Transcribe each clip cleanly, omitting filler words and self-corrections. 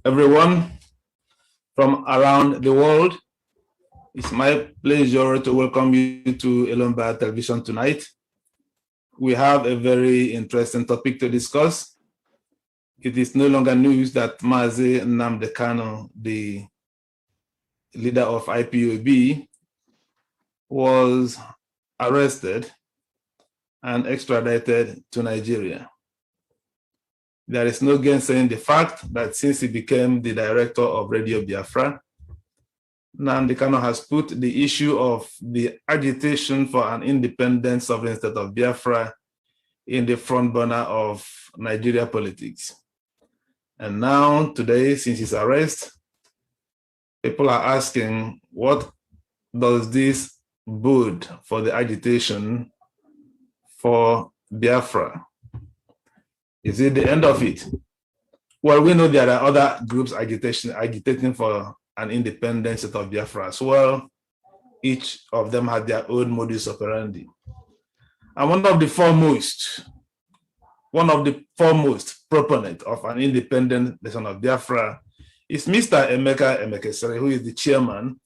everyone from around the world. It's my pleasure to welcome you to Elomba Television tonight. We have a very interesting topic to discuss. It is no longer news that Mazi Nnamdi Kanu, the leader of IPOB, was arrested and extradited to Nigeria. There is no gainsaying the fact that since he became the director of Radio Biafra, Nnamdi Kanu has put the issue of the agitation for an independent sovereign state of Biafra in the front burner of Nigeria politics. And now, today, since his arrest, people are asking, what does this bode for the agitation for Biafra? Is it the end of it? Well, we know there are other groups agitating for an independent state of Biafra as well. Each of them had their own modus operandi. And one of the foremost proponent of an independent nation of Biafra is Mr. Emekesiri, who is the chairman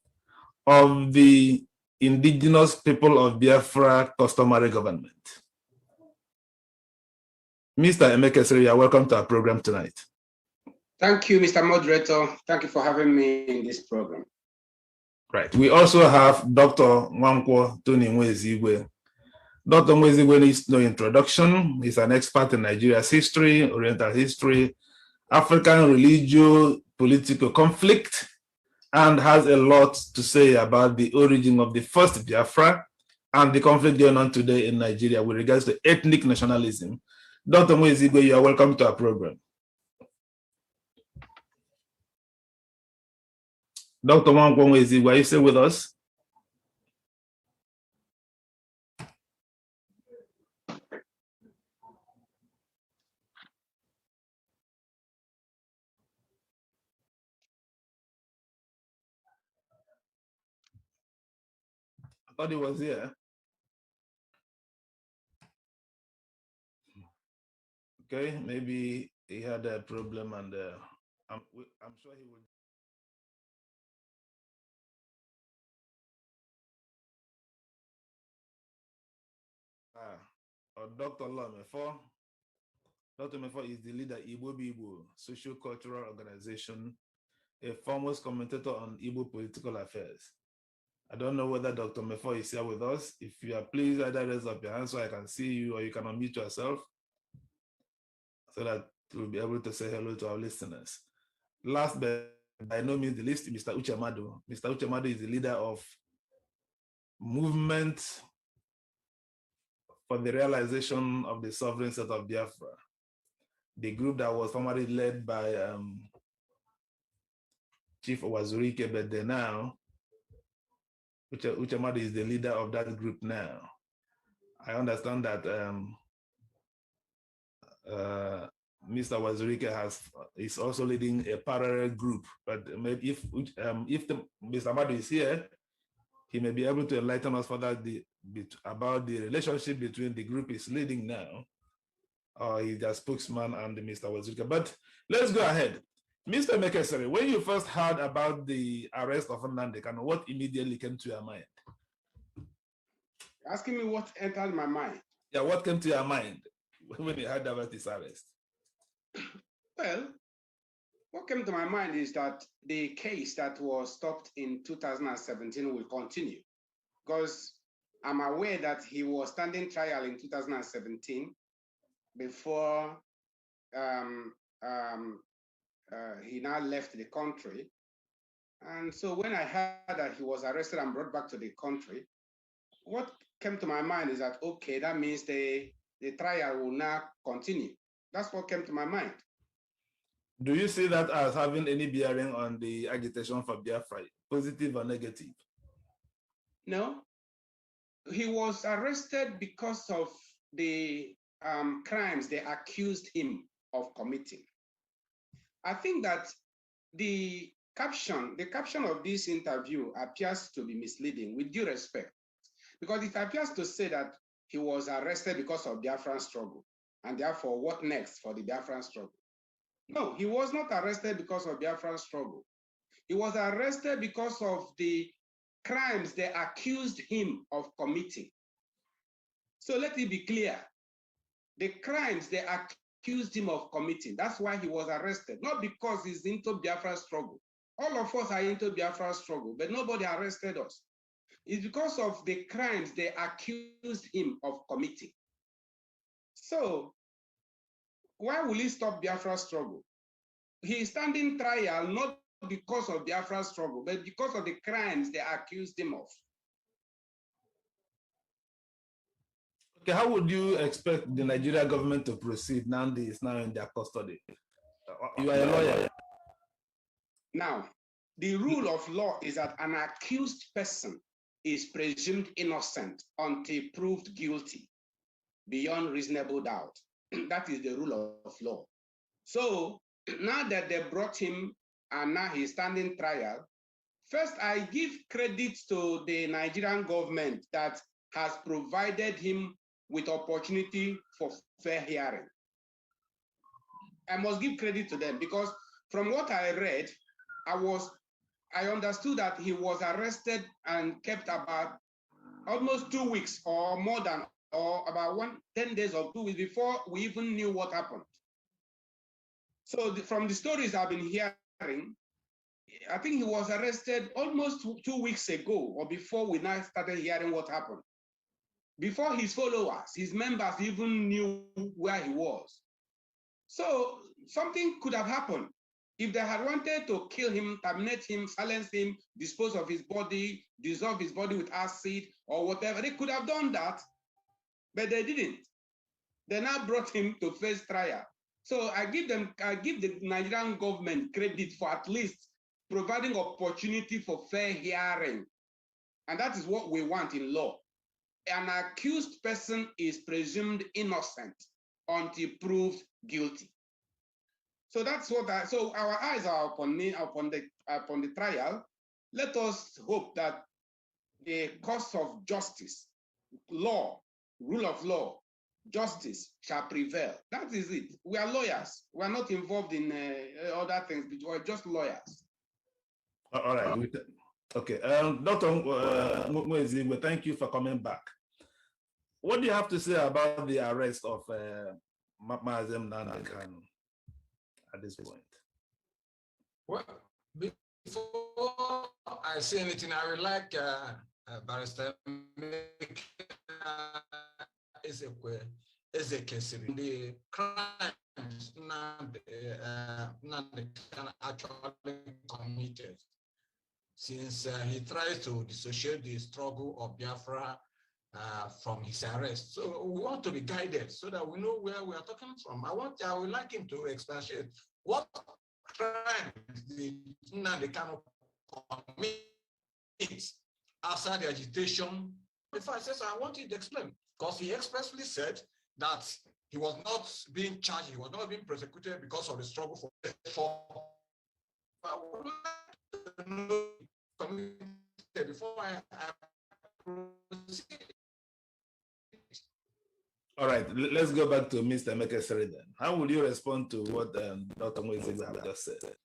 of the indigenous people of Biafra customary government. Mr. Emekesiri, you are welcome to our program tonight. Thank you, Mr. Moderator. Thank you for having me in this program. Right. We also have Dr. Nwaezeigwe. Dr. Nwaezeigwe needs no introduction. He's an expert in Nigeria's history, Oriental history, African religious political conflict, and has a lot to say about the origin of the first Biafra and the conflict going on today in Nigeria with regards to ethnic nationalism. Dr. Nwaezeigwe, you are welcome to our program. Dr. Nwaezeigwe, are you still with us? I thought he was here. Okay, maybe he had a problem, and I'm sure he will. Dr. Mefor. Dr. Mefor is the leader of Igbo social-cultural organization, a foremost commentator on Igbo political affairs. I don't know whether Dr. Mefor is here with us. If you are, please either raise up your hand so I can see you, or you can unmute yourself so that we'll be able to say hello to our listeners. Last but by no means the least, Mr. Uche Madu. Mr. Uche Madu is the leader of Movement for the Realization of the Sovereign State of Biafra, the group that was formerly led by Chief Wazurike, but then now, Uche Madu is the leader of that group now. I understand that Mr. Wazurike is also leading a parallel group, but maybe if Mr. Madu is here, he may be able to enlighten us further about the relationship between the group he's leading now, or he's the spokesman and Mr. Wazurike. But let's go ahead. Mr. Emekesiri, when you first heard about the arrest of Nnamdi Kanu, what immediately came to your mind? Asking me what entered my mind? Yeah, what came to your mind when you heard about this arrest? Well, what came to my mind is that the case that was stopped in 2017 will continue, because I'm aware that he was standing trial in 2017 before he now left the country. And so when I heard that he was arrested and brought back to the country, what came to my mind is that, okay, that means the trial will now continue. That's what came to my mind. Do you see that as having any bearing on the agitation for Biafra, positive or negative? No. He was arrested because of the crimes they accused him of committing. I think that the caption of this interview appears to be misleading, with due respect, because it appears to say that he was arrested because of Biafran struggle, and therefore what next for the Biafran struggle? No, he was not arrested because of Biafra struggle. He was arrested because of the crimes they accused him of committing. So let it be clear, the crimes they accused him of committing, that's why he was arrested, not because he's into Biafra struggle. All of us are into Biafra struggle, but nobody arrested us. It's because of the crimes they accused him of committing. So why will he stop Biafra struggle? He is standing trial not because of Biafra struggle, but because of the crimes they accused him of. Okay, how would you expect the Nigeria government to proceed? Nnamdi is now in their custody. You are a lawyer. Now, the rule of law is that an accused person is presumed innocent until proved guilty beyond reasonable doubt. That is the rule of law. So now that they brought him and now he's standing trial, first I give credit to the Nigerian government that has provided him with opportunity for fair hearing. I must give credit to them because from what I read, I understood that he was arrested and kept about almost 2 weeks or more than, or about 10 days or 2 weeks before we even knew what happened. So from the stories I've been hearing, I think he was arrested almost 2 weeks ago or before we now started hearing what happened. Before his followers, his members even knew where he was. So something could have happened. If they had wanted to kill him, terminate him, silence him, dispose of his body, dissolve his body with acid or whatever, they could have done that, but they didn't. They now brought him to face trial. So I give the Nigerian government credit for at least providing opportunity for fair hearing. And that is what we want in law. An accused person is presumed innocent until proved guilty. So that's what so our eyes are upon the trial. Let us hope that the cause of justice, law, rule of law, justice shall prevail. That is it. We are lawyers. We are not involved in other things, but we are just lawyers. All right. Okay. Dr. Nwaezeigwe, thank you for coming back. What do you have to say about the arrest of Maazị Nnamdi Kanu at this point? Well, before I say anything, I would like Barrister Emekesiri, the crimes Nnamdi Kanu actually committed, since he tries to dissociate the struggle of Biafra from his arrest. So we want to be guided so that we know where we are talking from. I would like him to expatiate what crimes did Nnamdi Kanu commit outside the agitation. Before I say so, I want you to explain, because he expressly said that he was not being charged, he was not being prosecuted because of the struggle for I would like to know before I proceed. All right, let's go back to Mr. Emekesiri then. How would you respond to what Dr. Nwaezeigwe have just said?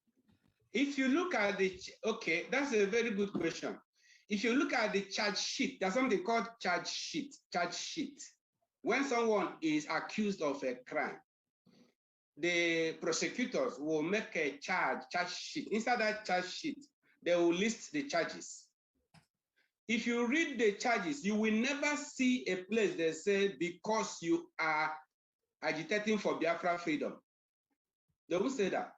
If you look at okay, that's a very good question. If you look at the charge sheet, there's something called charge sheet. When someone is accused of a crime, the prosecutors will make a charge sheet. Inside that charge sheet, they will list the charges. If you read the charges, you will never see a place that says because you are agitating for Biafra freedom. They will say that.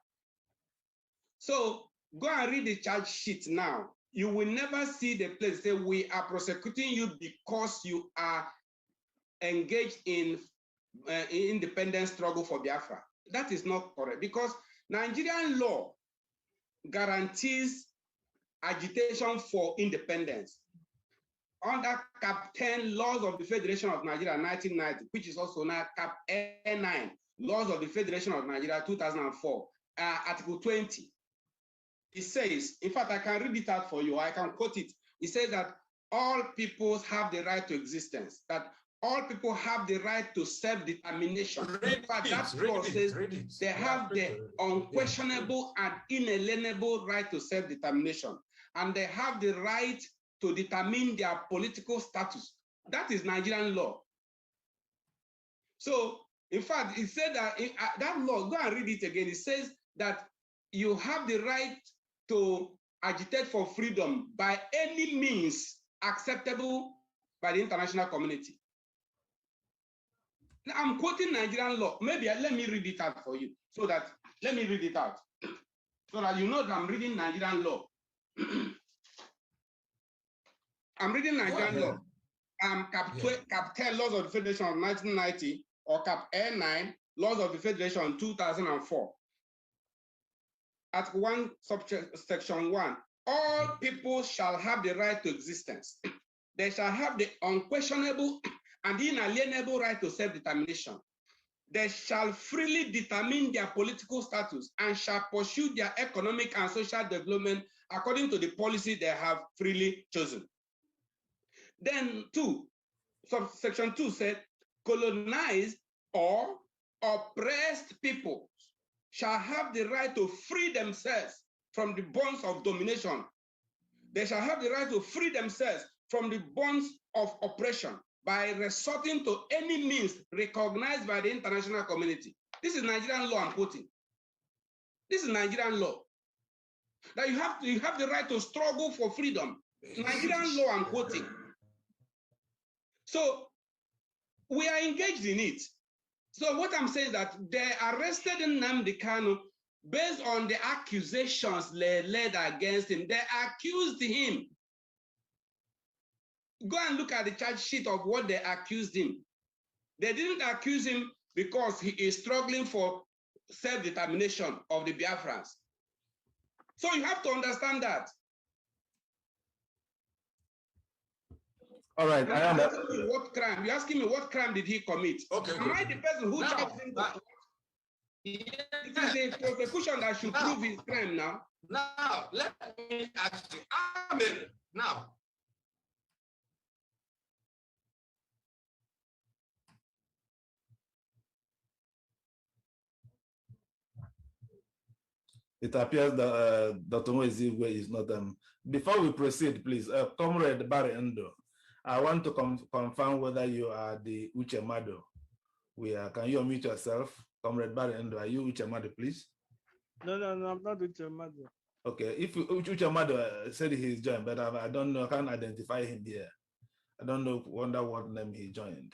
So go and read the charge sheet now. You will never see the place say we are prosecuting you because you are engaged in independent struggle for Biafra. That is not correct, because Nigerian law guarantees agitation for independence. Under Cap 10 Laws of the Federation of Nigeria 1990, which is also now Cap A9 Laws of the Federation of Nigeria 2004, Article 20. It says, in fact, I can read it out for you. I can quote it. It says that all peoples have the right to existence, that all people have the right to self-determination. In fact, that law says they have the unquestionable and inalienable right to self-determination, and they have the right to determine their political status. That is Nigerian law. So, in fact, it said that that law, go and read it again. It says that you have the right to agitate for freedom by any means acceptable by the international community. Now, I'm quoting Nigerian law. Maybe let me read it out for you. Let me read it out. So that you know that I'm reading Nigerian law. I'm reading Nigerian law. Cap 10 Laws of the Federation of 1990, or Cap N9 Laws of the Federation 2004. At subsection 1, all people shall have the right to existence. They shall have the unquestionable and inalienable right to self-determination. They shall freely determine their political status and shall pursue their economic and social development according to the policy they have freely chosen. Then 2, subsection 2 said, colonized or oppressed people shall have the right to free themselves from the bonds of domination. They shall have the right to free themselves from the bonds of oppression by resorting to any means recognized by the international community. This is Nigerian law I'm quoting. This is Nigerian law. That you have the right to struggle for freedom. Nigerian law I'm quoting. So we are engaged in it. So what I'm saying is that they arrested Nnamdi Kanu based on the accusations laid against him. They accused him. Go and look at the charge sheet of what they accused him. They didn't accuse him because he is struggling for self-determination of the Biafrans. So you have to understand that. All right. You're asking me what crime? You're asking me what crime did he commit? Okay. Am I the person who charged him? It is the prosecution that should prove his crime now. Now, let me ask you. Now. It appears that Dr. Nwaezeigwe is not. Before we proceed, please, Comrade Barry Endo, I want to confirm whether you are the Uche Madu. Can you unmute yourself? Comrade Barry Endo, are you Uche Madu, please? No, I'm not Uche Madu. Okay, if Uche Madu said he's joined, but I don't know, I can't identify him here. I don't know, wonder what name he joined.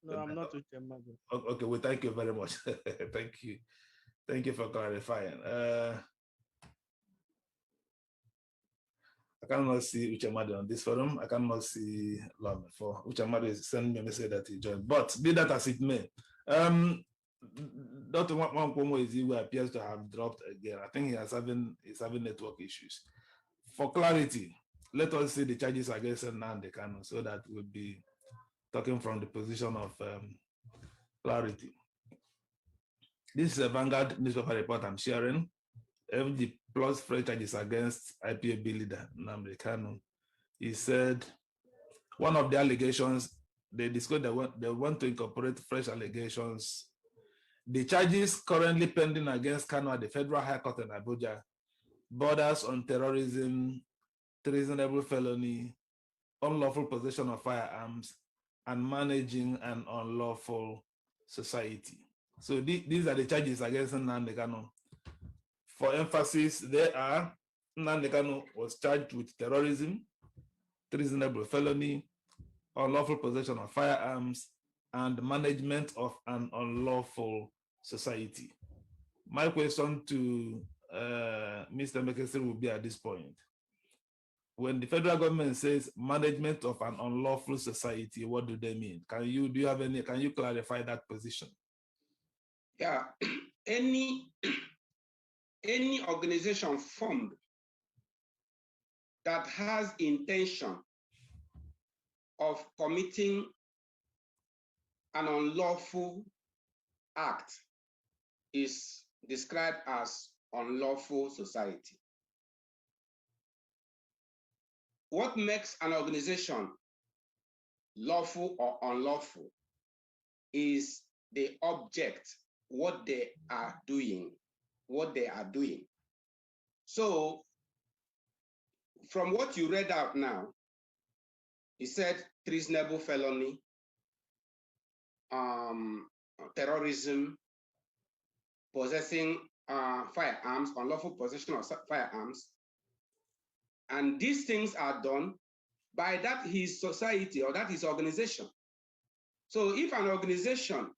No, I'm not Uche Madu. Okay, well, thank you very much. Thank you. Thank you for clarifying. I cannot see Uche Madu on this forum. I cannot see Mefor. Uche Madu is sending me a message that he joined. But be that as it may, Dr. Nwaezeigwe appears to have dropped again. I think he's having network issues. For clarity, let us see the charges against Nnamdi Kanu so that we'll be talking from the position of clarity. This is a Vanguard newspaper report I'm sharing. FG plus fresh charges against IPOB leader Nnamdi Kanu. He said one of the allegations, they discovered they want to incorporate fresh allegations. The charges currently pending against Kanu at the Federal High Court in Abuja borders on terrorism, treasonable felony, unlawful possession of firearms, and managing an unlawful society. So these are the charges against Nnamdi Kanu. For emphasis, they are Nnamdi Kanu was charged with terrorism, treasonable felony, unlawful possession of firearms, and management of an unlawful society. My question to Mr. Emekesiri will be at this point. When the federal government says management of an unlawful society, what do they mean? Can you clarify that position? Yeah, any organization formed that has intention of committing an unlawful act is described as unlawful society. What makes an organization lawful or unlawful is the object, what they are doing, So from what you read out now, he said treasonable felony, terrorism, possessing firearms, unlawful possession of firearms. And these things are done by that his society or that his organization. So if an organization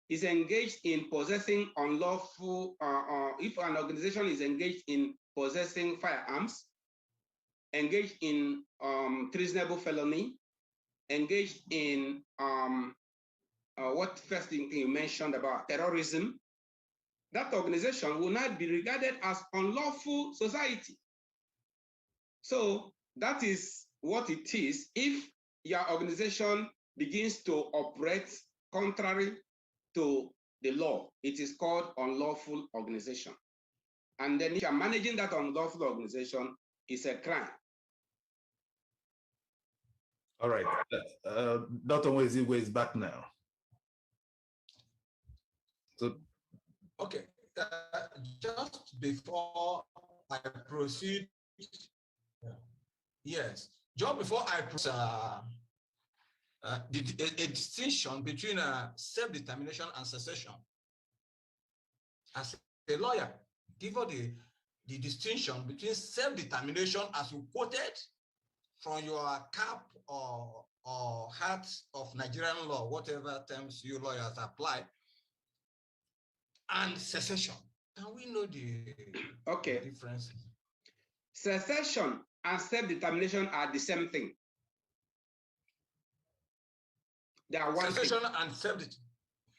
is engaged in possessing unlawful, if an organization is engaged in possessing firearms, engaged in treasonable felony, engaged in what first thing you mentioned about terrorism, that organization will not be regarded as unlawful society. So that is what it is if your organization begins to operate contrary to the law. It is called unlawful organization. And then if you're managing that unlawful organization, it's a crime. All right. Dr. Nwaezeigwe is back now. So, okay, just before I proceed, yes, just before I proceed, a distinction between self-determination and secession. As a lawyer, give her the distinction between self-determination, as you quoted from your cap or hat of Nigerian law, whatever terms you lawyers apply, and secession. Can we know the difference? Secession and self-determination are the same thing. They are one secession thing. And self-determination.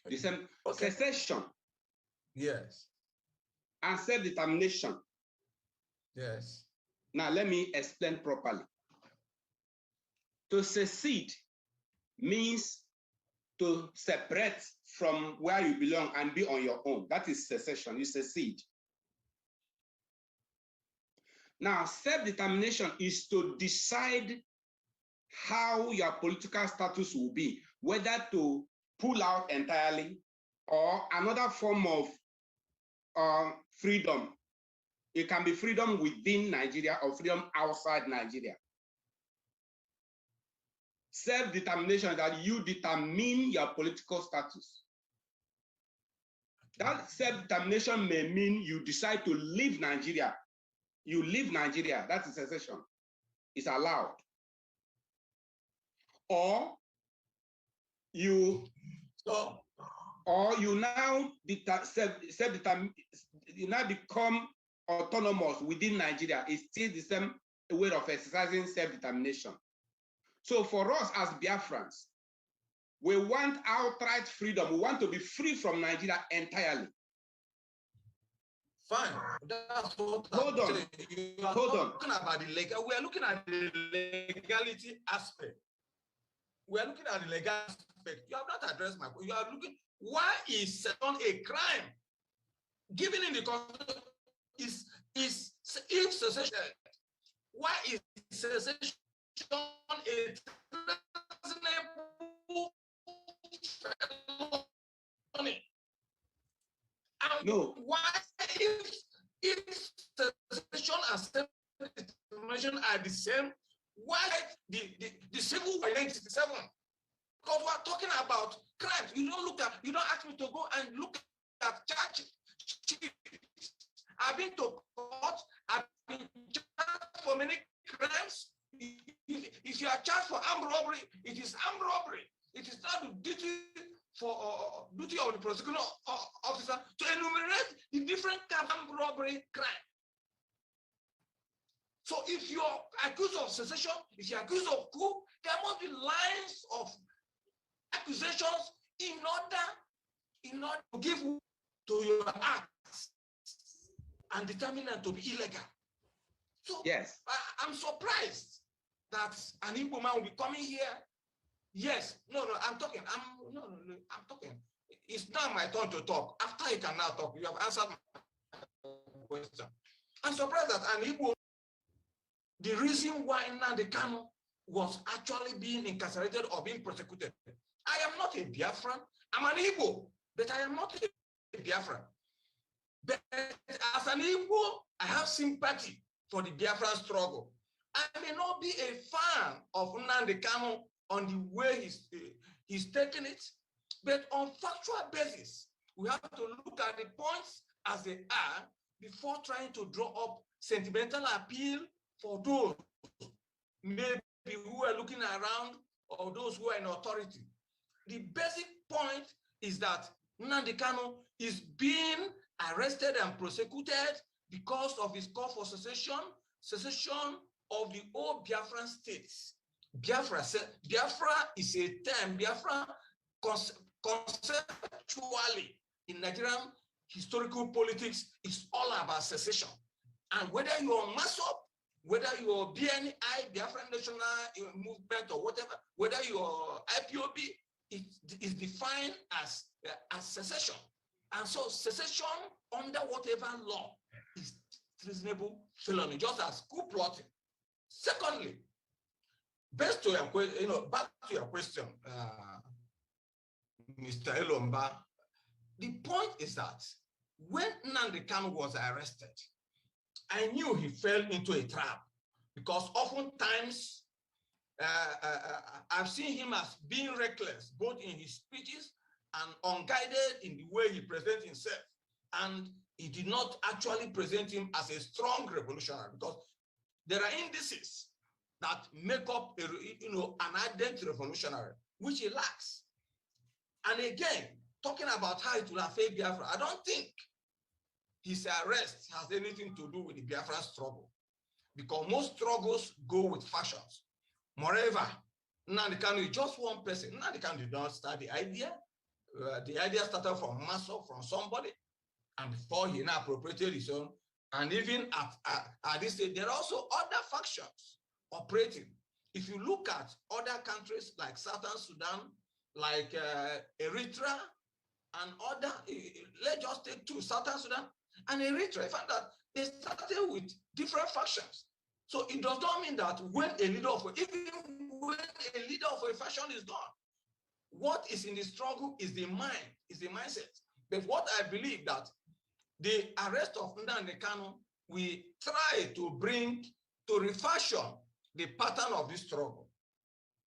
The same. Okay. Secession. Yes. And self-determination. Yes. Now let me explain properly. To secede means to separate from where you belong and be on your own. That is secession. You secede. Now, self-determination is to decide how your political status will be, whether to pull out entirely or another form of freedom. It can be freedom within Nigeria or freedom outside Nigeria. Self-determination, that you determine your political status. That self-determination may mean you decide to leave Nigeria. You leave Nigeria, that is secession. It's allowed. Or you now you now become autonomous within Nigeria. It's still the same way of exercising self-determination. So for us as Biafrans, we want outright freedom. We want to be free from Nigeria entirely. Fine. That's what Hold on. Hold on. Talking about the legal. We are looking at the legality aspect. We are looking at the legal aspect. You have not addressed my question. You are looking. Why is secession a crime? Given in the constitution, is if secession? Why is secession a reasonable felony? No. Why, if secession and self-determination are the same, why the civil war in 1967? Because we're talking about crimes. You don't ask me to go and look at charges. I've been to court. I've been charged for many crimes. If you are charged for armed robbery, it is armed robbery. It is not the duty of the prosecuting officer to enumerate the different kinds of armed robbery crime. So if you are accused of secession, if you're accused of coup, there must be lines of accusations in order to give to your acts and determine them to be illegal. So yes, I'm surprised that an Igbo man will be coming here. Yes, I'm talking. I'm talking. It's now my turn to talk. After you can now talk, you have answered my question. I'm surprised that an Igbo, the reason why Nnamdi Kanu was actually being incarcerated or being prosecuted. I am not a Biafran. I'm an Igbo, but I am not a Biafran. But as an Igbo, I have sympathy for the Biafran struggle. I may not be a fan of Nnamdi Kanu on the way he's taking it, but on factual basis, we have to look at the points as they are before trying to draw up sentimental appeal for those maybe who are looking around or those who are in authority. The basic point is that Nnamdi Kanu is being arrested and prosecuted because of his call for secession of the old Biafran states. Biafra is a term, Biafra conceptually in Nigerian historical politics is all about secession. And whether you're MASSOB, whether you're BNI, Biafran National Movement or whatever, whether you're IPOB, it is defined as secession. And so secession under whatever law is treasonable felony, just as coup plotting. Secondly, back to your question, Mr. Elomba, the point is that when Nnamdi Kanu was arrested, I knew he fell into a trap because oftentimes I've seen him as being reckless, both in his speeches and unguided in the way he presents himself. And he did not actually present him as a strong revolutionary because there are indices that make up an ardent revolutionary, which he lacks. And again, talking about how it will affect Biafra, I don't think his arrest has anything to do with the Biafra struggle, because most struggles go with factions. Moreover, Nnamdi Kanu is just one person. Nnamdi Kanu did not start the idea. The idea started from MASSOB, from somebody, and before he now appropriated his own. And even at this stage, there are also other factions operating. If you look at other countries like Southern Sudan, like Eritrea, and other, let's just take two, Southern Sudan and Eritrea, I found that they started with different factions. So it does not mean that when a leader of a faction is gone, what is in the struggle is the mind, is the mindset. But what I believe that the arrest of Nnamdi Kanu, we try to refashion the pattern of this struggle,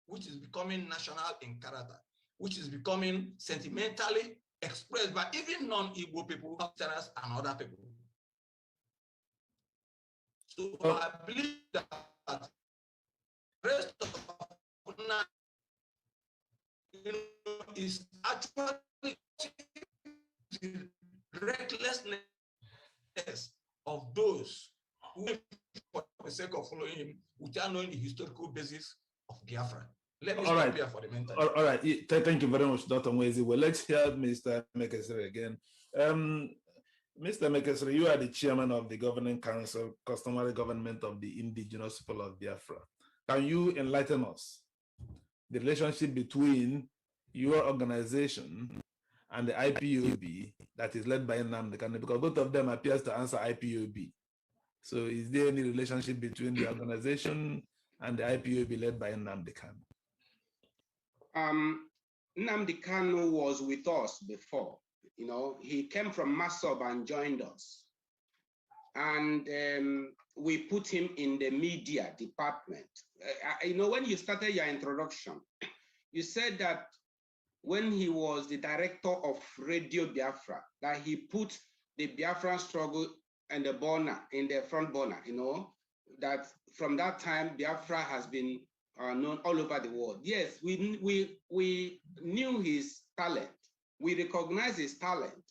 which is becoming national in character, which is becoming sentimentally expressed by even non-Igbo people, and other people. So I believe that the rest of is actually the recklessness of those who, for the sake of following him, without knowing the historical basis of Biafra. Let me stop here for the meantime. All right. Thank you very much, Dr. Nwaezeigwe. Let's hear Mr. Emekesiri again. Mr. Emekesiri, you are the chairman of the Governing Council, Customary Government of the Indigenous People of Biafra. Can you enlighten us the relationship between your organization and the IPOB that is led by Nnamdi Kanu? Because both of them appears to answer IPOB. So is there any relationship between the organization and the IPOB led by Nnamdi Kanu? Nnamdi Kanu was with us before. You know, he came from MASSOB and joined us. And we put him in the media department. You know, when you started your introduction, you said that when he was the director of Radio Biafra, that he put the Biafran struggle and the burner in the front burner, you know, that from that time, Biafra has been known all over the world. Yes, we knew his talent. We recognized his talent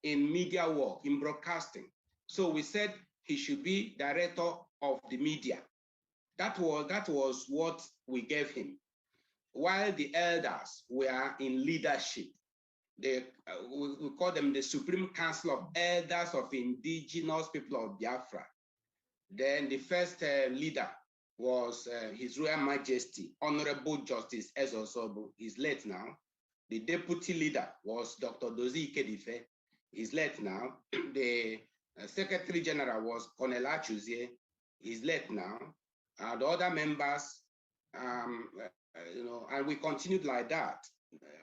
in media work, in broadcasting. So we said he should be director of the media. That was what we gave him. While the elders were in leadership, we call them the Supreme Council of Elders of Indigenous People of Biafra. Then the first leader was His Royal Majesty, Honorable Justice Ezosobu. He's late now. The deputy leader was Dr. Dozie Ikedife. He's late now. The Secretary General was Colonel Achuzie. He's late now. The other members And we continued like that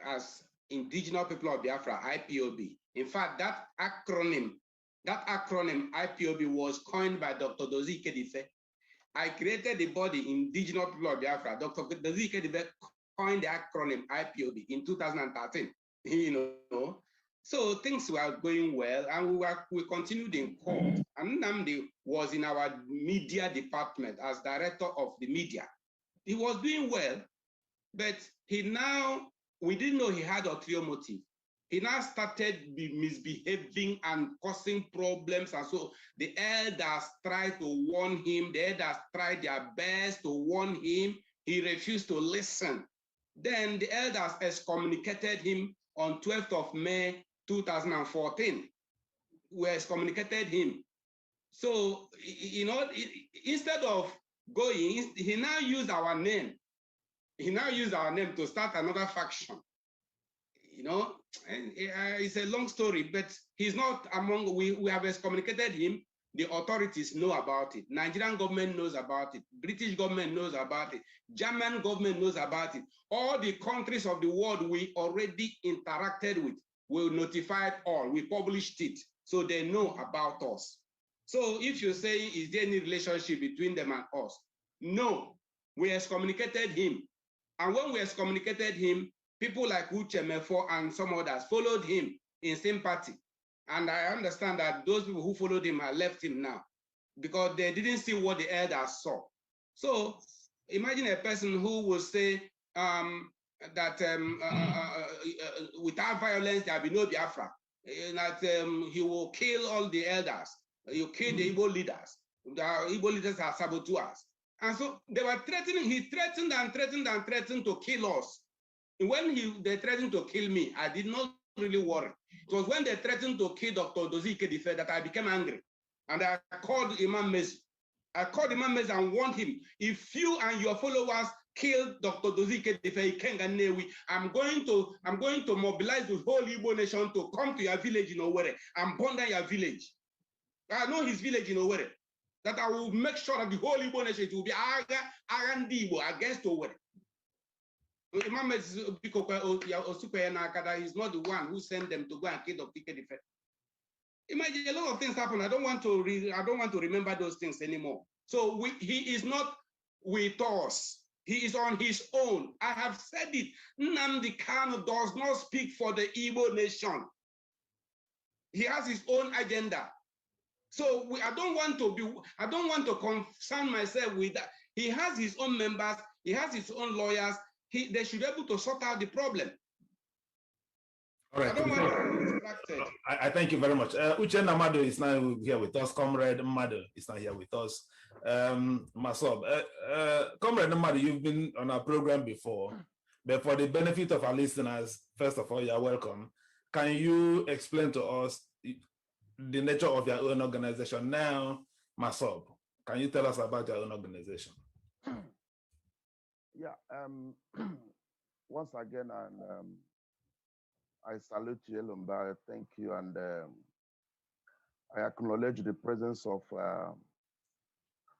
as indigenous people of Biafra, IPOB. In fact, that acronym IPOB was coined by Dr. Dozie Kedife. I created the body Indigenous People of Biafra. Dr. Dozie Kedife coined the acronym IPOB in 2013. So things were going well, and we continued in court. And Nnamdi was in our media department as director of the media. He was doing well, but we didn't know he had ulterior motive. He now started misbehaving and causing problems. And so the elders tried to warn him. The elders tried their best to warn him. He refused to listen. Then the elders excommunicated him on 12th of May, 2014. We excommunicated him. So, instead of going, he now used our name. He now used our name to start another faction. It's a long story, but he's not among, we have excommunicated him. The authorities know about it. Nigerian government knows about it. British government knows about it. German government knows about it. All the countries of the world we already interacted with, we notified all, we published it, so they know about us. So if you say, is there any relationship between them and us? No, we excommunicated him. And when we excommunicated him, people like Uche Mefor and some others followed him in sympathy. And I understand that those people who followed him have left him now because they didn't see what the elders saw. So imagine a person who will say that without violence, there will be no Biafra, that he will kill all the elders, you kill the Igbo leaders. The Igbo leaders are saboteurs. And so they were threatening, he threatened and threatened and threatened to kill us. When they threatened to kill me, I did not really worry. It was when they threatened to kill Dr. Dozie Kedife that I became angry. And I called Imam Mezi. I called Imam Mezi and warned him, if you and your followers kill Dr. Dozie Kedife, I'm going to mobilize the whole Igbo nation to come to your village in Owerri and burn down your village. I know his village in Owerri. That I will make sure that the whole Igbo nation will be Igbo against Owerri. Imam is not the one who sent them to go and kill Dr. Kedife. Imagine a lot of things happen. I don't want to remember those things anymore. So he is not with us. He is on his own. I have said it. Nnamdi Kanu does not speak for the Igbo nation. He has his own agenda. So I don't want to concern myself with that. He has his own members. He has his own lawyers. They should be able to sort out the problem. All right. I thank you very much. Uche Madu is now here with us. Comrade Madu is now here with us. MASSOB. Comrade Madu, you've been on our program before, but for the benefit of our listeners, first of all, you're welcome. Can you explain to us the nature of your own organization now, MASSOB? Can you tell us about your own organization? Yeah, once again, and I salute you, Lumba. Thank you, and I acknowledge the presence of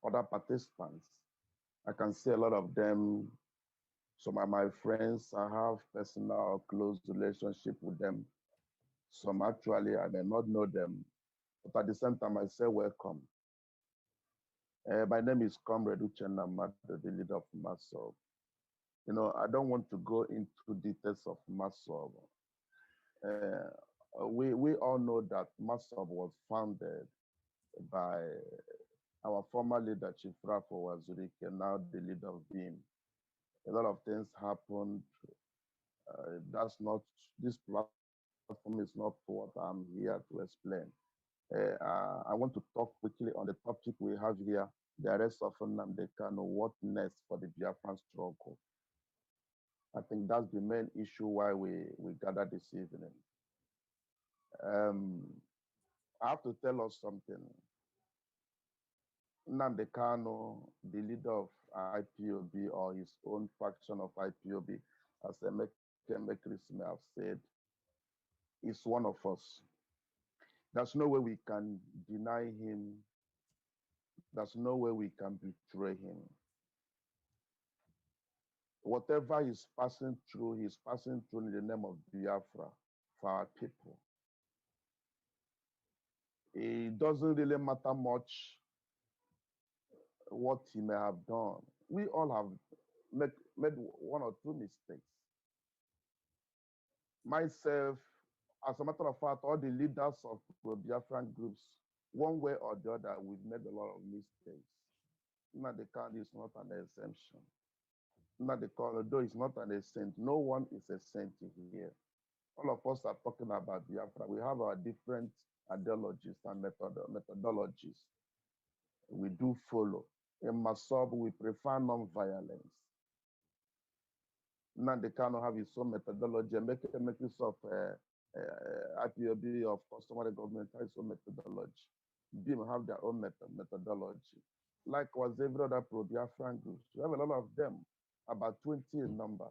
other participants. I can see a lot of them. Some are my friends. I have personal close relationship with them. Some actually I may not know them, but at the same time I say welcome. My name is Comrade Uche Madu, the leader of MASSOB. I don't want to go into details of MASSOB. We all know that MASSOB was founded by our former leader, Chief Rafo Wazurike, now the leader of BIM. A lot of things happened. This platform is not what I'm here to explain. I want to talk quickly on the topic we have here, the arrest of Nnamdi Kanu. What next for the Biafran struggle? I think that's the main issue why we gather this evening. I have to tell us something. Nnamdi Kanu, the leader of IPOB or his own faction of IPOB, as Emekesiri may have said, is one of us. There's no way we can deny him. There's no way we can betray him. whatever he's passing through in the name of Biafra for our people. It doesn't really matter much what he may have done. We all have made one or two mistakes. Myself, as a matter of fact, all the leaders of pro-Biafran groups, one way or the other, we've made a lot of mistakes. Nnamdi Kanu is not an exemption. Nnamdi Kanu, though, is not an saint. No one is a saint here. All of us are talking about Biafra. We have our different ideologies and methodologies. We do follow. In MASSOB, we prefer non-violence. Nnamdi Kanu have his own methodology. Emekesiri of IPOB of Customary government has his own methodology. BIM have their own methodology. Likewise, every other pro-Biafran groups. We have a lot of them, about 20 in number.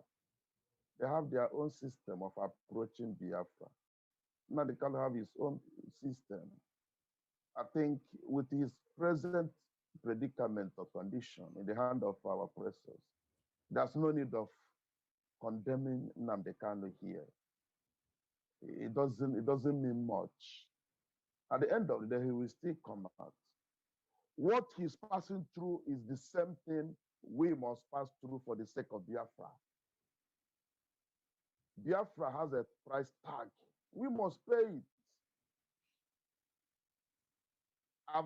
They have their own system of approaching Biafra. Nnamdi Kanu have his own system. I think with his present predicament or condition in the hand of our oppressors, there's no need of condemning Nnamdi Kanu here. It doesn't mean much. At the end of the day, he will still come out. What he's passing through is the same thing we must pass through for the sake of Biafra. Biafra has a price tag. We must pay it.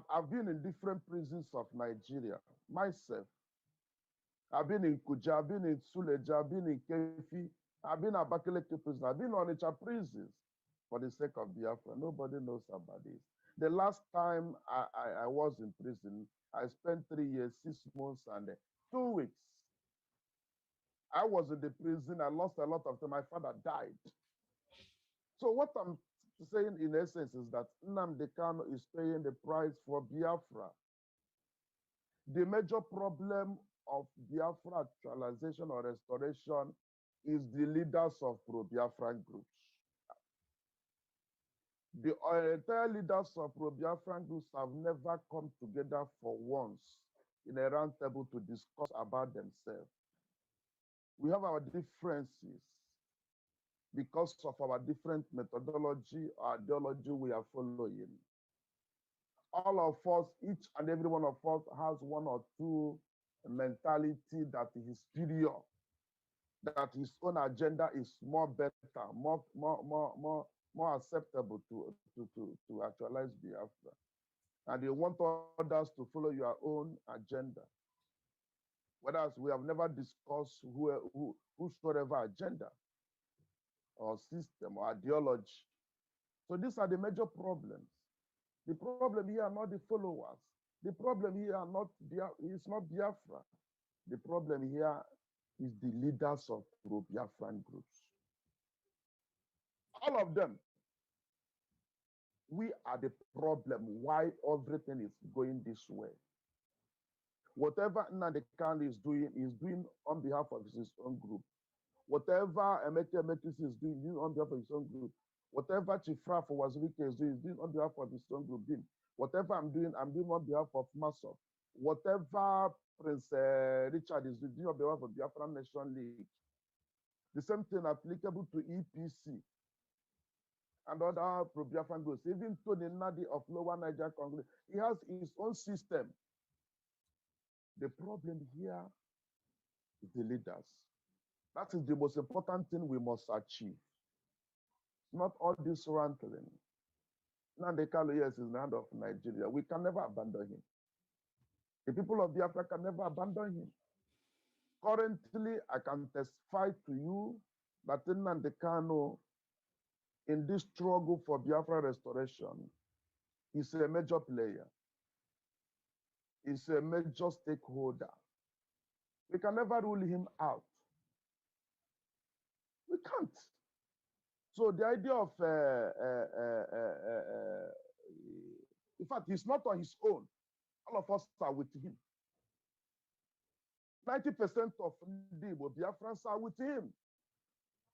I've been in different prisons of Nigeria myself. I've been in Kuja, I've been in Suleja, I've been in Kefi, I've been in Abakaliki prison, I've been on Onitsha prisons for the sake of Biafra. Nobody knows about this. The last time I was in prison, I spent 3 years, 6 months, and 2 weeks. I was in the prison, I lost a lot of time, my father died. So what I'm saying in essence is that Nnamdi Kanu is paying the price for Biafra. The major problem of Biafra actualization or restoration is the leaders of pro-Biafran groups. The entire leaders of pro-Biafran groups have never come together for once in a round table to discuss about themselves. We have our differences because of our different methodology or ideology we are following. All of us, each and every one of us has one or two mentality that is superior, that his own agenda is more better, more acceptable to actualize Biafra. And you want others to follow your own agenda. Whereas we have never discussed whosoever agenda or system or ideology. So these are the major problems. The problem here are not the followers. The problem here is not Biafra. The problem here is the leaders of pro-Biafran groups. All of them. We are the problem why everything is going this way. Whatever Nnamdi Kanu is doing on behalf of his own group. Whatever Emekesiri is doing on behalf of his own group. Whatever Chief Raf Nwaezeigwe is doing on behalf of his own group. Whatever I'm doing on behalf of MASSOB. Whatever Prince Richard is doing on behalf of Biafra Nation League. The same thing applicable to EPC and other pro-Biafran groups. Even Tony Nadi of Lower Niger Congress, he has his own system. The problem here is the leaders. That is the most important thing we must achieve. Not all this rattling. Nnamdi Kanu, yes, is in the hand of Nigeria. We can never abandon him. The people of Biafra can never abandon him. Currently, I can testify to you that Nnamdi Kanu, in this struggle for Biafra restoration, is a major player. Is a major stakeholder. We can never rule him out. We can't. So the idea of, in fact, he's not on his own. All of us are with him. 90% of the Igbo Biafrans are with him.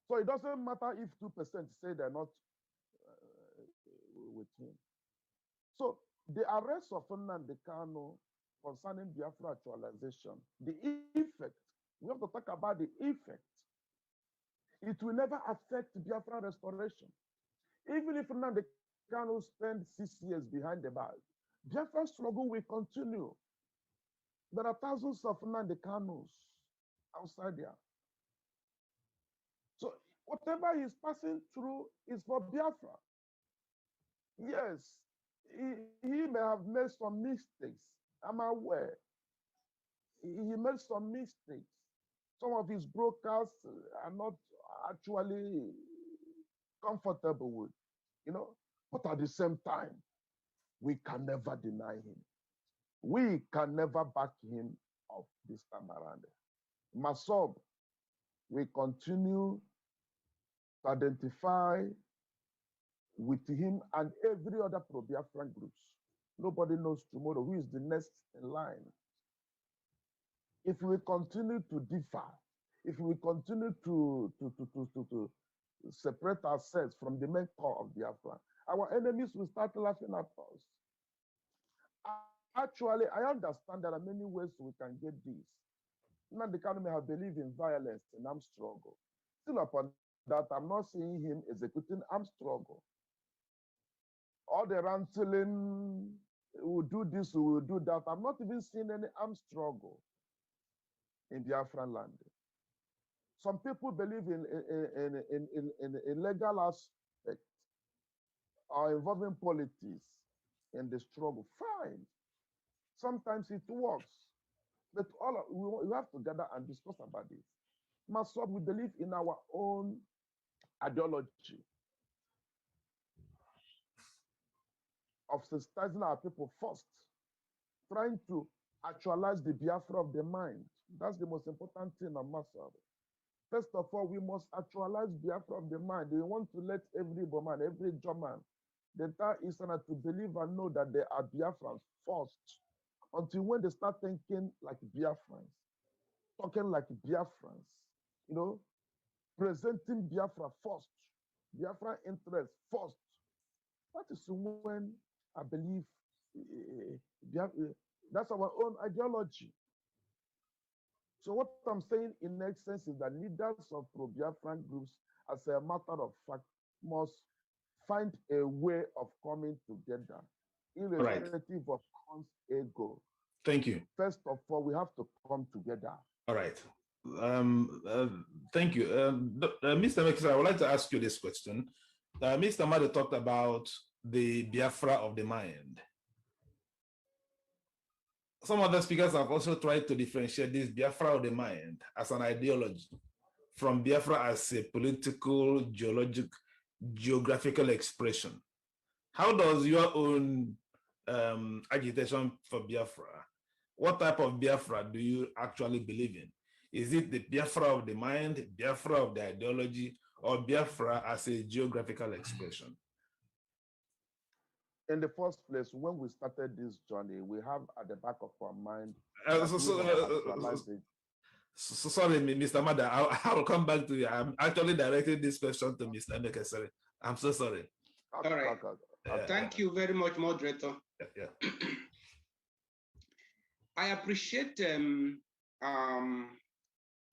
So it doesn't matter if 2% say they're not with him. So the arrest of Nnamdi Kanu concerning Biafra actualization, the effect We have to talk about the effect. It will never affect Biafra restoration. Even if Nnamdi Kanu spend 6 years behind the bars, Biafra struggle will continue. There are thousands of Nnamdi Kanus outside there. So whatever he's passing through is for Biafra. Yes, he may have made some mistakes. I'm aware. He made some mistakes. Some of his brokers are not actually comfortable with, but at the same time, we can never deny him. We can never back him up this time around. MASSOB, we continue to identify with him and every other pro-Biafran groups. Nobody knows tomorrow who is the next in line. If we continue to differ, if we continue to separate ourselves from the main core of Biafra, our enemies will start laughing at us. Actually, I understand there are many ways we can get this. Nnamdi Kanu may have believed in violence and armed struggle. Still upon that, I'm not seeing him executing armed struggle. All the ranting, we will do this, we will do that. I'm not even seeing any armed struggle in Biafran land. Some people believe in legal aspect or involving politics in the struggle. Fine. Sometimes it works. But we have to gather and discuss about this. MASSOB, we believe in our own ideology of sensitizing our people first, trying to actualize the Biafra of the mind. That's the most important thing on MASSOB. First of all, we must actualize Biafra of the mind. We want to let every woman, every German, the entire Easterner to believe and know that they are Biafrans first. Until when they start thinking like Biafrans, talking like Biafrans, presenting Biafra first, Biafra interest first. That is when I believe that's our own ideology. So what I'm saying in essence is that leaders of pro-Biafran groups, as a matter of fact, must find a way of coming together, irrespective of one's ego. Thank you. First of all, we have to come together. All right. Thank you. Mr. Emekesiri, I would like to ask you this question. Mr. Madu talked about the Biafra of the mind. Some other speakers have also tried to differentiate this Biafra of the mind as an ideology from Biafra as a political, geographical expression. How does your own agitation for Biafra, what type of Biafra do you actually believe in? Is it the Biafra of the mind, Biafra of the ideology, or Biafra as a geographical expression? In the first place, when we started this journey, we have at the back of our mind. Sorry, Mr. Madu, I will come back to you. I'm actually directing this question to Mr. Emekesiri. I'm so sorry. All right. Thank you very much, moderator. Yeah. I appreciate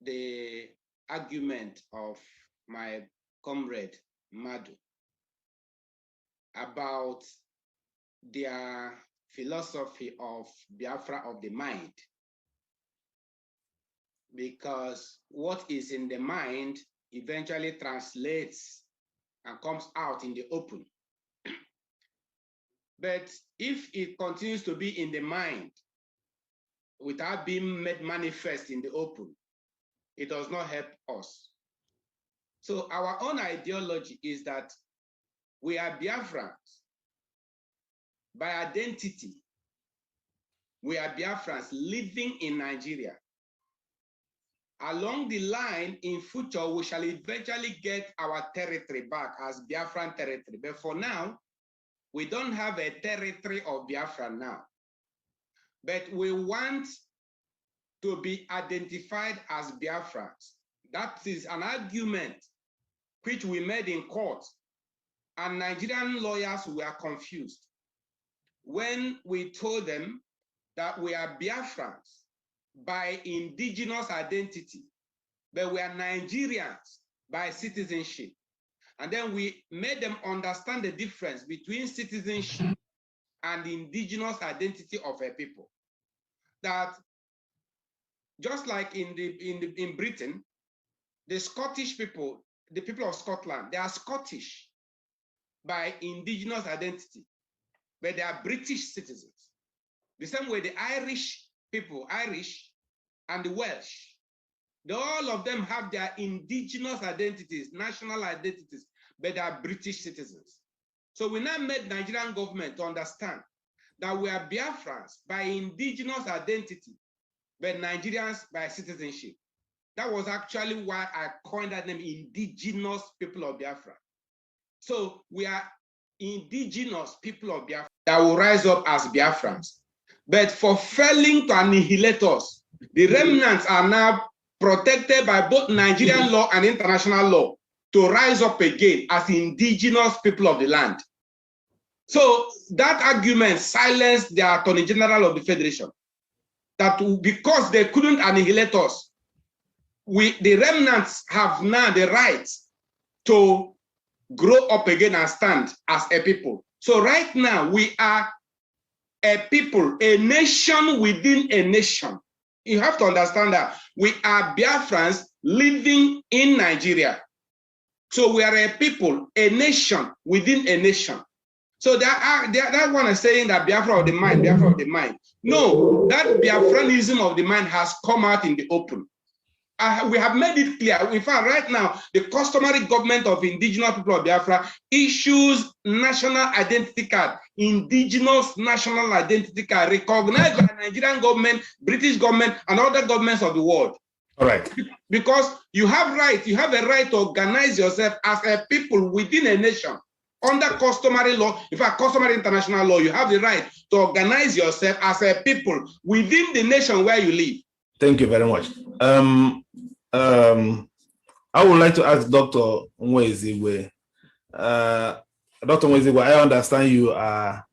the argument of my comrade Madu about their philosophy of Biafra of the mind. Because what is in the mind eventually translates and comes out in the open. But if it continues to be in the mind without being made manifest in the open, it does not help us. So our own ideology is that we are Biafrans by identity. We are Biafrans living in Nigeria. Along the line, in future, we shall eventually get our territory back as Biafran territory. But for now, we don't have a territory of Biafra now. But we want to be identified as Biafrans. That is an argument which we made in court, and Nigerian lawyers were confused when we told them that we are Biafrans by indigenous identity, but we are Nigerians by citizenship. And then we made them understand the difference between citizenship and the indigenous identity of a people. That just like in Britain, the Scottish people, the people of Scotland, they are Scottish by indigenous identity, but they are British citizens. The same way the Irish people, Irish and the Welsh, all of them have their indigenous identities, national identities, but they are British citizens. So we now made Nigerian government to understand that we are Biafrans by indigenous identity, but Nigerians by citizenship. That was actually why I coined that name, indigenous people of Biafra. So we are indigenous people of Biafra that will rise up as Biafrans. But for failing to annihilate us, the remnants are now protected by both Nigerian law and international law to rise up again as indigenous people of the land. So that argument silenced the Attorney General of the Federation, that because they couldn't annihilate us, the remnants have now the right to grow up again and stand as a people. So right now we are a people, a nation within a nation. You have to understand that we are Biafrans living in Nigeria. So we are a people, a nation within a nation. So that one is saying that Biafra of the mind, Biafra of the mind. No, that Biafranism of the mind has come out in the open. We have made it clear. In fact, right now, the customary government of indigenous people of Biafra issues national identity card, indigenous national identity card, recognized by Nigerian government, British government, and other governments of the world. All right. Because you have a right to organize yourself as a people within a nation. Under customary law, in fact, customary international law, you have the right to organize yourself as a people within the nation where you live. Thank you very much. I would like to ask Dr. Nwaezeigwe. Dr. Nwaezeigwe, I understand you are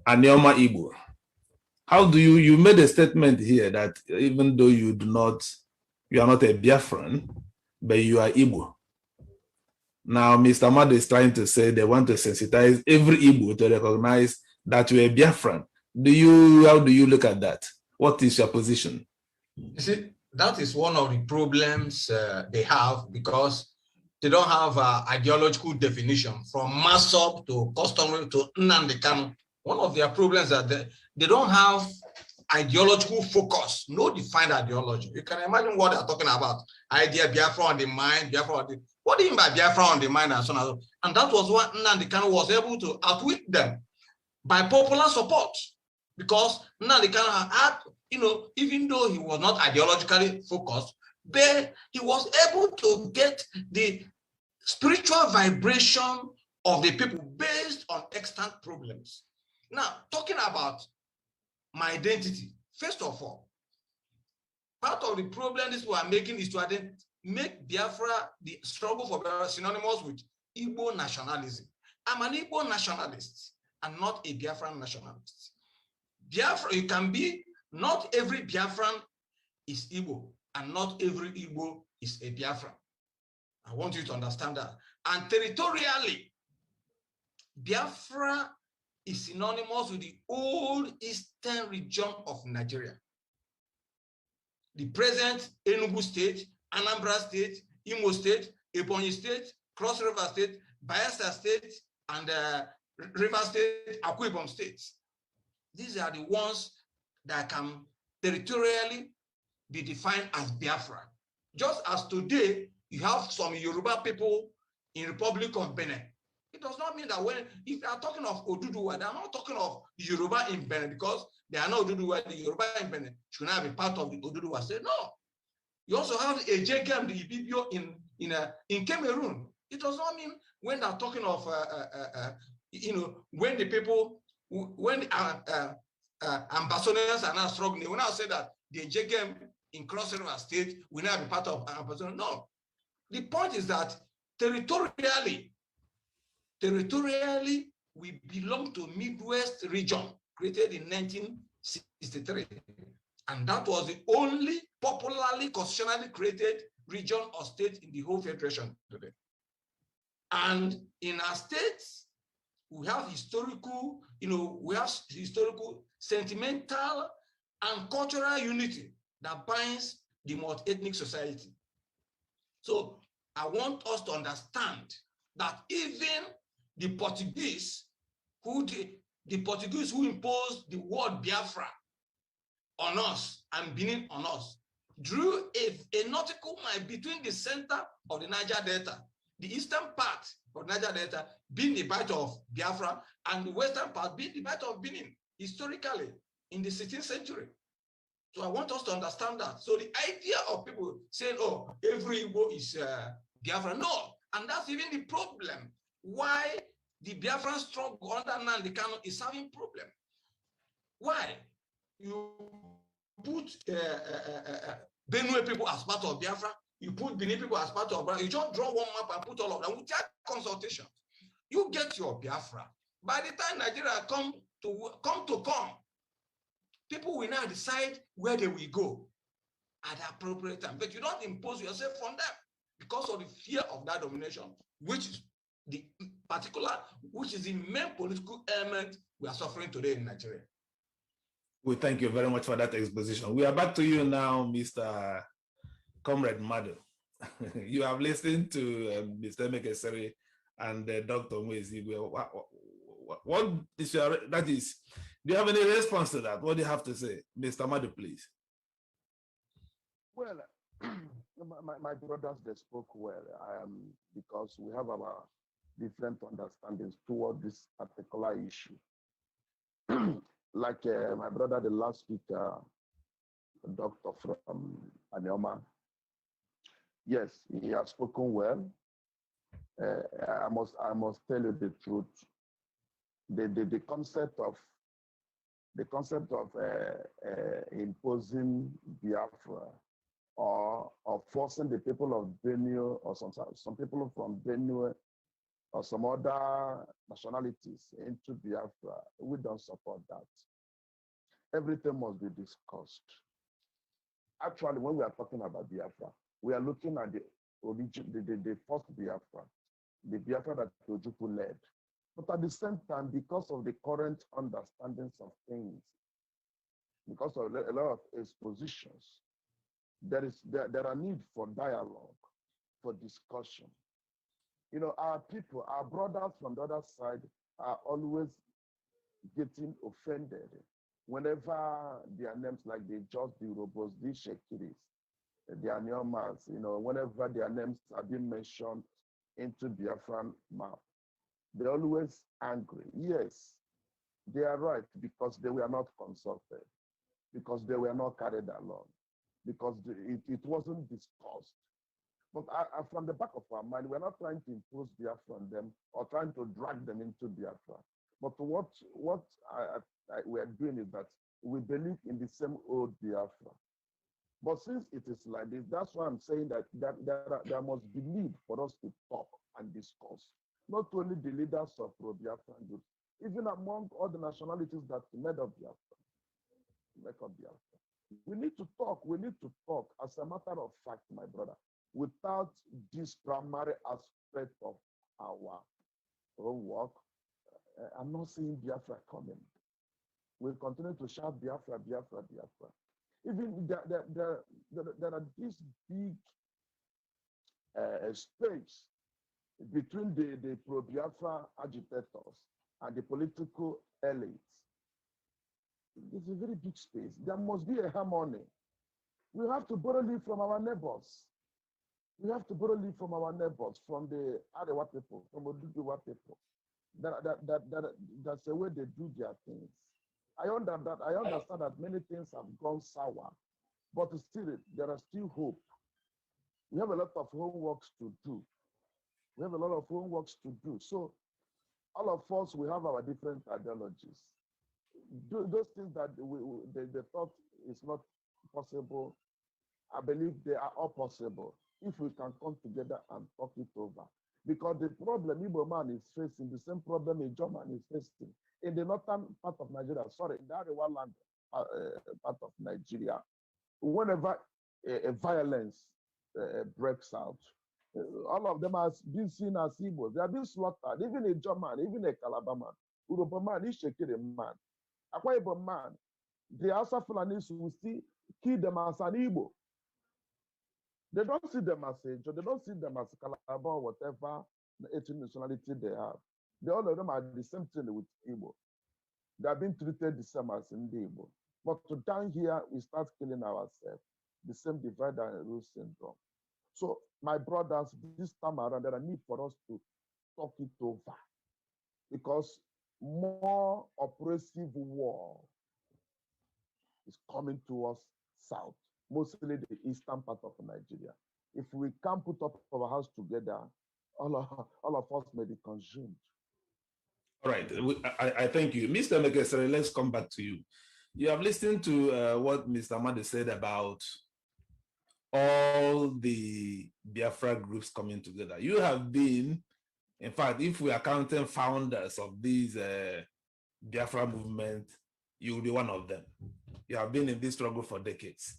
a Neoma Igbo. How do you made a statement here that even though you are not a Biafran, but you are Igbo. Now, Mr. Madu is trying to say they want to sensitize every Igbo to recognize that you are Biafran. How do you look at that? What is your position? You see, that is one of the problems they have, because they don't have an ideological definition from MASSOB to Customary to Nnamdi Kanu. One of their problems is that they don't have ideological focus, no defined ideology. You can imagine what they're talking about. Idea Biafra on the mind, Biafra on the... What do you mean by Biafra on the mind and so on? And that was what Nnamdi Kanu was able to outwit them by popular support. Because Nnamdi Kanu had, even though he was not ideologically focused, but he was able to get the spiritual vibration of the people based on extant problems. Now, talking about my identity, first of all, part of the problem this we are making is to make Biafra, the struggle for Biafra, synonymous with Igbo nationalism. I'm an Igbo nationalist and not a Biafran nationalist. Biafra, you can be, not every Biafran is Igbo, and not every Igbo is a Biafran. I want you to understand that. And territorially, Biafra is synonymous with the old eastern region of Nigeria. The present Enugu State, Anambra State, Imo State, Ebonyi State, Cross River State, Bayelsa State, and River State, Akwa Ibom State. These are the ones that can territorially be defined as Biafra. Just as today, you have some Yoruba people in Republic of Benin. It does not mean that if they are talking of Oduduwa, they are not talking of Yoruba in Benin, because they are not Oduduwa. The Yoruba in Benin should not be part of the Oduduwa state. No. You also have a Jegem, the Ibibio in Cameroon. It does not mean when they are talking of, when the people, when ambassadors are not struggling, they will not say that the Jegem in Cross River State will not be part of ambassador. No. The point is that territorially, we belong to Midwest region, created in 1963. And that was the only popularly constitutionally created region or state in the whole federation today. And in our states, we have historical, sentimental, and cultural unity that binds the multi-ethnic society. So I want us to understand that even the Portuguese who imposed the word Biafra on us and Benin on us, drew a nautical mile between the center of the Niger Delta, the eastern part of Niger Delta being the bite of Biafra, and the western part being the bite of Benin, historically, in the 16th century. So I want us to understand that. So the idea of people saying, oh, every Igbo is Biafra, no. And that's even the problem. Why the Biafran struggle under Nnamdi Kanu is having problem. Why? You put Benue people as part of Biafra, you put Benin people as part of Biafra, you just draw one map and put all of them without consultation. You get your Biafra. By the time Nigeria come, people will now decide where they will go at the appropriate time. But you don't impose yourself on them because of the fear of that domination, which is the main political element we are suffering today in Nigeria. We thank you very much for that exposition. We are back to you now, Mr. Comrade Madu. You have listened to Mr. Emekesiri and Dr. Nwaezeigwe. What is do you have any response to that? What do you have to say? Mr. Madu, please. Well, my brothers, they spoke well, because we have our different understandings toward this particular issue. Like my brother, the last speaker, the doctor from Anioma, yes, he has spoken well. I must tell you the truth. The concept of imposing Biafra or forcing the people of Benue or some people from Benue or some other nationalities into Biafra, we don't support that. Everything must be discussed. Actually, when we are talking about Biafra, we are looking at the origin, the first Biafra, the Biafra that Ojukwu led. But at the same time, because of the current understandings of things, because of a lot of expositions, there are need for dialogue, for discussion. You know, our people, our brothers from the other side are always getting offended whenever their names, like the Just, the Robos, the Shekiris, the Aniomas, you know, whenever their names are being mentioned into Biafran map, they're always angry. Yes, they are right, because they were not consulted, because they were not carried along, because it wasn't discussed. But from the back of our mind, we're not trying to impose Biafra on them or trying to drag them into Biafra. But what we are doing is that we believe in the same old Biafra. But since it is like this, that's why I'm saying that there must be need for us to talk and discuss. Not only the leaders of pro-Biafra groups, even among all the nationalities that made up Biafra, We need to talk. We need to talk. As a matter of fact, my brother, without this primary aspect of our own work, I'm not seeing Biafra coming. We'll continue to shout Biafra, Biafra, Biafra. Even there are this big space between the pro-Biafra agitators and the political elites. It's a very big space. There must be a harmony. We have to borrow leave from our neighbors. We have to borrow leave from our neighbors, from the Arewa people, from the Oduduwa people. That's the way they do their things. I understand that many things have gone sour, but still, there are still hope. We have a lot of homeworks to do. So all of us, we have our different ideologies. Those things that they thought is not possible, I believe they are all possible if we can come together and talk it over. Because the problem Igbo man is facing, the same problem a German is facing in the northern part of Nigeria, in the Arewa land, part of Nigeria, whenever a violence breaks out, all of them are being seen as Igbo. They are being slaughtered. Even a German, even a Calabar man, Uropa man, Ishekiri man, Akwa Ibom man. The Hausa Fulanis will still kill them as an Igbo. They don't see them as a Joe. They don't see them as Calabar or whatever ethnic nationality they have. They all of them are the same thing with Igbo. They are being treated the same as in the Igbo. But down here, we start killing ourselves. The same divide and rule syndrome. So, my brothers, this time around, there are need for us to talk it over, because more oppressive war is coming to us south, mostly the eastern part of Nigeria. If we can't put up our house together, all of us may be consumed. All right, I thank you. Mr. Emekesiri, let's come back to you. You have listened to what Mr. Madu said about all the Biafra groups coming together. You have been, in fact, if we are counting founders of these Biafra movement, you will be one of them. You have been in this struggle for decades.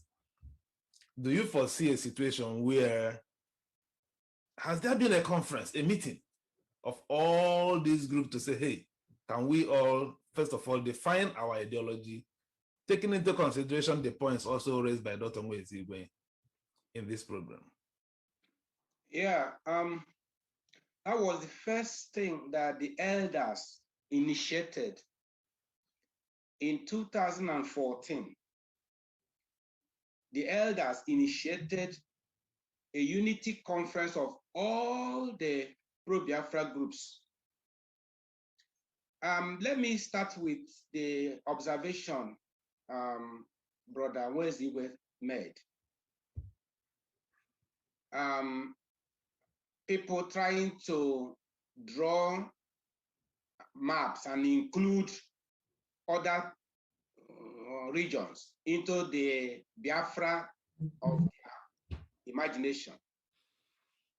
Do you foresee a situation where, has there been a conference, a meeting of all these groups to say, hey, can we all, first of all, define our ideology, taking into consideration the points also raised by Dr. Nwaezeigwe in this program? Yeah, that was the first thing that the elders initiated in 2014. The elders initiated a unity conference of all the pro-Biafra groups. Let me start with the observation Brother Nwaezeigwe made. People trying to draw maps and include other regions into the Biafra of their imagination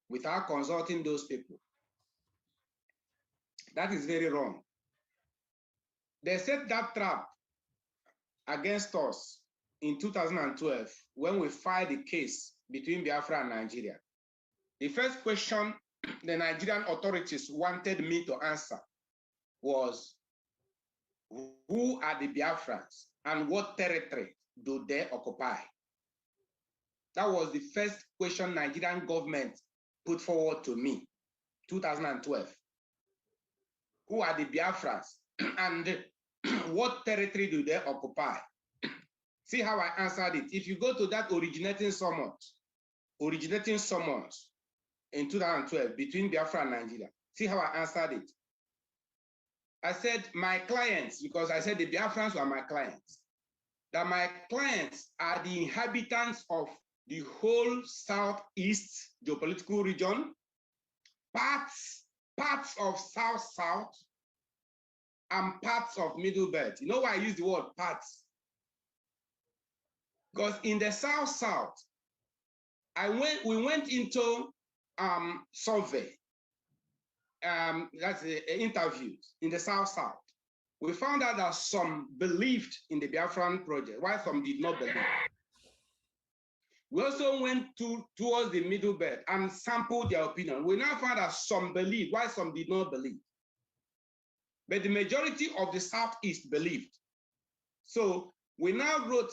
without consulting those people. That is very wrong. They set that trap against us in 2012 when we filed a case between Biafra and Nigeria. The first question the Nigerian authorities wanted me to answer was, who are the Biafrans and what territory do they occupy? That was the first question Nigerian government put forward to me, 2012. Who are the Biafrans and what territory do they occupy? See how I answered it. If you go to that originating summons in 2012 between Biafra and Nigeria, see how I answered it. I said my clients, because I said the Biafrans were my clients, that my clients are the inhabitants of the whole Southeast geopolitical region, parts of South-South, and parts of Middle Belt. You know why I use the word parts? Because in the South-South, we went into survey, that's interviews in the South-South. We found out that some believed in the Biafran project, while some did not believe. We also went towards the Middle Belt and sampled their opinion. We now found that some believed, while some did not believe. But the majority of the Southeast believed. So we now wrote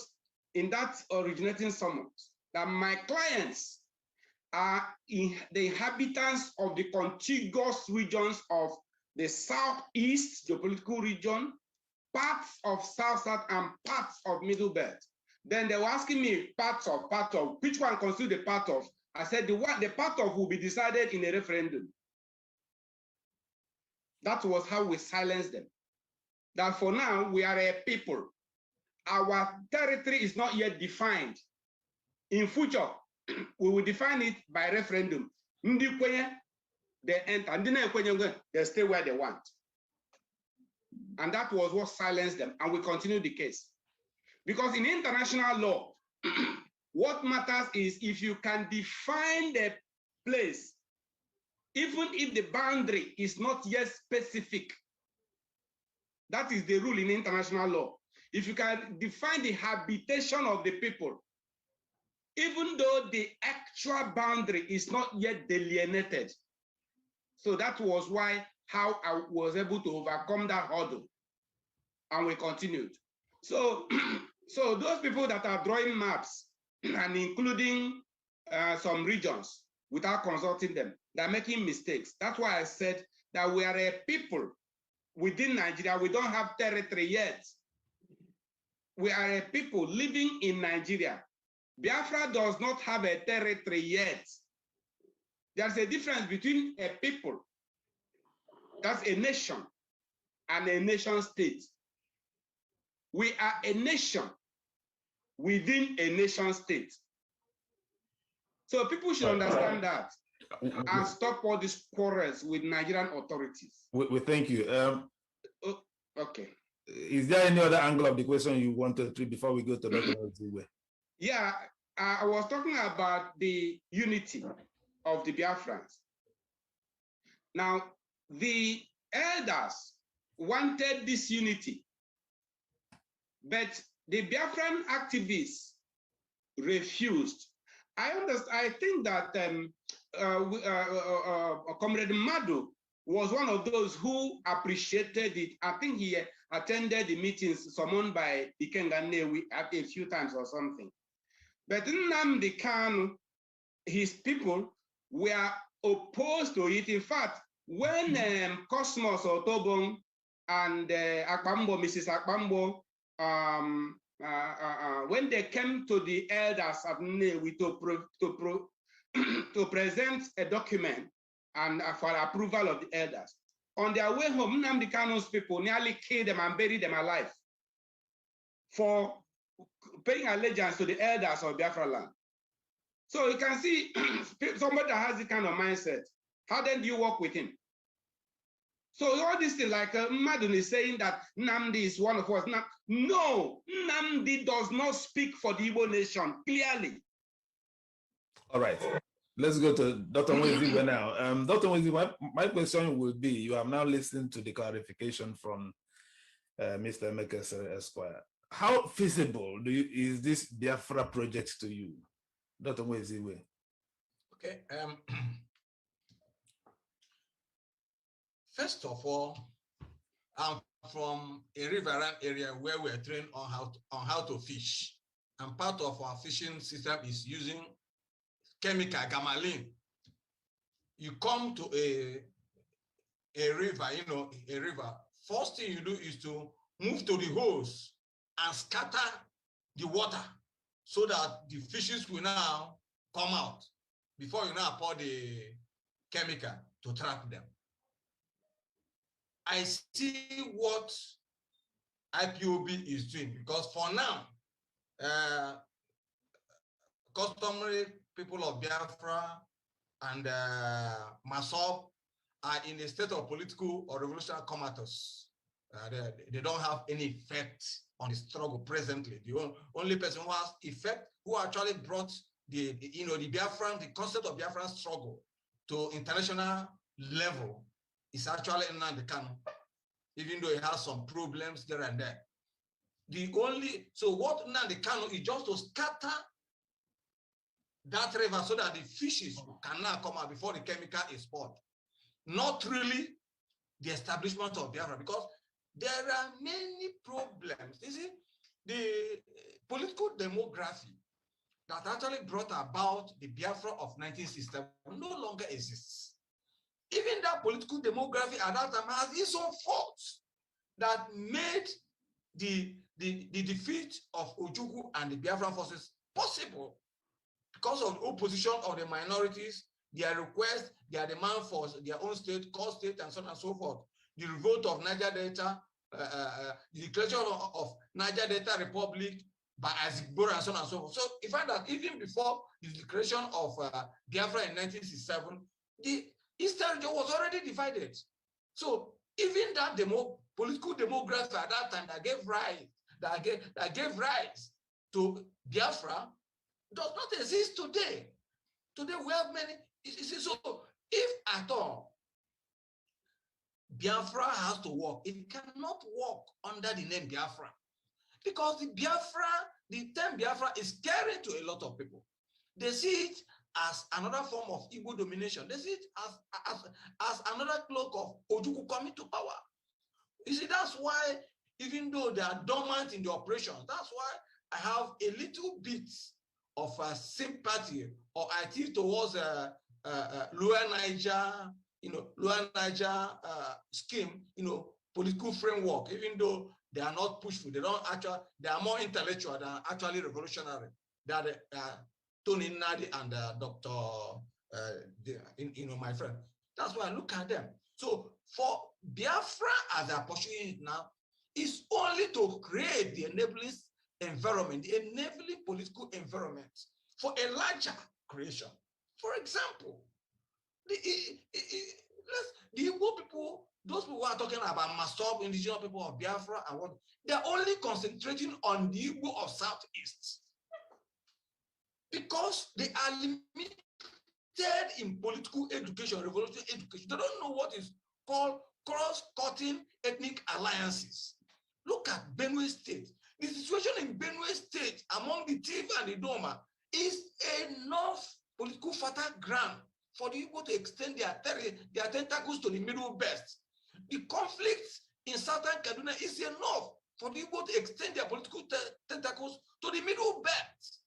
in that originating summons that my clients are the inhabitants of the contiguous regions of the Southeast geopolitical region, parts of South-South, and parts of Middle Belt. Then they were asking me part of, which one constitutes the part of? I said the part of will be decided in a referendum. That was how we silenced them. That for now, we are a people. Our territory is not yet defined. In future, we will define it by referendum. They enter, they stay where they want. And that was what silenced them, and we continue the case. Because in international law, what matters is if you can define the place, even if the boundary is not yet specific. That is the rule in international law. if you can define the habitation of the people, even though the actual boundary is not yet delineated. So that was why how I was able to overcome that hurdle, and we continued. So, so those people that are drawing maps and including some regions without consulting them, they're making mistakes. That's why I said that we are a people within Nigeria. We don't have territory yet. We are a people living in Nigeria. Biafra does not have a territory yet. There's a difference between a people, that's a nation, and a nation state. We are a nation within a nation state. So people should understand that and stop all these quarrels with Nigerian authorities. We thank you. Okay. Is there any other angle of the question you wanted to before we go to Dr. Nwaezeigwe? Yeah, I was talking about the unity of the Biafrans. Now, the elders wanted this unity, but the Biafran activists refused. I understand. I think that Comrade Madu was one of those who appreciated it. I think he attended the meetings summoned by Ikenga a few times or something. But Nnamdi Kanu, his people were opposed to it. In fact, when Cosmos Otobong and Akbambo, Mrs. Akbambo, when they came to the elders at Nnewi to present a document and for approval of the elders, on their way home, Nnamdi Kanu's people nearly killed them and buried them alive for paying allegiance to the elders of Biafra land. So you can see somebody that has this kind of mindset, how then do you work with him? So all this thing, like Madu is saying that Nnamdi is one of us. No, Nnamdi does not speak for the Igbo nation, clearly. All right, let's go to Dr. Nwaezeigwe now. Dr. Nwaezeigwe, my question will be, you have now listened to the clarification from Mr. Emekesiri Esquire. How feasible is this Biafra project to you, Dr. Nwaezeigwe? Okay. First of all, I'm from a riverine area where we're trained on how to fish, and part of our fishing system is using chemical gamalin. You come to a river, a river. First thing you do is to move to the hose and scatter the water so that the fishes will now come out before you now pour the chemical to trap them. I see what IPOB is doing, because for now, Customary, people of Biafra and MASSOB are in a state of political or revolutionary comatose. They don't have any effect on the struggle presently. The only person who has effect, who actually brought the Biafran, the concept of Biafran struggle to international level, is actually Nnamdi Kanu, even though he has some problems there and there. So what Nnamdi Kanu is just to scatter that river so that the fishes can now come out before the chemical is poured. Not really the establishment of Biafra, because there are many problems. You see, the political demography that actually brought about the Biafra of 1967 no longer exists. Even that political demography at that time has its own faults that made the defeat of Ojukwu and the Biafran forces possible, because of the opposition of the minorities, their request, their demand for their own state, core state, and so on and so forth. The revolt of Niger Delta, the declaration of Niger Delta Republic by Azigbora, and so on and so forth. So you find that even before the declaration of Biafra in 1967, the Eastern region was already divided. So even that political demography at that time that gave rise to Biafra does not exist today. Today we have many. So if at all Biafra has to work, it cannot work under the name Biafra. Because the term Biafra is scary to a lot of people. They see it as another form of Igbo domination. They see it as another cloak of Ojukwu coming to power. You see, that's why, even though they are dormant in the operation, that's why I have a little bit of sympathy or IT towards Lower Niger, Lower Niger scheme, political framework, even though they are not pushful, they are more intellectual than actually revolutionary. They are Tony Nadi and Dr. My friend. That's why I look at them. So for Biafra, as they are pursuing it now, is only to create the enabling environment, the enabling political environment for a larger creation. For example, the Igbo people, those people who are talking about MASSOB, indigenous people of Biafra, and what, they're only concentrating on the Igbo of Southeast because they are limited in political education, revolutionary education. They don't know what is called cross-cutting ethnic alliances. Look at Benue State. The situation in Benue State among the Tiv and the Doma is enough political fertile ground for the Igbo to extend their tentacles to the Middle Belt. The conflict in Southern Kaduna is enough for the Igbo to extend their political tentacles to the Middle Belt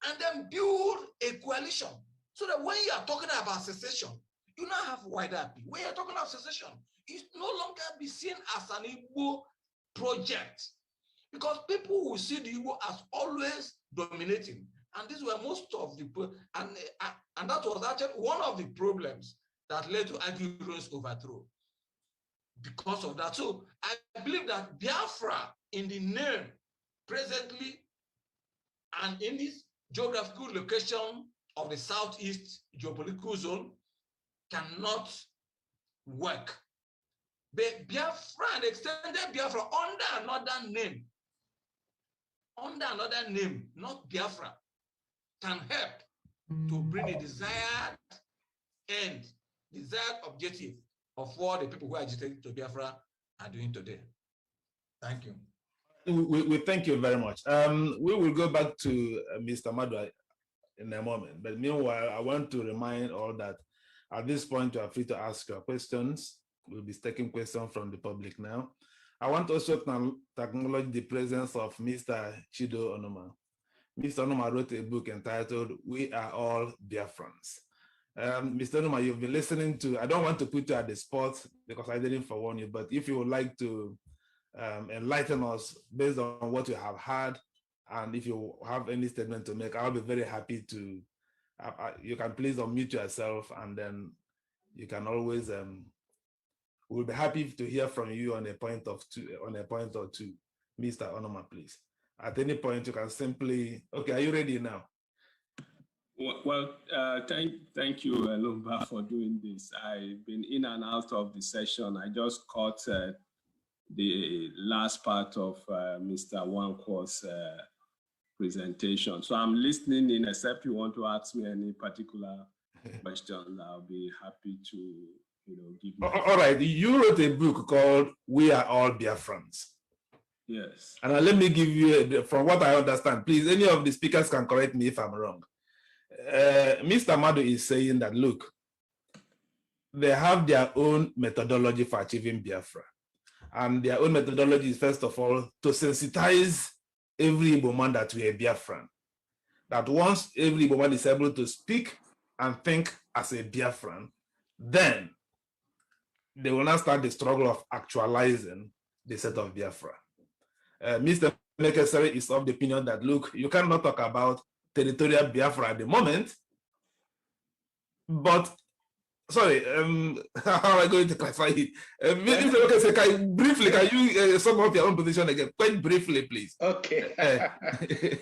and then build a coalition so that when you are talking about secession, you now have wider appeal. When you're talking about secession, it's no longer be seen as an Igbo project because people will see the Igbo as always dominating. And these were most of the, and that was actually one of the problems that led to Aguirre's overthrow. Because of that. So I believe that Biafra in the name presently and in this geographical location of the Southeast geopolitical zone cannot work. But Biafra and extended Biafra under another name, not Biafra, can help to bring the desired end, desired objective of what the people who are agitated to Biafra are doing today. Thank you. We thank you very much. We will go back to Mr. Madu in a moment, but meanwhile, I want to remind all that at this point, you are free to ask your questions. We'll be taking questions from the public now. I want also to acknowledge the presence of Mr. Chido Onoma. Mr. Onoma wrote a book entitled, We Are All Biafrans. Mr. Onoma, you've been listening to, I don't want to put you at the spot because I didn't forewarn you, but if you would like to enlighten us based on what you have heard, and if you have any statement to make, I'll be very happy to, you can please unmute yourself and then you can always, we'll be happy to hear from you on a point or two. Mr. Onoma, please. At any point, you can simply, okay, are you ready now? Well, thank you, Lumba, for doing this. I've been in and out of the session. I just caught the last part of Mr. Wankwo's presentation. So I'm listening in, except you want to ask me any particular question, I'll be happy to, give you. All right, you wrote a book called We Are All Biafrans. Yes. And let me give you, from what I understand, please, any of the speakers can correct me if I'm wrong. Mr. Madu is saying that, look, they have their own methodology for achieving Biafra. And their own methodology is, first of all, to sensitize every Igbo man that we are Biafran. That once every Igbo man is able to speak and think as a Biafran, then they will not start the struggle of actualizing the set of Biafra. Mr. Emekesiri is of the opinion that, look, you cannot talk about territorial Biafra at the moment, but, sorry, how am I going to classify it? Briefly, can you sum up your own position again? Quite briefly, please. Okay.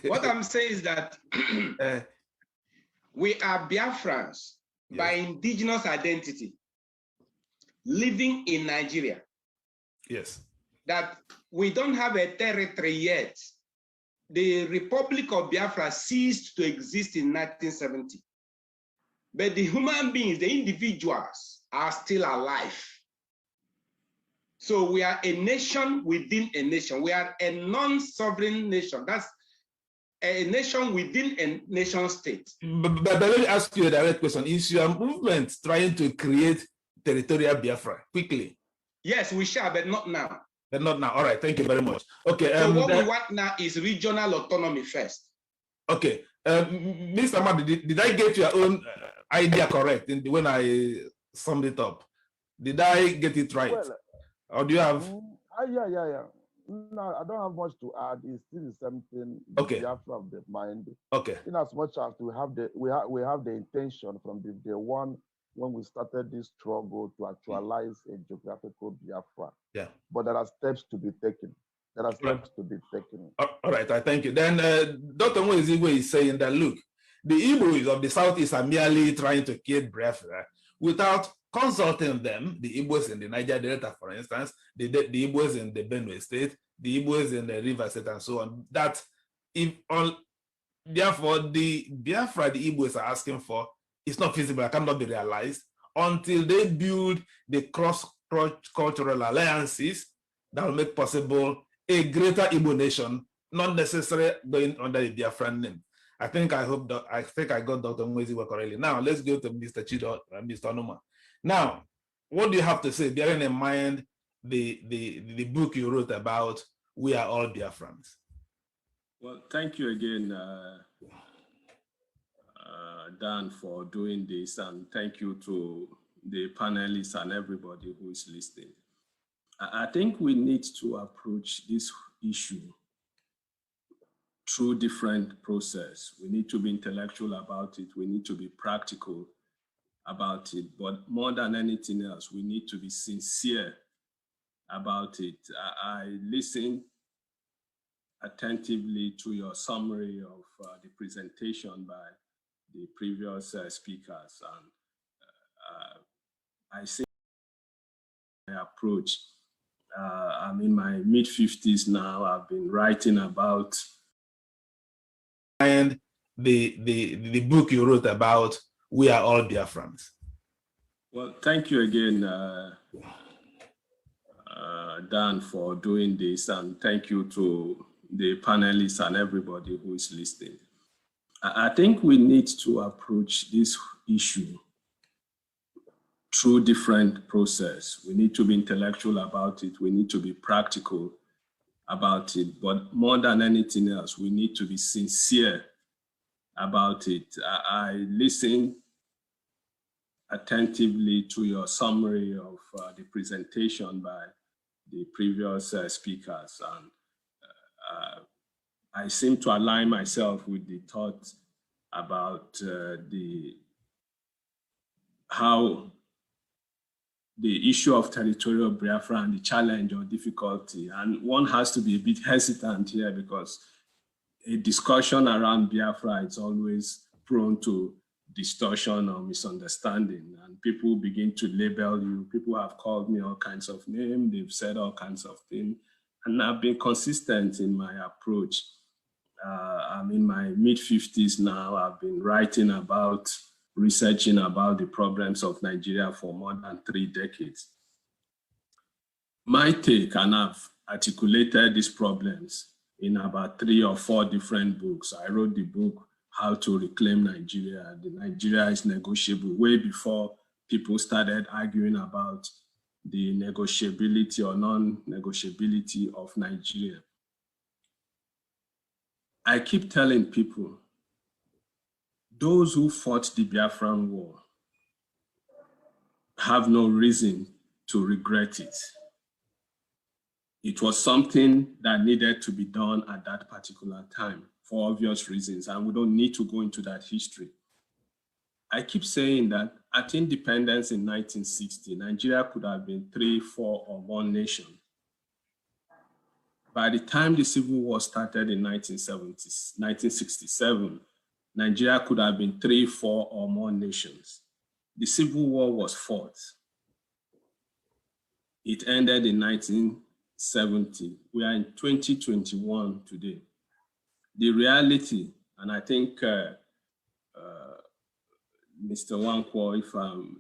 What I'm saying is that we are Biafrans by indigenous identity, living in Nigeria. Yes. That we don't have a territory yet. The Republic of Biafra ceased to exist in 1970. But the human beings, the individuals, are still alive. So we are a nation within a nation. We are a non-sovereign nation. That's a nation within a nation state. But let me ask you a direct question. Is your movement trying to create territorial Biafra quickly? Yes, we shall, but not now. But not now. All right, thank you very much. Okay. So what we want now is regional autonomy first. Okay. Mr. Madu, did I get your own idea correct when I summed it up? Did I get it right? Well, or do you have? Yeah. No, I don't have much to add. It's still the same thing. Okay. Biafra of the mind. Okay. In as much as we have the intention from the day one when we started this struggle to actualize a geographical Biafra. Yeah. But there are steps to be taken. All right, I thank you. Then Dr. Nwaezeigwe is saying that, look, the Igbos of the Southeast are merely trying to create Biafra without consulting them, the Igbos in the Niger Delta, for instance, the Igbos in the Benue State, the Igbos in the River State, and so on. That if all, therefore, the Biafra the Igbos are asking for is not feasible, it cannot be realized until they build the cross-cultural alliances that will make possible a greater Igbo nation, not necessarily going under the Biafran name. I think I got Dr. Nwaezeigwe correctly. Now let's go to Mr. Chido and Mr. Onuma. Now, what do you have to say, bearing in mind the book you wrote about We Are All Biafrans? Well, thank you again, Dan, for doing this, and thank you to the panelists and everybody who is listening. I think we need to approach this issue through different process. We need to be intellectual about it. We need to be practical about it. But more than anything else, we need to be sincere about it. I listened attentively to your summary of the presentation by the previous speakers. And I think my approach, I'm in my mid-50s now. I've been writing about and the book you wrote about We Are All Biafrans. Well, thank you again, Dan, for doing this, and thank you to the panelists and everybody who is listening. I think we need to approach this issue through different process. We need to be intellectual about it. We need to be practical about it. But more than anything else, we need to be sincere about it. I listened attentively to your summary of the presentation by the previous speakers. And I seem to align myself with the thought about how the issue of territorial Biafra and the challenge or difficulty. And one has to be a bit hesitant here because a discussion around Biafra is always prone to distortion or misunderstanding. And people begin to label you. People have called me all kinds of names. They've said all kinds of things. And I've been consistent in my approach. I'm in my mid-50s now. I've been writing about, researching about the problems of Nigeria for more than 3 decades. My take, and I've articulated these problems in about 3 or 4 different books. I wrote the book, How to Reclaim Nigeria. The Nigeria is Negotiable, way before people started arguing about the negotiability or non-negotiability of Nigeria. I keep telling people, those who fought the Biafran War have no reason to regret it. It was something that needed to be done at that particular time for obvious reasons, and we don't need to go into that history. I keep saying that at independence in 1960, Nigeria could have been 3, 4, or more nations. By the time the Civil War started in 1967, Nigeria could have been 3, 4, or more nations. The Civil War was fought. It ended in 1970. We are in 2021 today. The reality, and I think Mr. Wankwo,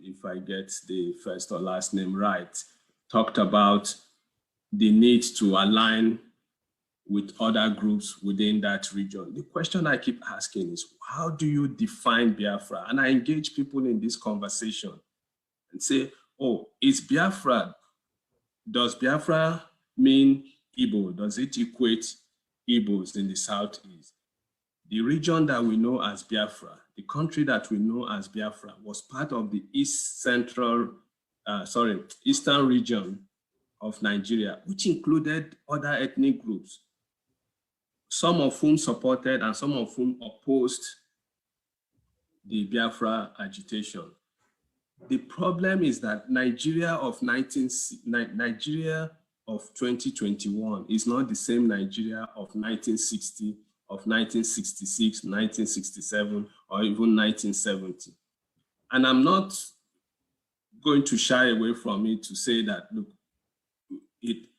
if I get the first or last name right, talked about the need to align with other groups within that region. The question I keep asking is, how do you define Biafra? And I engage people in this conversation and say, oh, is Biafra, does Biafra mean Igbo? Does it equate Igbos in the Southeast? The region that we know as Biafra, the country that we know as Biafra, was part of the eastern region of Nigeria, which included other ethnic groups, some of whom supported and some of whom opposed the Biafra agitation. The problem is that Nigeria of 2021 is not the same Nigeria of 1960, of 1966, 1967, or even 1970. And I'm not going to shy away from it to say that, look,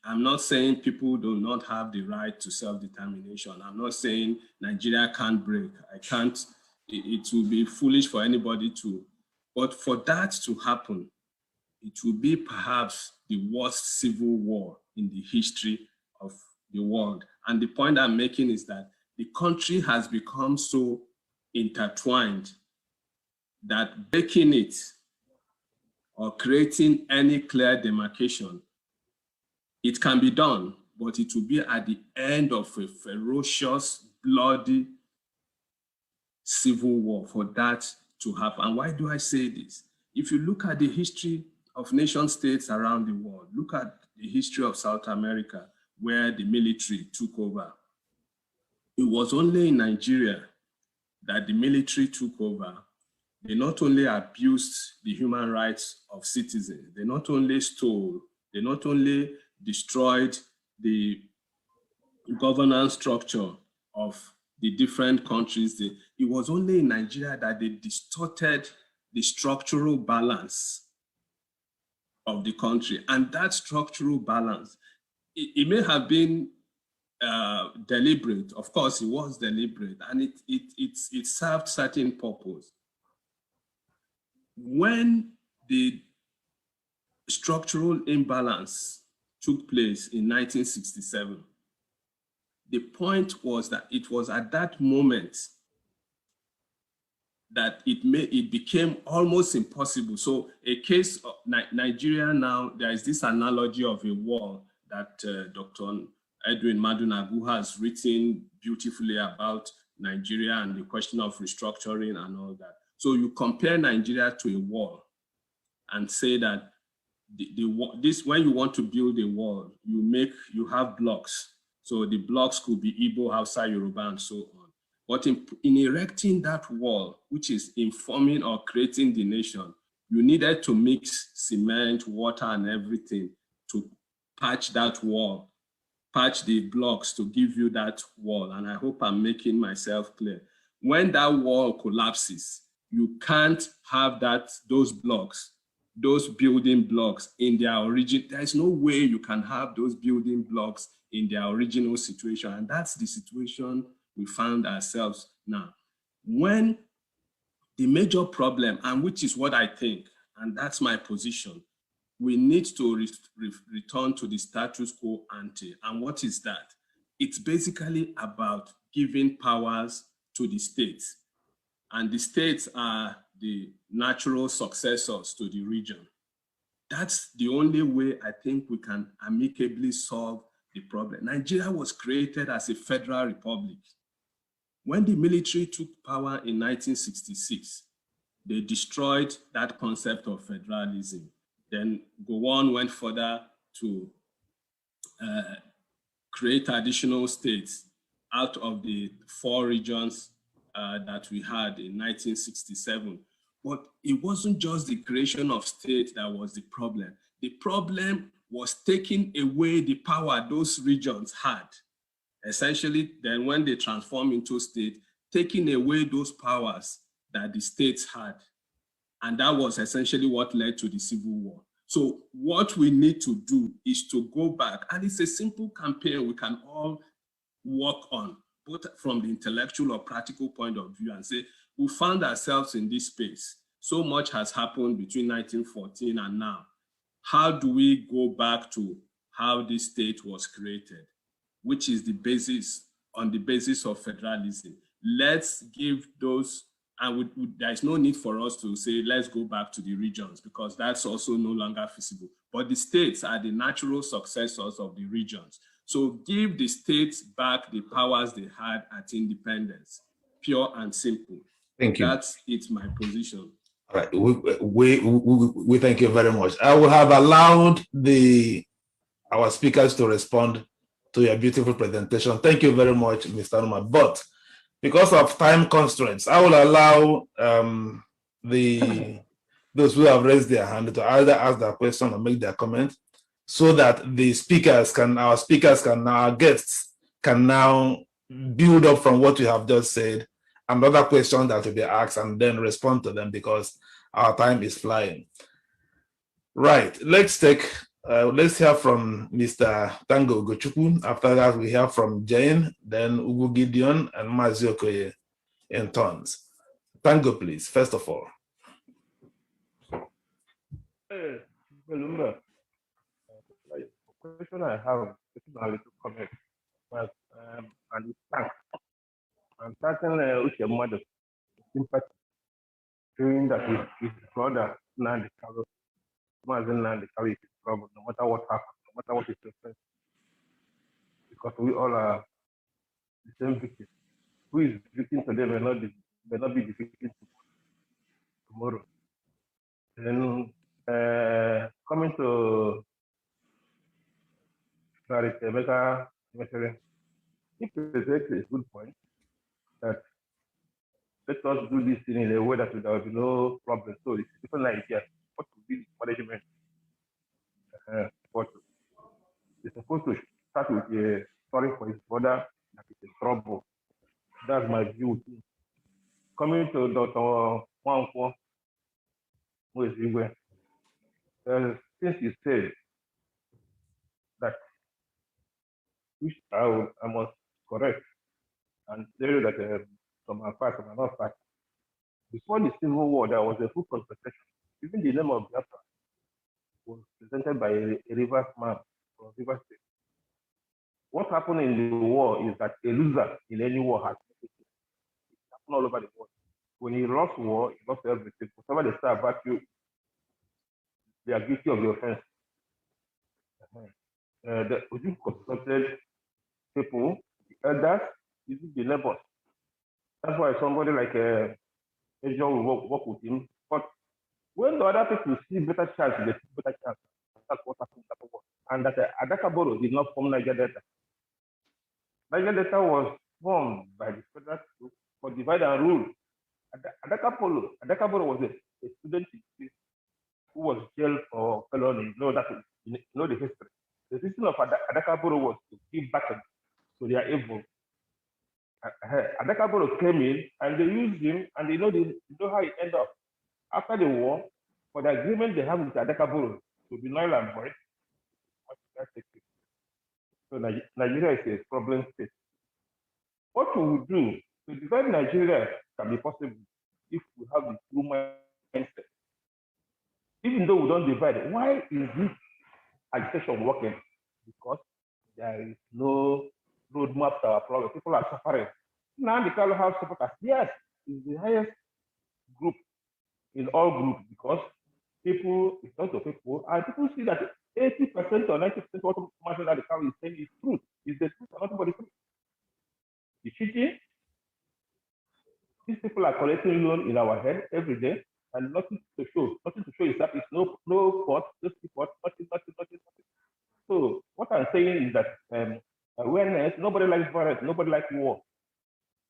I'm not saying people do not have the right to self-determination. I'm not saying Nigeria can't break. It will be foolish for anybody to, but for that to happen, it will be perhaps the worst civil war in the history of the world. And the point I'm making is that the country has become so intertwined that breaking it or creating any clear demarcation, it can be done, but it will be at the end of a ferocious, bloody civil war for that to happen. And why do I say this? If you look at the history of nation states around the world, look at the history of South America, where the military took over. It was only in Nigeria that the military took over. They not only abused the human rights of citizens, they not only stole, they not only destroyed the governance structure of the different countries. It was only in Nigeria that they distorted the structural balance of the country. And that structural balance, it may have been deliberate. Of course, it was deliberate, and it served certain purpose. When the structural imbalance took place in 1967, the point was that it was at that moment that it became almost impossible. So a case of Nigeria now, there is this analogy of a wall that Dr. Uche Madu has written beautifully about Nigeria and the question of restructuring and all that. So you compare Nigeria to a wall and say that when you want to build a wall, you have blocks. So the blocks could be Igbo, Hausa, Yoruba, and so on. But in erecting that wall, which is informing or creating the nation, you needed to mix cement, water, and everything to patch that wall, patch the blocks to give you that wall. And I hope I'm making myself clear. When that wall collapses, you can't have those blocks, those building blocks in their origin. There's no way you can have those building blocks in their original situation. And that's the situation we found ourselves now. When the major problem, and which is what I think, and that's my position, we need to return to the status quo ante. And what is that? It's basically about giving powers to the states. And the states are the natural successors to the region. That's the only way I think we can amicably solve the problem. Nigeria was created as a federal republic. When the military took power in 1966, they destroyed that concept of federalism. Then Gowon went further to create additional states out of the 4 regions that we had in 1967. But it wasn't just the creation of states that was the problem. The problem was taking away the power those regions had. Essentially, then when they transformed into state, taking away those powers that the states had. And that was essentially what led to the Civil War. So what we need to do is to go back, and it's a simple campaign we can all work on, both from the intellectual or practical point of view, and say, we found ourselves in this space. So much has happened between 1914 and now. How do we go back to how this state was created, which is the basis, on the basis of federalism. Let's give those, and there's no need for us to say, let's go back to the regions, because that's also no longer feasible. But the states are the natural successors of the regions. So give the states back the powers they had at independence, pure and simple. Thank you. That's my position. All right, we thank you very much. I will have allowed our speakers to respond to your beautiful presentation. Thank you very much, Mr. Numa. But because of time constraints, I will allow those who have raised their hand to either ask their question or make their comment, so that our guests can now build up from what you have just said, another question that will be asked, and then respond to them, because our time is flying. Right, let's hear from Mr. Tango Gochukwu. After that, we hear from Jane, then Ugu Gideon, and Mazi in turns. Tango, please, first of all. The question I have is a little comment, but and it's thanks. I'm starting Uche Madu sympathy, showing that his brother Nnamdi Kanu, Nwaezeigwe is in trouble, no matter what happens, no matter what is different, because we all are the same victim. Who is victim today may not be the victim tomorrow. Then coming to Emeka, he presents a good point that let us do this thing in a way that there will be no problem. So it's different idea. What to be management? But it's supposed to start with a story for his brother that is in trouble. That's my view. Coming to Dr. Nwaezeigwe, since you said that, which I must correct and tell you that from our part, from another part, before the Civil War, there was a full consultation. Even the name of Biafra was presented by a Rivers man from Rivers State. What happened in the war is that a loser in any war has it happened all over the world. When he lost war, he lost everything. Whatever they say about you, they are guilty of the offense. The Ojukwu consulted people, the elders, even the neighbors. That's why somebody like Njenje will work with him. But when the other people see better chance, they see better chance. That's what happened. And that Adakaboro did not form Niger Delta. Niger Delta was formed by the federal group for divide and rule. Adakaboro was a student who was jailed for felony. You know the history. The system of Adakaboro was to give back to their evil. Adakaboro came in and they used him, and they know how it ended up. After the war, for the agreement they have with Adakaboro to be null and void, so Nigeria is a problem state. What we will do to divide Nigeria can be possible if we have the true mindset. Even though we don't divide, why is this agitation working? Because there is no roadmap to our problem. People are suffering. Now the Kanu House supporters, yes, is the highest group in all groups, because people, it's not the people, and people see that 80% or 90% of what the Kanu is saying is truth. Is the truth or not about the truth? The cheating, these people are collecting loan in our head every day, and nothing to show. Nothing to show is that it's no fault, just report, nothing. So what I'm saying is that awareness, nobody likes violence, nobody likes war.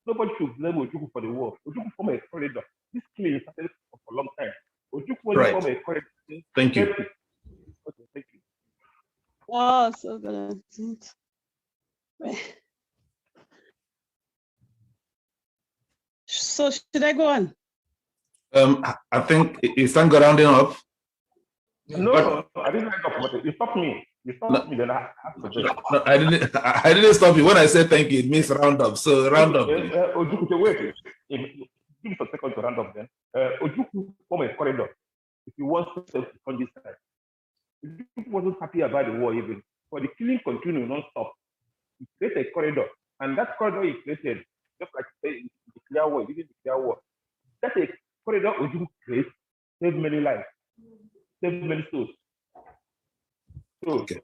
Nobody should blame Ojukwu for the war. Ojukwu formed a corridor. This killing started for a long time. Ojukwu formed a corridor. Thank you. Okay, thank you. Oh, so good. So should I go on? I think it's time rounding up. No, I didn't hang up, but you stopped me. You stopped me, then I have to do it. No, I didn't stop you. When I said thank you, it means round up. So round up. Ojukwu, wait. Give me a second to round up then. Ojukwu formed a corridor. If you want to on this side. Ojukwu wasn't happy about the war even. for the killing continue non-stop, you create a corridor, and that corridor you created, just like say, the clear war, this is the clear war. That's a corridor which you create, save many lives, save many souls. So, Okay.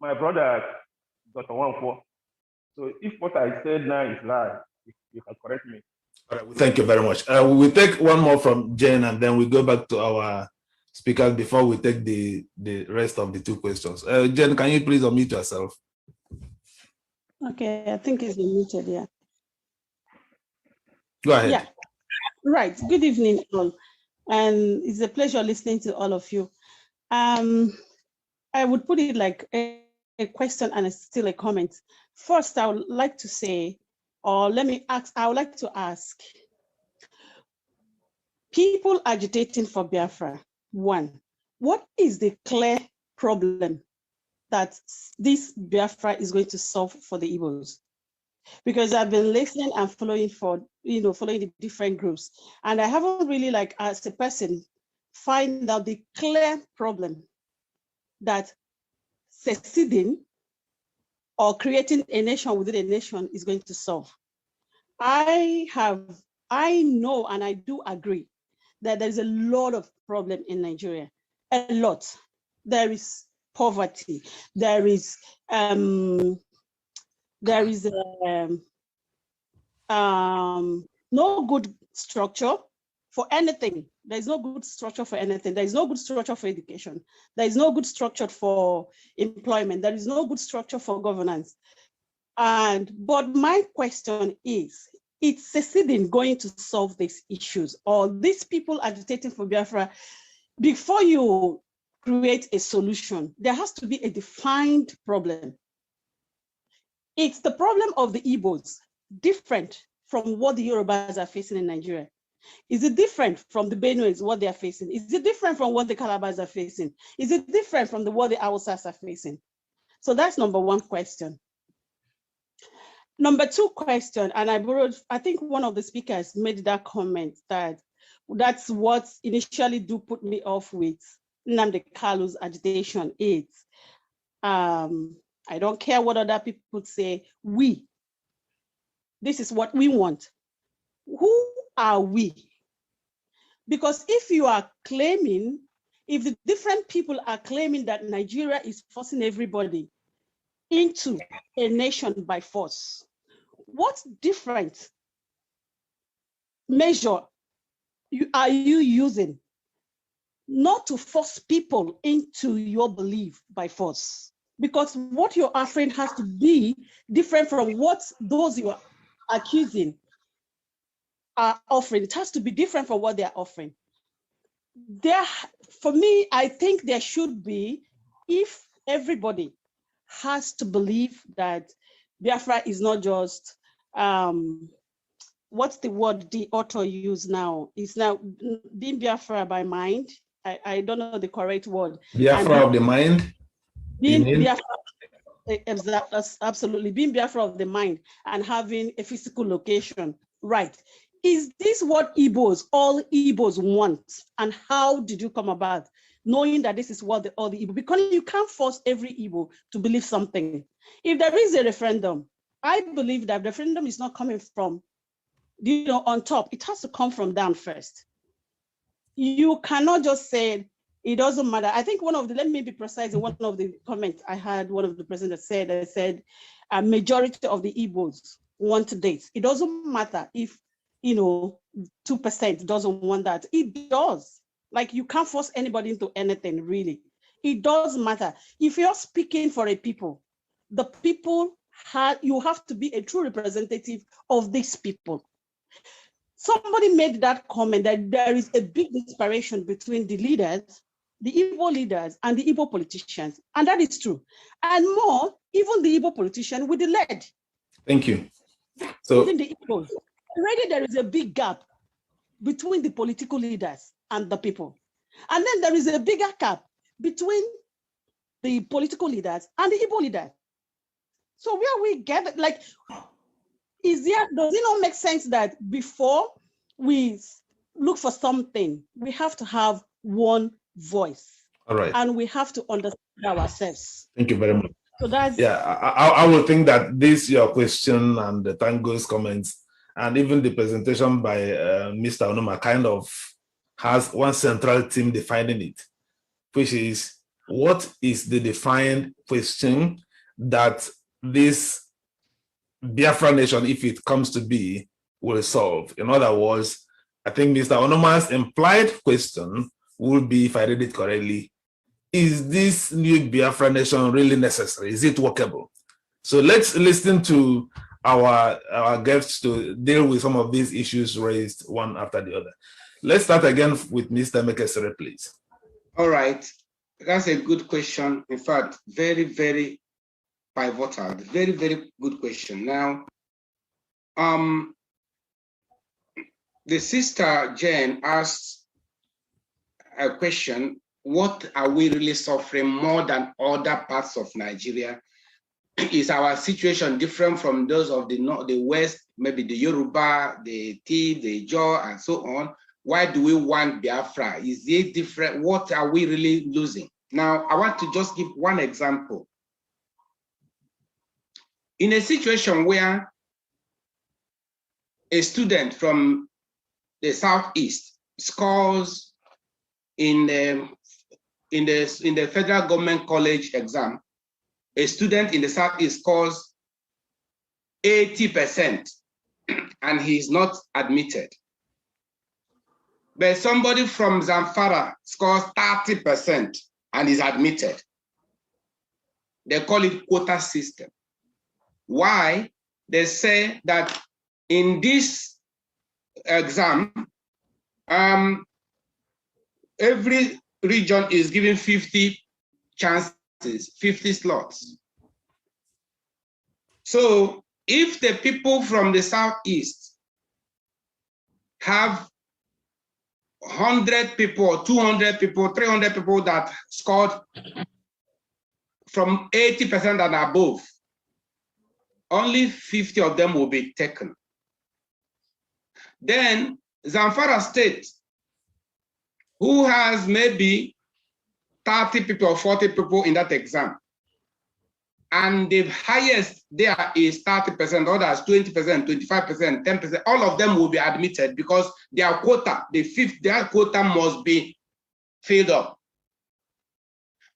My brother, Dr. Wankwo, so if what I said now is lie, you can correct me. All right, thank you very much. We'll take one more from Jen, and then we go back to our speakers before we take the rest of the two questions. Jen, can you please unmute yourself? Okay, I think it's muted, yeah. Go ahead. Yeah, right. Good evening, all. And it's a pleasure listening to all of you. I would put it like a question and still a comment. First, I would like to say, or let me ask, I would like to ask, people agitating for Biafra, one, what is the clear problem that this Biafra is going to solve for the Igbos? Because I've been listening and following following the different groups, and I haven't really, like, as a person, find out the clear problem that seceding or creating a nation within a nation is going to solve. I know and I do agree that there's a lot of problem in Nigeria, a lot. There is poverty, there is no good structure for anything. There is no good structure for anything. There is no good structure for education. There is no good structure for employment. There is no good structure for governance. But my question is seceding going to solve these issues, or these people agitating for Biafra? Before you create a solution, there has to be a defined problem. It's the problem of the Igbos, different from what the Yorubas are facing in Nigeria. Is it different from the Benues, what they are facing? Is it different from what the Calabars are facing? Is it different from what the Hausas are facing? So that's number one question. Number two question, and I think one of the speakers made that comment that's what initially do put me off with Nnamdi Kanu's agitation is, I don't care what other people say, this is what we want. Who are we? Because if the different people are claiming that Nigeria is forcing everybody into a nation by force, what different measure are you using not to force people into your belief by force? Because what you're offering has to be different from what those you are accusing are offering. It has to be different from what they are offering. For me, I think there should be, if everybody has to believe that Biafra is not just, what's the word the author used now? It's now being Biafra by mind. I don't know the correct word. Biafra of the mind? Being Biafra, absolutely, being Biafra of the mind and having a physical location, right? Is this what all Igbos want? And how did you come about knowing that this is what all the Igbo, because you can't force every Igbo to believe something. If there is a referendum, I believe that the referendum is not coming from, on top. It has to come from down first. You cannot just say, it doesn't matter. I think let me be precise, in one of the comments I had, one of the presidents said a majority of the Igbos want this. It doesn't matter if 2% doesn't want that. It does. Like, you can't force anybody into anything, really. It does matter. If you're speaking for a people, the people you have to be a true representative of these people. Somebody made that comment that there is a big separation between the leaders, the Igbo leaders, and the Igbo politicians. And that is true. And more, even the Igbo politician with the lead. Thank you. So, even the Igbos. Already there is a big gap between the political leaders and the people. And then there is a bigger gap between the political leaders and the Igbo leaders. So where we get, like, does it not make sense that before we look for something, we have to have one voice. All right. And we have to understand ourselves. Thank you very much. So that's I would think that this your question and the Tango's comments and even the presentation by Mr. Onuma kind of has one central theme defining it, which is what is the defined question that this Biafra nation, if it comes to be, will solve. In other words, I think Mr. Onuma's implied question would be, if I read it correctly, is this new Biafra nation really necessary? Is it workable? So let's listen to our guests to deal with some of these issues raised one after the other. Let's start again with Mr. Emekesiri, please. All right. That's a good question. In fact, very, very pivotal. Very, very good question. Now, the sister Jane asked a question: what are we really suffering more than other parts of Nigeria? Is our situation different from those of the North, the West, maybe the Yoruba, the Tea, the Jaw, and so on? Why do we want Biafra? Is it different? What are we really losing? Now, I want to just give one example. In a situation where a student from the Southeast scores in the federal government college exam, a student in the Southeast scores 80% and he is not admitted. But somebody from Zamfara scores 30% and is admitted. They call it quota system. Why? They say that in this exam, every region is given 50 chances, 50 slots. So if the people from the Southeast have 100 people, 200 people, 300 people that scored from 80% and above, only 50 of them will be taken. Then Zamfara State, who has maybe 30 people or 40 people in that exam, and the highest there is 30%, others 20%, 25%, 10%, all of them will be admitted because their quota, their quota must be filled up.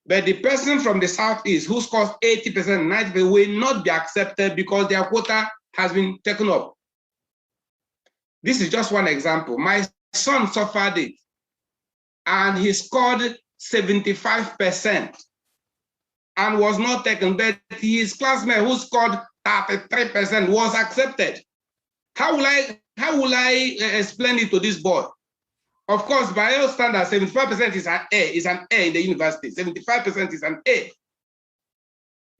But the person from the Southeast who scores 80%, 90% will not be accepted because their quota has been taken up. This is just one example. My son suffered it, and he scored 75% and was not taken, but his classmate who scored 33% was accepted. How will I explain it to this boy? Of course, by all standards, 75% is an A in the university. 75% is an A.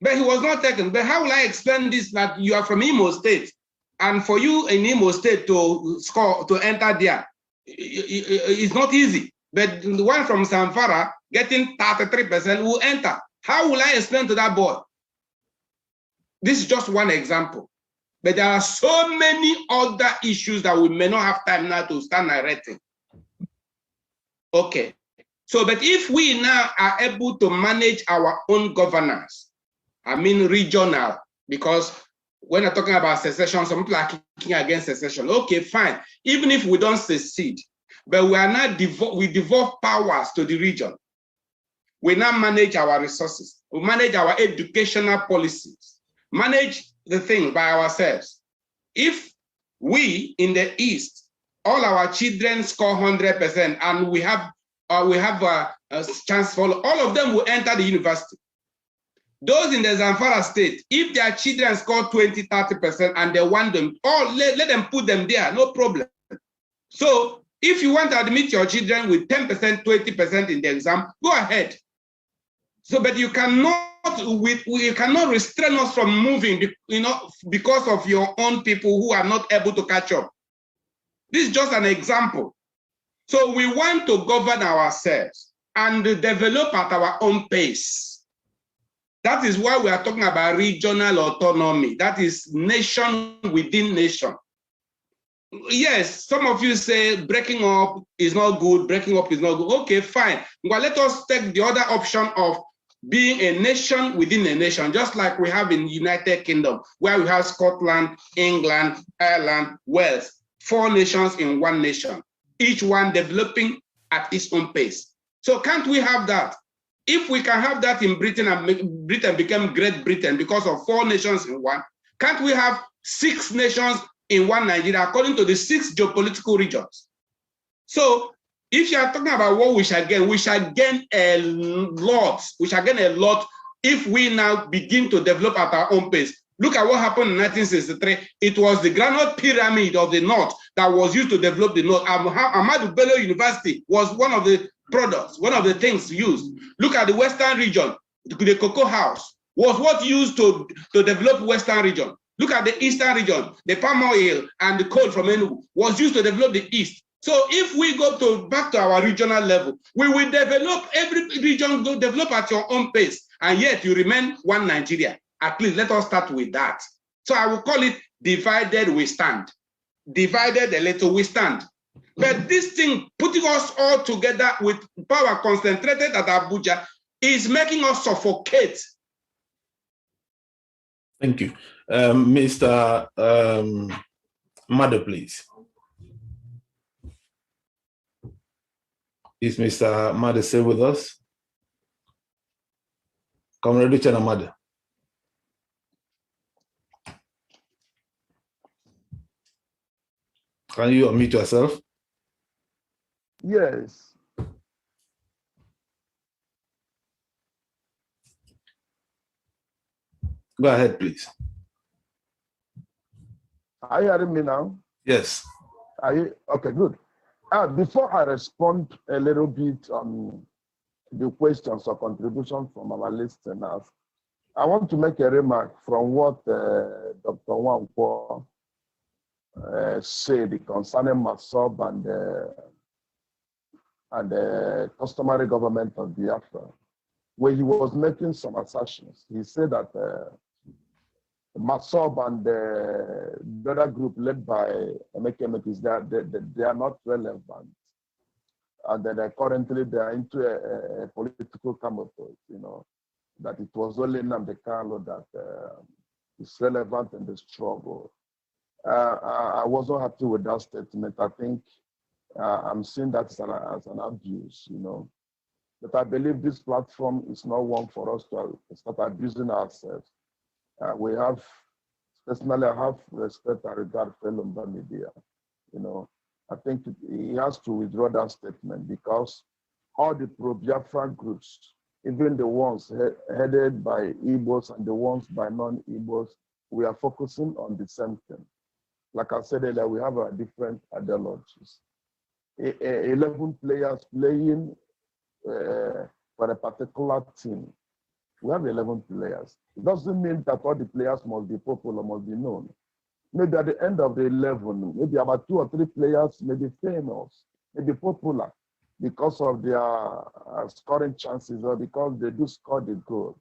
But he was not taken. But how will I explain this, that you are from Imo State, and for you in Imo State to score, to enter there, it's not easy. But the one from Zamfara getting 33% will enter. How will I explain to that boy? This is just one example. But there are so many other issues that we may not have time now to start narrating. Okay. So, but if we now are able to manage our own governance, I mean regional, because when I'm talking about secession, some people are kicking against secession. Okay, fine. Even if we don't secede, but we are not we devolve powers to the region. We now manage our resources. We manage our educational policies, manage the thing by ourselves. If we in the East, all our children score 100% and we have a chance for all of them will enter the university. Those in the Zamfara State, if their children score 20, 30% and they want them, let them put them there, no problem. So if you want to admit your children with 10%, 20% in the exam, go ahead. So, but you cannot restrain us from moving, because of your own people who are not able to catch up. This is just an example. So we want to govern ourselves and develop at our own pace. That is why we are talking about regional autonomy. That is nation within nation. yes, some of you say breaking up is not good, breaking up is not good. Okay, fine. Well, let us take the other option of being a nation within a nation, just like we have in the United Kingdom, where we have Scotland, England, Ireland, Wales, 4 nations in 1 nation, each one developing at its own pace. So can't we have that? If we can have that in Britain and make Britain become Great Britain because of 4 nations in 1, can't we have 6 nations in 1 Nigeria according to the 6 geopolitical regions? So if you are talking about what we shall gain a lot. We shall gain a lot if we now begin to develop at our own pace. Look at what happened in 1963. It was the granite pyramid of the North that was used to develop the North. Ahmadu Bello University was one of the products, one of the things used. Look at the Western region. The cocoa house was what used to develop Western region. Look at the Eastern region. The palm oil and the coal from Enugu was used to develop the East. So if we go back to our regional level, we will develop, every region will develop at your own pace, and yet you remain one Nigeria. At least let us start with that. So I will call it divided we stand. Divided a little we stand. But this thing, putting us all together with power concentrated at Abuja, is making us suffocate. Thank you. Mr. Madu, please. Is Mr. Madu still with us? Comrade Uche Madu. Can you unmute yourself? Yes. Go ahead, please. Are you hearing me now? Yes. Are you? Okay, good. Before I respond a little bit on the questions or contributions from our listeners, I want to make a remark from what Dr. Nwankwo said concerning MASSOB and the customary government of Biafra, where he was making some assertions. He said that MASSOB and the other group led by Emeka, they are not relevant. And then currently they are into a political camouflage, you know, that it was only Nnamdi Kanu that is relevant in the struggle. I wasn't happy with that statement. I think I'm seeing that as an abuse, you know. But I believe this platform is not one for us to start abusing ourselves. We have, personally, I have respect and regard for Lumba Media. You know, I think he has to withdraw that statement because all the pro-Biafra groups, even the ones headed by Igbos and the ones by non-Igbos, we are focusing on the same thing. Like I said earlier, we have different ideologies. 11 players playing for a particular team. We have 11 players. It doesn't mean that all the players must be popular, must be known. Maybe at the end of the 11, maybe about 2 or 3 players may be famous, may be popular because of their scoring chances or because they do score the goal.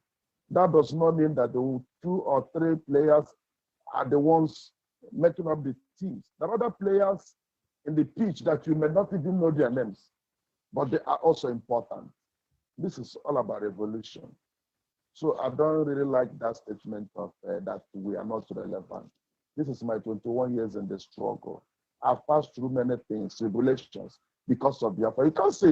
That does not mean that the 2 or 3 players are the ones making up the teams. There are other players in the pitch that you may not even know their names, but they are also important. This is all about evolution. So I don't really like that statement of that we are not relevant. This is my 21 years in the struggle. I've passed through many things, tribulations, because of Biafra. You can't say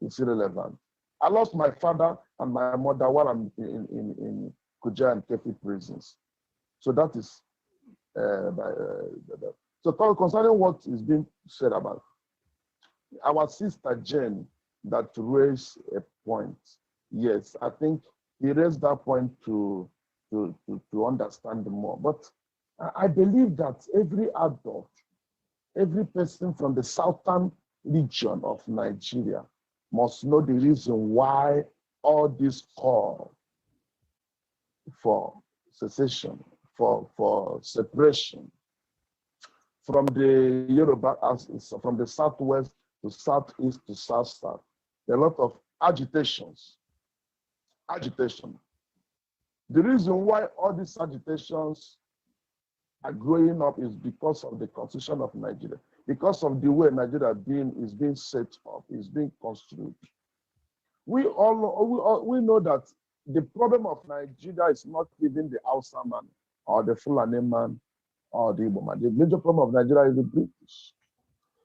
it's irrelevant. I lost my father and my mother while I'm in Kuja and Kefi prisons. So that is, so concerning what is being said about our sister Jane that raised a point. Yes, I think he raised that point to understand more. But I believe that every adult, every person from the southern region of Nigeria must know the reason why all this call for secession, for separation from the Yoruba, from the southwest to southeast to south-south. There are a lot of agitations. Agitation. The reason why all these agitations are growing up is because of the constitution of Nigeria, because of the way Nigeria is being set up, is being construed. We know that the problem of Nigeria is not even the Hausa man or the Fulani man or the Igbo man. The major problem of Nigeria is the British.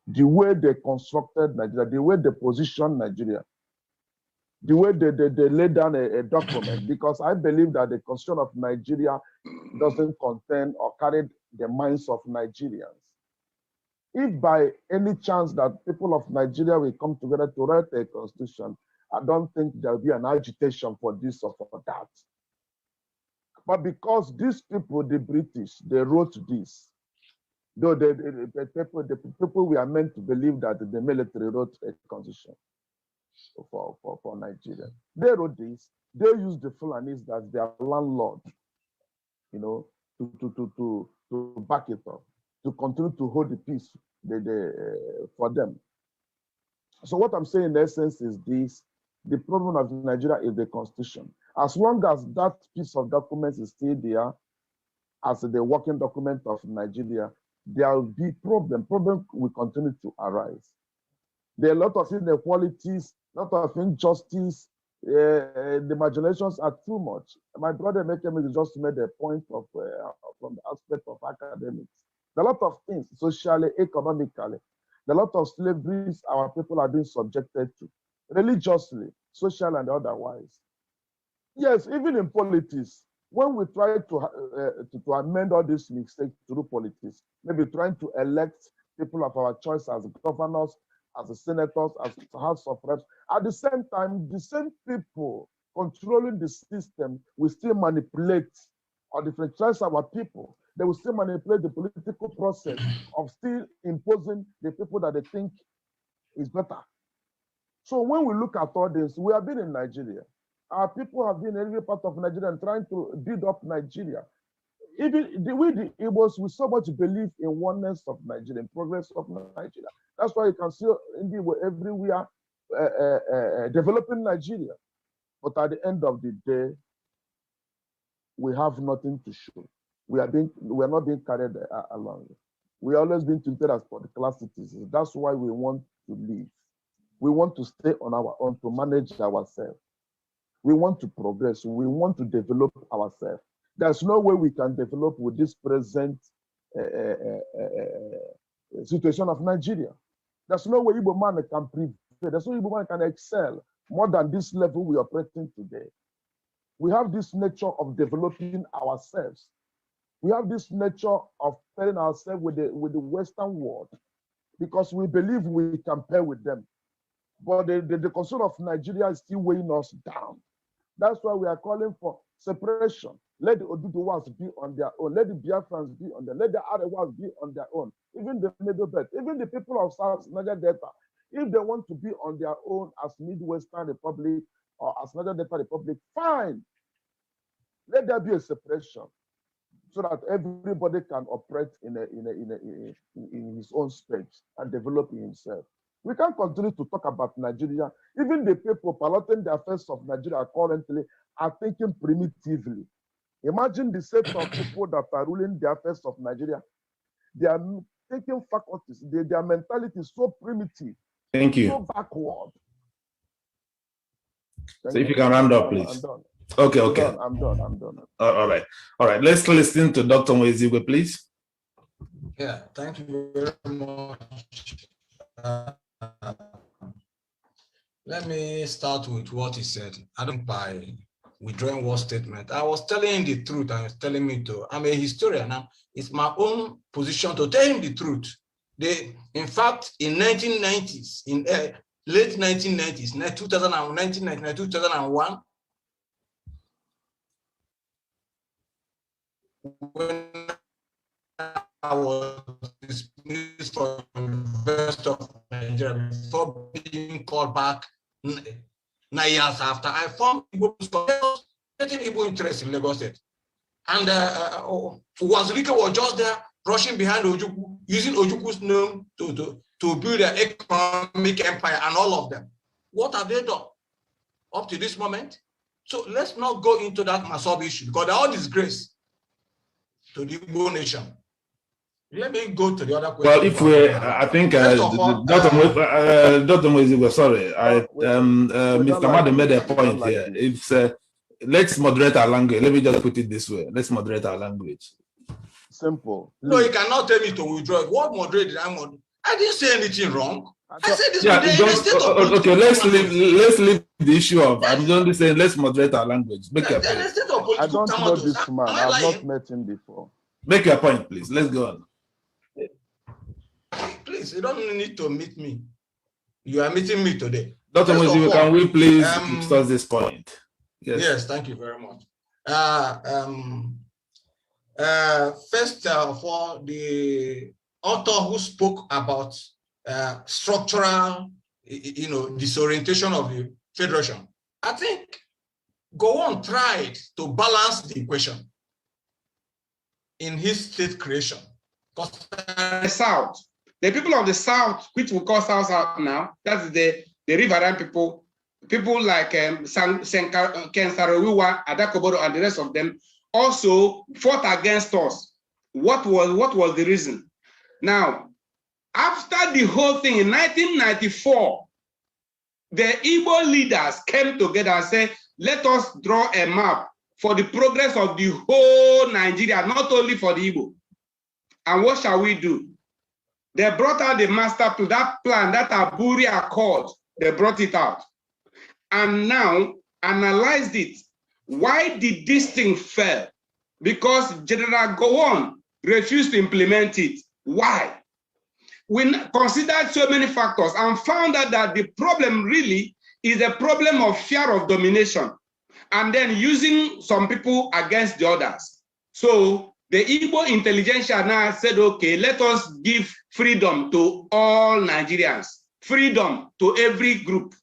The way they constructed Nigeria, the way they positioned Nigeria, the way they laid down a document, because I believe that the constitution of Nigeria doesn't contain or carry the minds of Nigerians. If by any chance that people of Nigeria will come together to write a constitution, I don't think there'll be an agitation for this or for that. But because these people, the British, they wrote this, though the people we are meant to believe that the military wrote a constitution for Nigeria. They wrote this. They used the Fulanis as their landlord, you know, to back it up, to continue to hold the peace for them. So what I'm saying in essence is this: the problem of Nigeria is the constitution. As long as that piece of document is still there as the working document of Nigeria, there will be problem. Problem will continue to arise. There are a lot of inequalities, a lot of injustice. The marginations are too much. My brother Emeka just made a point of from the aspect of academics. There are a lot of things, socially, economically. There are a lot of slaveries our people are being subjected to, religiously, social and otherwise. Yes, even in politics, when we try to amend all these mistakes through politics, maybe trying to elect people of our choice as governors, as the senators, as House of Reps, at the same time, the same people controlling the system will still manipulate or differentiate our people. They will still manipulate the political process of still imposing the people that they think is better. So when we look at all this, we have been in Nigeria. Our people have been in every part of Nigeria and trying to build up Nigeria. Even the Igbos, we so much believe in oneness of Nigeria, in progress of Nigeria. That's why you can see India everywhere developing Nigeria. But at the end of the day, we have nothing to show. We are not being carried along. We always been treated as particular citizens. That's why we want to live. We want to stay on our own, to manage ourselves. We want to progress. We want to develop ourselves. There's no way we can develop with this present situation of Nigeria. There's no way Igbo man can prevail. There's no Igbo man can excel more than this level we are operating today. We have this nature of developing ourselves. We have this nature of pairing ourselves with the Western world because we believe we can pair with them. But the concern of Nigeria is still weighing us down. That's why we are calling for separation. Let the Oduduwas be on their own. Let the Biafrans be on their own. Let the Arewas be on their own. Even the Middle Belt, even the people of South Niger Delta, if they want to be on their own as Midwestern Republic or as Niger Delta Republic, fine. Let there be a separation so that everybody can operate in his own space and develop himself. We can't continue to talk about Nigeria. Even the people piloting the affairs of Nigeria currently are thinking primitively. Imagine the set of people that are ruling the affairs of Nigeria. They are taking faculties. Their mentality is so primitive. Thank you. So backward. So if you can round up, please. I'm done. Okay. I'm done. All right. Let's listen to Dr. Nwaezeigwe, please. Yeah, thank you very much. Let me start with what he said. I don't by withdrawing what statement. I was telling him the truth. I was telling me to. I'm a historian. It's my own position to tell him the truth. In fact, in 1990s, in late 1990s, 1999, 2001, when I was dismissed from the University of Nigeria before being called back 9 years after, I formed Igbo interest in Lagos State. And Wazirike was just there, rushing behind Ojukwu, using Ojukwu's name to build their economic empire and all of them. What have they done up to this moment? So let's not go into that MASSOB issue because they're all disgrace to the Igbo nation. Let me go to the other question. Well, if we, I think, Dr. Nwaezeigwe, sorry, Mr. Madu made a point here. It's let's moderate our language. Let me just put it this way. Let's moderate our language. Simple. No, you cannot tell me to withdraw. What moderate did I moderate? I didn't say anything wrong. I said this. Yeah, okay, let's leave the issue of. I'm only saying let's moderate our language. Make your point. I don't know this man. I've not met him before. Make your point, please. Let's go on. Please, you don't need to meet me. You are meeting me today. Dr. Nwaezeigwe, can we please discuss this point? Yes. Yes, thank you very much. First of all, the author who spoke about structural, disorientation of the federation, I think Gowon tried to balance the equation in his state creation. The South, the people of the South, which we call South now, that's the riverine people like Senkarowiwa, Adakobodo, and the rest of them, also fought against us. What was the reason? Now, after the whole thing in 1994, the Igbo leaders came together and said, let us draw a map for the progress of the whole Nigeria, not only for the Igbo. And what shall we do? They brought out the master plan, that Aburi Accord, they brought it out. And now, analyzed it. Why did this thing fail? Because General Gowon refused to implement it. Why? We considered so many factors and found out that the problem really is a problem of fear of domination and then using some people against the others. So the Igbo intelligentsia now said, okay, let us give freedom to all Nigerians, freedom to every group.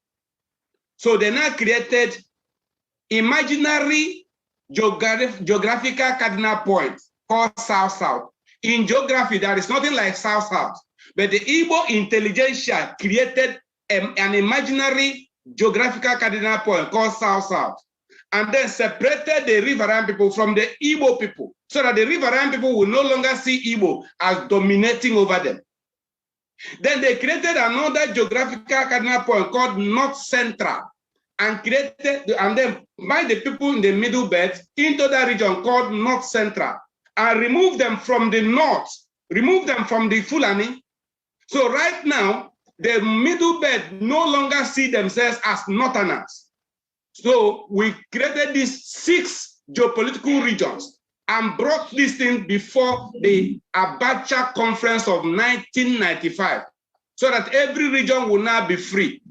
So they now created imaginary geographical cardinal points called South-South. In geography, there is nothing like South-South, but the Igbo intelligentsia created an imaginary geographical cardinal point called South-South, and then separated the riverine people from the Igbo people, so that the riverine people will no longer see Igbo as dominating over them. Then they created another geographical cardinal point called North Central, and then by the people in the middle belt into that region called North Central, and remove them from the north, remove them from the Fulani. So right now, the middle belt no longer see themselves as northerners. So we created these 6 geopolitical regions and brought this thing before the Abacha Conference of 1995, so that every region will now be free.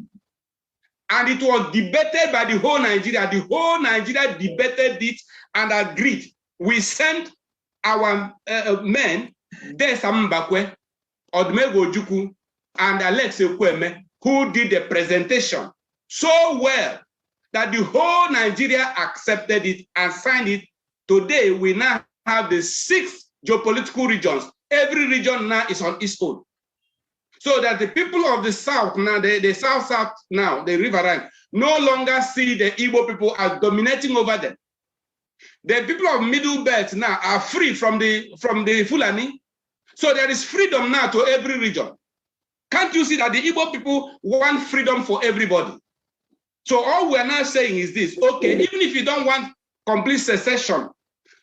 And it was debated by the whole Nigeria. The whole Nigeria debated it and agreed. We sent our men, Desam Mbakwe, Odumegwu Ojukwu, and Alex Ekweme, who did the presentation so well that the whole Nigeria accepted it and signed it. Today, we now have the 6 geopolitical regions. Every region now is on its own. So that the people of the South now, the South-South now, the riverine, no longer see the Igbo people as dominating over them. The people of Middle Belt now are free from the Fulani. So there is freedom now to every region. Can't you see that the Igbo people want freedom for everybody? So all we're now saying is this, okay, even if you don't want complete secession,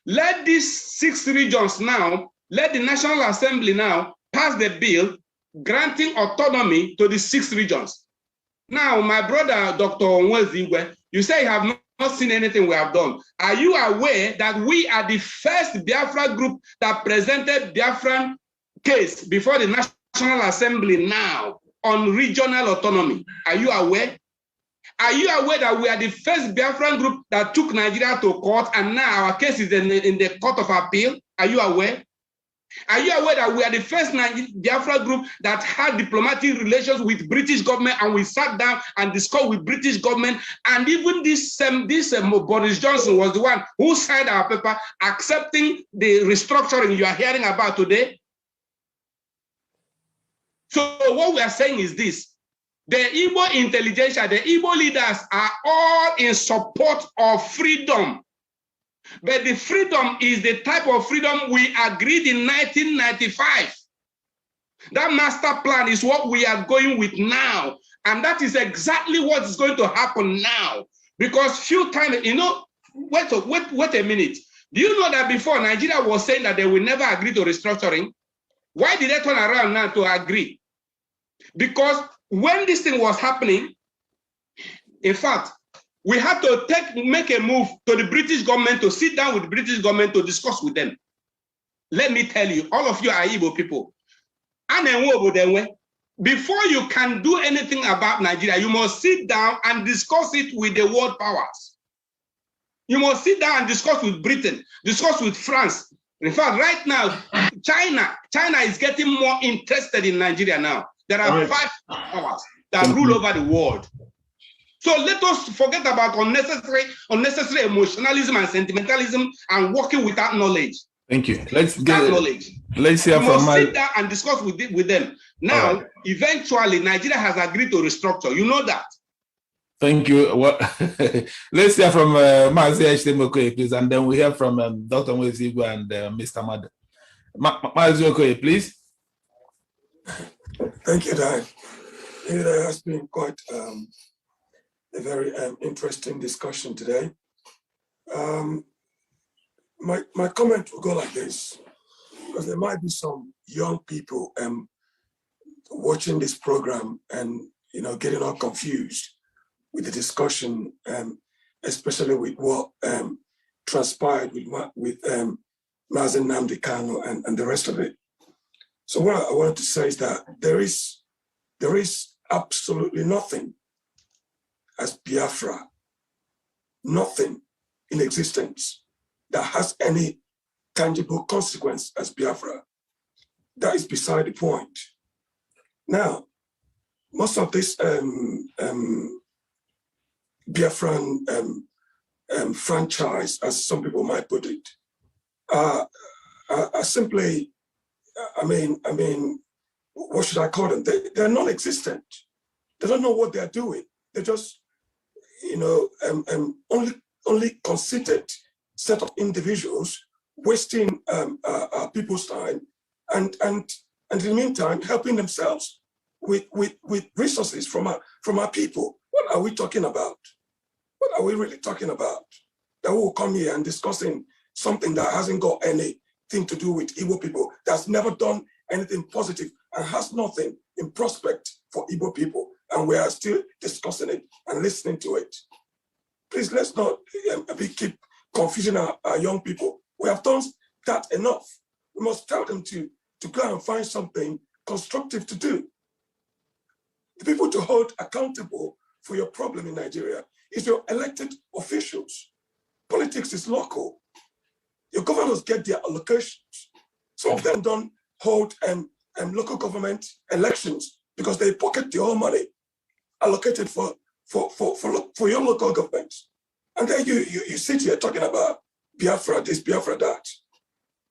let these 6 regions now, let the National Assembly now pass the bill granting autonomy to the 6 regions. Now, my brother, Dr. Nwaezeigwe, you say you have not seen anything we have done. Are you aware that we are the first Biafra group that presented Biafran case before the National Assembly now on regional autonomy? Are you aware? Are you aware that we are the first Biafran group that took Nigeria to court and now our case is in the Court of Appeal? Are you aware? Are you aware that we are the first Biafra group that had diplomatic relations with British government, and we sat down and discussed with British government, and even this Boris Johnson was the one who signed our paper accepting the restructuring you are hearing about today? So what we are saying is this: the Igbo intelligentsia, the Igbo leaders are all in support of freedom. But the freedom is the type of freedom we agreed in 1995. That master plan is what we are going with now. And that is exactly what is going to happen now. Because few times, you know, wait a minute. Do you know that before Nigeria was saying that they will never agree to restructuring? Why did they turn around now to agree? Because when this thing was happening, in fact, we had to make a move to the British government to sit down with the British government to discuss with them. Let me tell you, all of you are Igbo people. Before you can do anything about Nigeria, you must sit down and discuss it with the world powers. You must sit down and discuss with Britain, discuss with France. In fact, right now, China is getting more interested in Nigeria now. There are 5 powers that rule over the world. So let us forget about unnecessary emotionalism and sentimentalism and working without knowledge. Thank you. Let's hear from sit down and discuss with them. Now, eventually, Nigeria has agreed to restructure. You know that. Thank you. Well, let's hear from Nwaezeigwe, please, and then we hear from Dr. Nwaezeigwe and Mr. Madu. Nwaezeigwe, please. Thank you, Dan. It has been quite a very interesting discussion today. My comment will go like this, because there might be some young people watching this program and getting all confused with the discussion, especially with what transpired with Mazi Nnamdi Kanu and the rest of it. So what I wanted to say is that there is absolutely nothing as Biafra, nothing in existence that has any tangible consequence as Biafra. That is beside the point. Now, most of this Biafran franchise, as some people might put it, are simply, I mean, what should I call them? They're non-existent. They don't know what they're doing. They're just, only conceited set of individuals wasting people's time and in the meantime helping themselves with resources from our people. What are we talking about? What are we really talking about? That we will come here and discussing something that hasn't got anything to do with Igbo people, that's never done anything positive and has nothing in prospect for Igbo people, and we are still discussing it and listening to it. Please, let's not keep confusing our young people. We have done that enough. We must tell them to go and find something constructive to do. The people to hold accountable for your problem in Nigeria is your elected officials. Politics is local. Your governors get their allocations. Some of them don't hold local government elections because they pocket the whole money allocated for your local government. And then you sit here talking about Biafra this, Biafra that.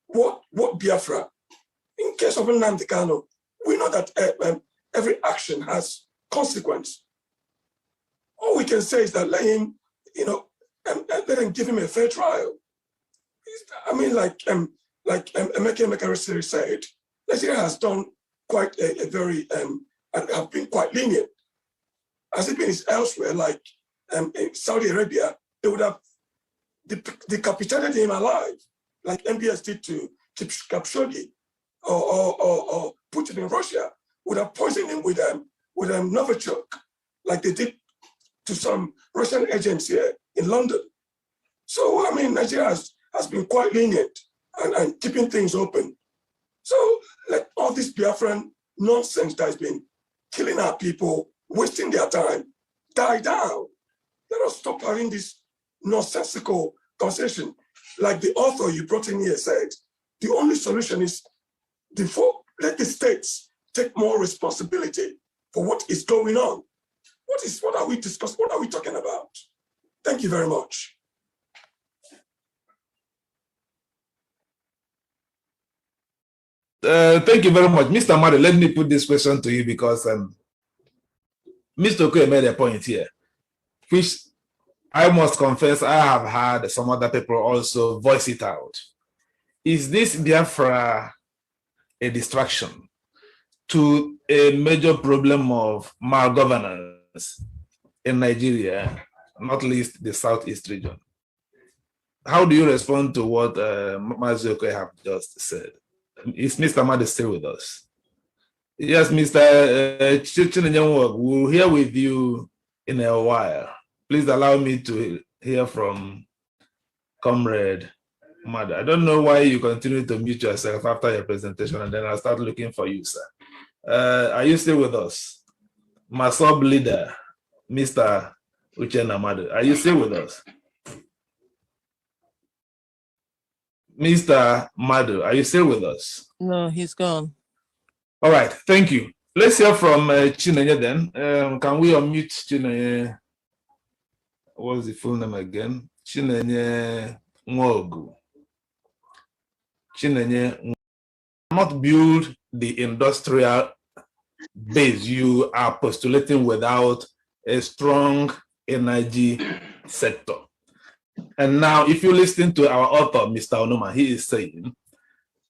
What Biafra? In case of Nnamdi Kanu, we know that every action has consequence. All we can say is that let him give him a fair trial. I mean, like Emekesiri said, Nigeria has done quite a very and have been quite lenient. As it been elsewhere, like in Saudi Arabia, they would have decapitated him alive, like MBS did to Khashoggi, or Putin in Russia would have poisoned him with Novichok, like they did to some Russian agents here in London. So I mean, Nigeria has been quite lenient and keeping things open. So let all this Biafran nonsense that has been killing our people, wasting their time, die down. Let us stop having this nonsensical conversation. Like the author you brought in here said, the only solution is let the states take more responsibility for what is going on. What are we discussing? What are we talking about? Thank you very much. Thank you very much. Mr. Madu, let me put this question to you because Mr. Okoye made a point here, which I must confess, I have had some other people also voice it out. Is this Biafra a distraction to a major problem of malgovernance in Nigeria, not least the Southeast region? How do you respond to what Nwaezeigwe have just said? Is Mr. Madu still with us? Yes, Mr. Chinenye, we'll hear with you in a while. Please allow me to hear from Comrade Madu. I don't know why you continue to mute yourself after your presentation, and then I'll start looking for you, sir. Are you still with us? MASSOB leader, Mr. Uche Madu, are you still with us? Mr. Madu, are you still with us? No, he's gone. All right, thank you. Let's hear from Chinenye then. Can we unmute Chinenye? What's the full name again? Chinenye Nwogu. Chinenye, not build the industrial base you are postulating without a strong energy sector. And now, if you listen to our author, Mr. Onoma, he is saying,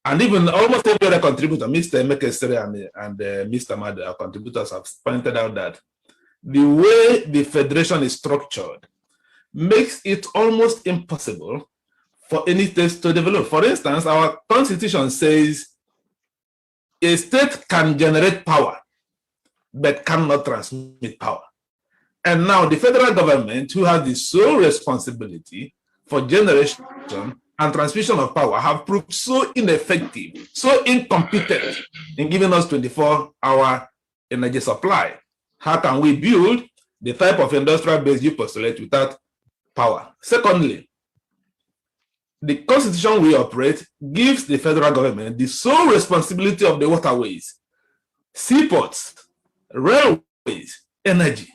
and even almost every other contributor, Mr. Emekesiri and Mr. Madu, our contributors, have pointed out that the way the federation is structured makes it almost impossible for any state to develop. For instance, our constitution says a state can generate power, but cannot transmit power. And now the federal government, who has the sole responsibility for generation and transmission of power, have proved so ineffective, so incompetent in giving us 24-hour energy supply. How can we build the type of industrial base you postulate without power? Secondly, the constitution we operate gives the federal government the sole responsibility of the waterways, seaports, railways, energy.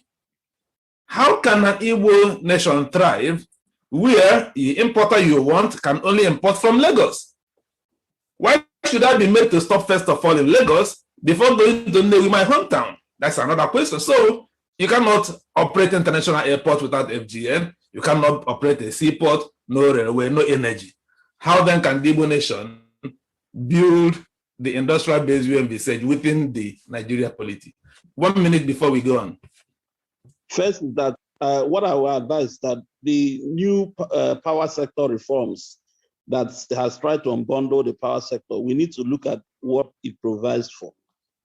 How can an Igbo nation thrive where the importer you want can only import from Lagos? Why should I be made to stop first of all in Lagos before going to Nnewi, my hometown? That's another question. So you cannot operate international airport without FGN. You cannot operate a seaport, no railway, no energy. How then can the Igbo nation build the industrial base we envisage within the Nigeria polity? 1 minute before we go on. First is that what I will advise that the new power sector reforms that has tried to unbundle the power sector, we need to look at what it provides for.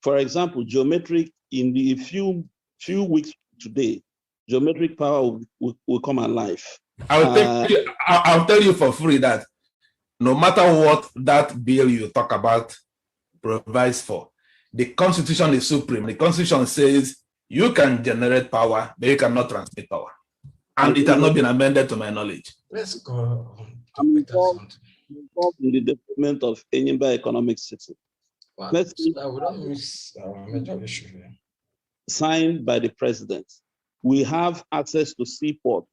For example, geometric, in the few weeks today, geometric power will come alive. I'll tell you for free that no matter what that bill you talk about provides for, the Constitution is supreme. The Constitution says you can generate power, but you cannot transmit power. And it has not been amended to my knowledge. Let's go. I'm involved in the development of Enyimba Economic City. Wow. We don't miss our major issue here. Signed by the president. We have access to seaport.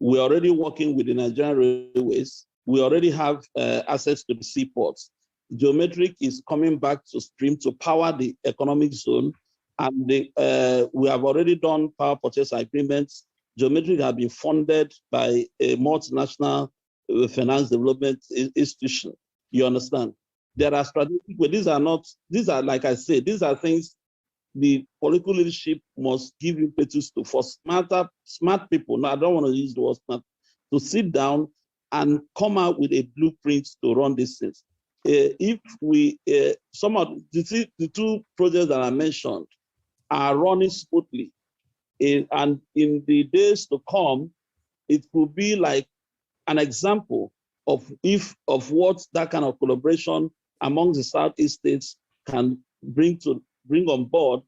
We're already working with the Nigerian Railways. We already have access to the seaports. Geometric is coming back to stream to power the economic zone. And we have already done power purchase agreements. Geometric have been funded by a multinational finance development institution. You understand? There are strategic, but these are, like I said, these are things the political leadership must give impetus to for smart people. No, I don't want to use the word smart, to sit down and come out with a blueprint to run these things. If we, some of the two projects that I mentioned are running smoothly, and in the days to come, it will be like an example of what that kind of collaboration among the Southeast states can bring on board,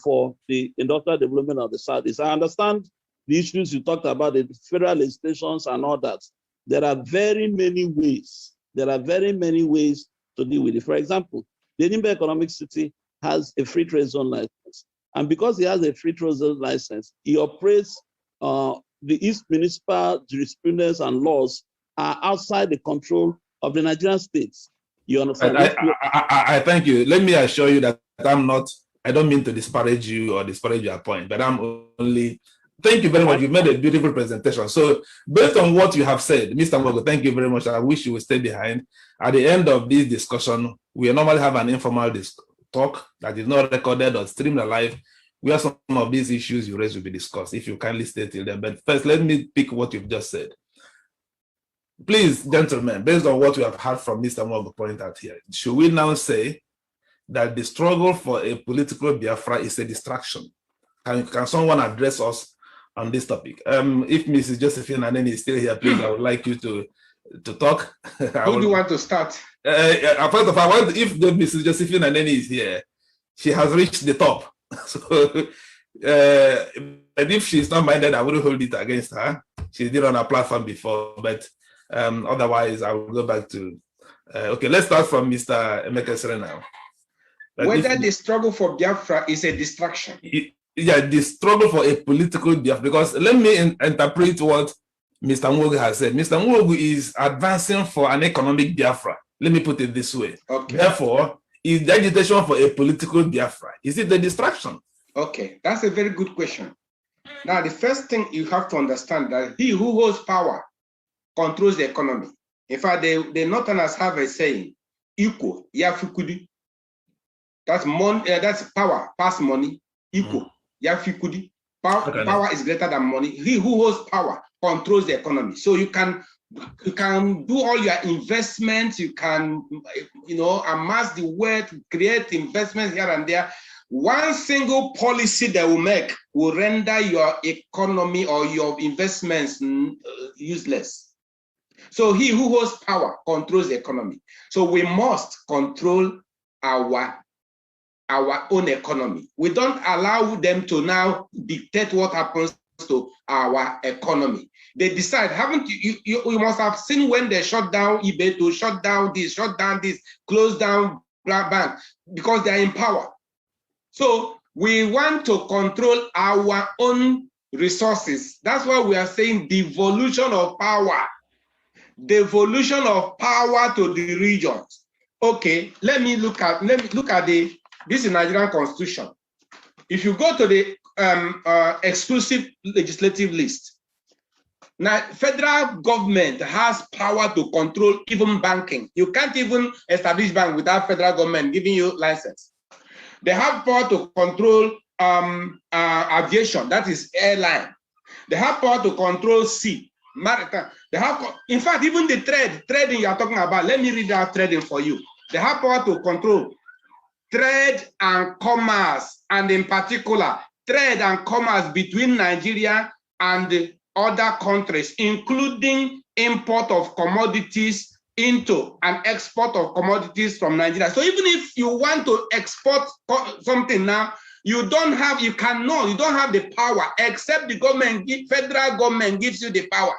for the industrial development of the Southeast. I understand the issues you talked about, the federal legislations and all that. There are very many ways. There are very many ways to deal with it. For example, the Enyimba Economic City has a free trade zone license. And because he has a free trade zone license, he operates the East Municipal jurisprudence and laws are outside the control of the Nigerian states. You understand? I thank you. Let me assure you that I don't mean to disparage you or disparage your point, but I'm only Thank you very much. You made a beautiful presentation. So based on what you have said, Mr. Mwogo, thank you very much. I wish you would stay behind. At the end of this discussion, we normally have an informal talk that is not recorded or streamed live, where some of these issues you raised will be discussed, if you kindly stay till then. But first, let me pick what you've just said. Please, gentlemen, based on what we have heard from Mr. Mwogo point out here, should we now say that the struggle for a political Biafra is a distraction? Can someone address us on this topic? If Mrs. Josephine Aneni is still here, please, I would like you to talk. Who do you want to start? First of all, if the Mrs. Josephine Aneni is here, she has reached the top. So, and if she's not minded, I wouldn't hold it against her. She did on a platform before, but otherwise, I will go back to. Okay, let's start from Mr. Emekesiri now. Whether the struggle for Biafra is a distraction. Yeah, the struggle for a political Biafra, because let me interpret what Mr. Mwogo has said. Mr. Mwogo is advancing for an economic Biafra. Let me put it this way. Okay. Therefore, is the agitation for a political Biafra, is it a distraction? Okay, that's a very good question. Now, the first thing you have to understand that he who holds power controls the economy. In fact, the Northerners have a saying, equal, yafikudi. That's money, that's power, past money, equal, yafikudi. Power is greater than money. He who holds power controls the economy. So you can do all your investments, you can, amass the wealth, create investments here and there. One single policy they will make will render your economy or your investments useless. So he who holds power controls the economy. So we must control our own economy. We don't allow them to now dictate what happens to our economy. They decide, haven't you must have seen when they shut down eBay, to shut down this, close down bank, because they are in power. So we want to control our own resources. That's why we are saying devolution of power. Devolution of power to the regions. Okay, let me look at this is Nigerian Constitution. If you go to the exclusive legislative list, now federal government has power to control even banking. You can't even establish bank without federal government giving you license. They have power to control aviation, that is airline. They have power to control sea, maritime. They have, in fact, even the trading you are talking about. Let me read out trading for you. They have power to control trade and commerce, and in particular, trade and commerce between Nigeria and the other countries, including import of commodities into and export of commodities from Nigeria. So even if you want to export something now, you don't have the power, except the government, federal government gives you the power.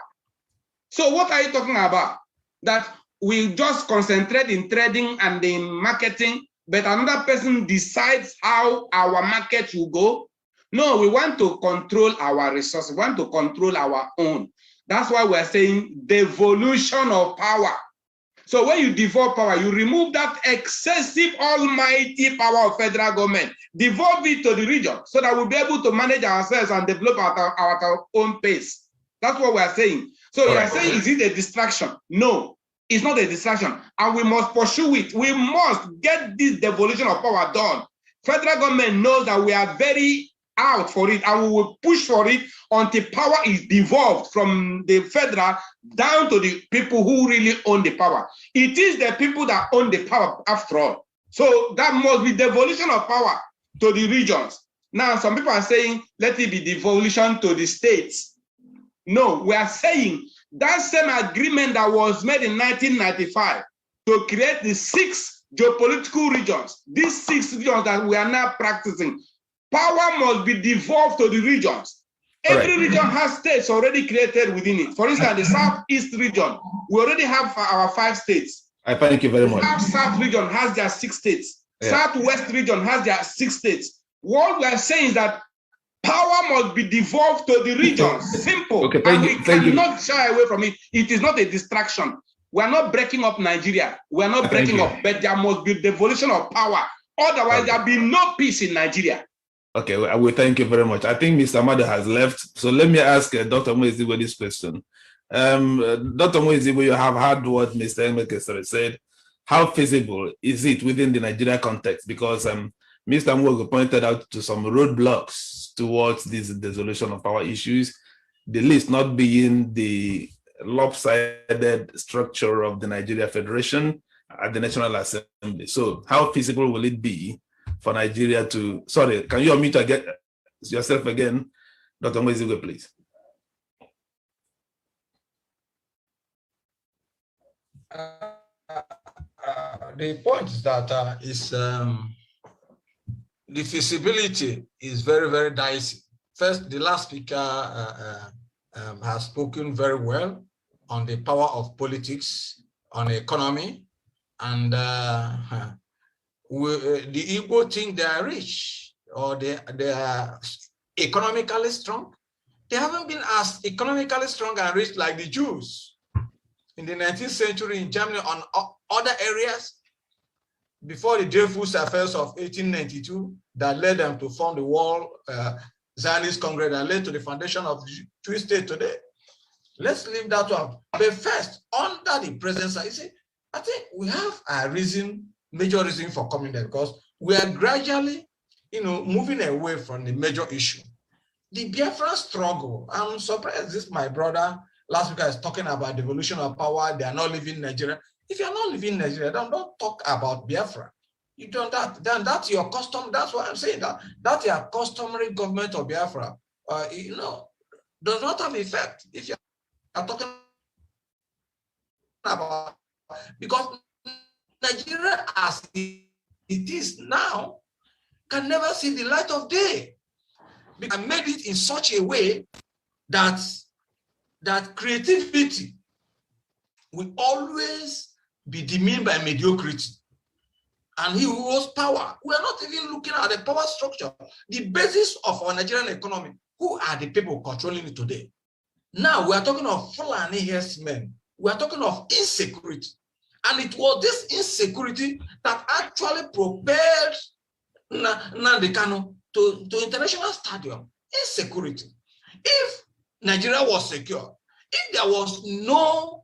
So what are you talking about? That we just concentrate in trading and in marketing, but another person decides how our market will go? No, we want to control our resources. We want to control our own. That's why we're saying devolution of power. So when you devolve power, you remove that excessive almighty power of federal government, devolve it to the region so that we'll be able to manage ourselves and develop at our own pace. That's what we're saying. So you're saying, is it a distraction? No, it's not a distraction. And we must pursue it. We must get this devolution of power done. Federal government knows that we are very out for it, and we will push for it until power is devolved from the federal down to the people who really own the power. It is the people that own the power after all. So that must be devolution of power to the regions. Now, some people are saying, let it be devolution to the states. No, we are saying that same agreement that was made in 1995 to create the 6 geopolitical regions, these 6 regions that we are now practicing, power must be devolved to the regions. Every region has states already created within it. For instance, the Southeast region, we already have our 5 states. I thank you very much. South region has their 6 states. Yeah. Southwest region has their 6 states. What we are saying is that power must be devolved to the regions. Simple. Okay, and we cannot shy away from it. It is not a distraction. We are not breaking up Nigeria. We are not breaking up, but there must be devolution of power. Otherwise, there will be no peace in Nigeria. Okay, well, I will thank you very much. I think Mr. Madu has left. So let me ask Dr. Nwaezeigwe this question. Dr. Nwaezeigwe, you have heard what Mr. Emekesiri said. How feasible is it within the Nigeria context? Because Mr. Nwaezeigwe pointed out to some roadblocks towards this resolution of our issues, the least not being the lopsided structure of the Nigeria Federation at the National Assembly. So how feasible will it be for Nigeria to, sorry, can you unmute again, yourself again, Dr. Nwaezeigwe, please? The point is that the feasibility is very, very dicey. First, the last speaker has spoken very well on the power of politics, on the economy, and the Igbo think they are rich or they are economically strong. They haven't been as economically strong and rich like the Jews in the 19th century in Germany on other areas before the Dreyfus affairs of 1892 that led them to form the World Zionist Congress that led to the foundation of the Jewish state today. Let's leave that one. But first, under the presence, I think we have a reason, major reason for coming there, because we are gradually, moving away from the major issue. The Biafra struggle, I'm surprised this, my brother, last week I was talking about devolution of power, they are not leaving Nigeria. If you're not leaving Nigeria, don't talk about Biafra. You don't then that's your custom, that's why I'm saying that your customary government of Biafra, does not have effect if you're talking about, because Nigeria as it is now can never see the light of day. Because I made it in such a way that creativity will always be demeaned by mediocrity. And he who holds power, we are not even looking at the power structure, the basis of our Nigerian economy. Who are the people controlling it today? Now we are talking of Fulani herdsmen. We are talking of insecurity. And it was this insecurity that actually propelled Nnamdi Kanu to international stadium. Insecurity. If Nigeria was secure, if there was no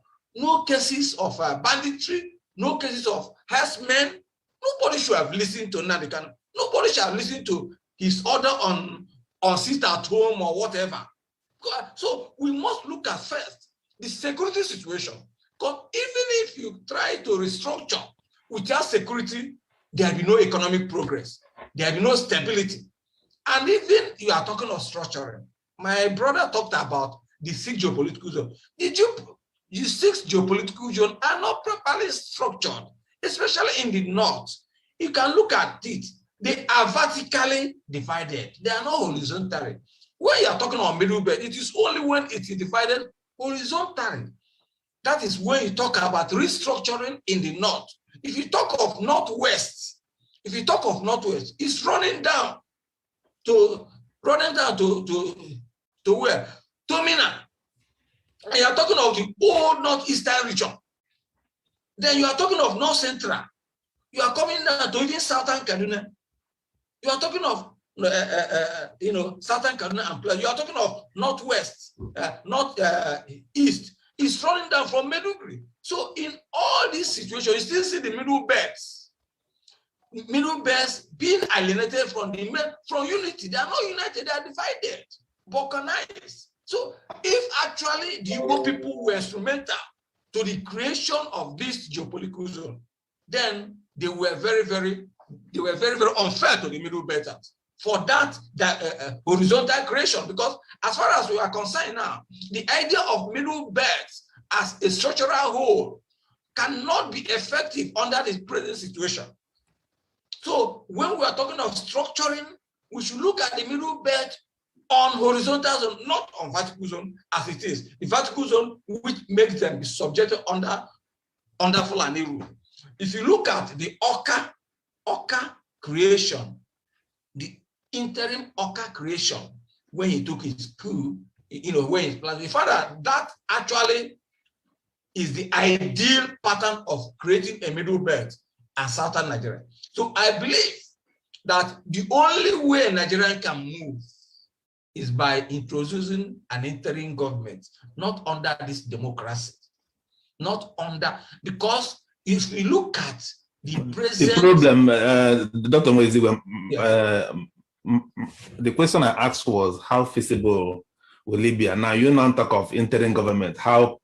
cases of banditry, no cases of herdsmen, nobody should have listened to Nnamdi Kanu. Nobody should have listened to his order on sit at home or whatever. So we must look at first the security situation. Because even if you try to restructure without security, there will be no economic progress. There will be no stability. And even you are talking of structuring. My brother talked about the 6 geopolitical zones. The 6 geopolitical zones are not properly structured, especially in the north. You can look at it. They are vertically divided. They are not horizontally. When you are talking about middle belt, it is only when it is divided horizontally. That is when you talk about restructuring in the north. If you talk of northwest, it's running down to where? To Mina. And you are talking of the old northeastern region. Then you are talking of north central. You are coming down to even southern Kaduna. You are talking of southern Kaduna and Plateau. You are talking of northwest, northeast. It's running down from Maiduguri. So in all these situations, you still see the middle belts. Middle belts being alienated from unity. They are not united, they are divided, balkanized. So if actually the Igbo people were instrumental to the creation of this geopolitical zone, then they were very, very unfair to the middle belters for that horizontal creation. Because as far as we are concerned now, the idea of middle belts as a structural whole cannot be effective under the present situation. So when we are talking of structuring, we should look at the middle belt on horizontal zone, not on vertical zone as it is. The vertical zone which makes them be subjected under Fulani rule. If you look at the Oka creation, the interim Oka creation, when he took his coup, when he planned, we found that actually is the ideal pattern of creating a middle belt and southern Nigeria. So I believe that the only way Nigeria can move is by introducing an interim government, not under this democracy, not under, because if we look at the present... The problem, Dr. Nwaezeigwe, the question I asked was, how feasible will it be? And now you now talk of interim government. How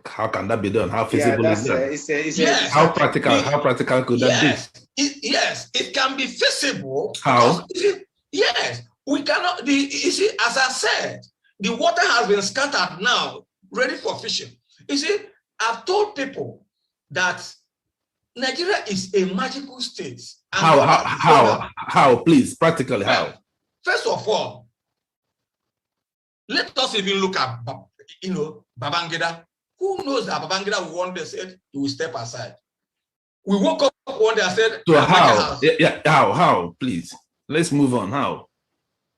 can that be done? How feasible is that? How practical could that be? Yes, it can be feasible. How? Yes, we cannot. You see, as I said, the water has been scattered now, ready for fishing. You see, I've told people that Nigeria is a magical state. How? Please, practically, how? First of all, let us even look at, Babangida. Who knows that Babangida one day said he will step aside? We woke up one day and said, so how? How? Please, let's move on. How?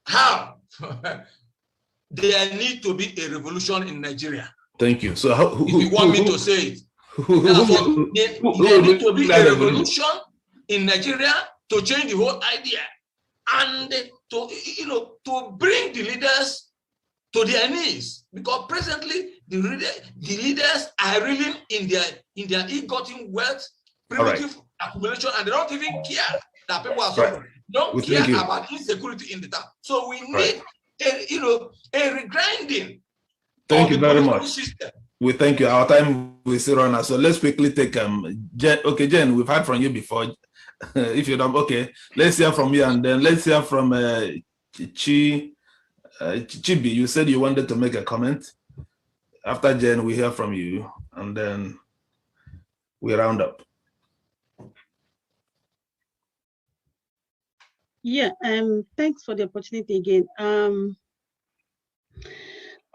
How? There need to be a revolution in Nigeria. Thank you. So if you want me to say it, there need to be a revolution in Nigeria to change the whole idea and to bring the leaders to their knees, because presently the leaders are reeling in their ill-gotten wealth, primitive accumulation, and they don't even care that people are suffering. Don't care about insecurity in the town. So we need a regrinding. Thank you very much. System. We thank you. Our time will still run out. So let's quickly take Jen. Okay, Jen, we've heard from you before. If you don't, okay, let's hear from you, and then let's hear from Chibi. You said you wanted to make a comment. After Jen, we hear from you, and then we round up. Yeah, thanks for the opportunity again.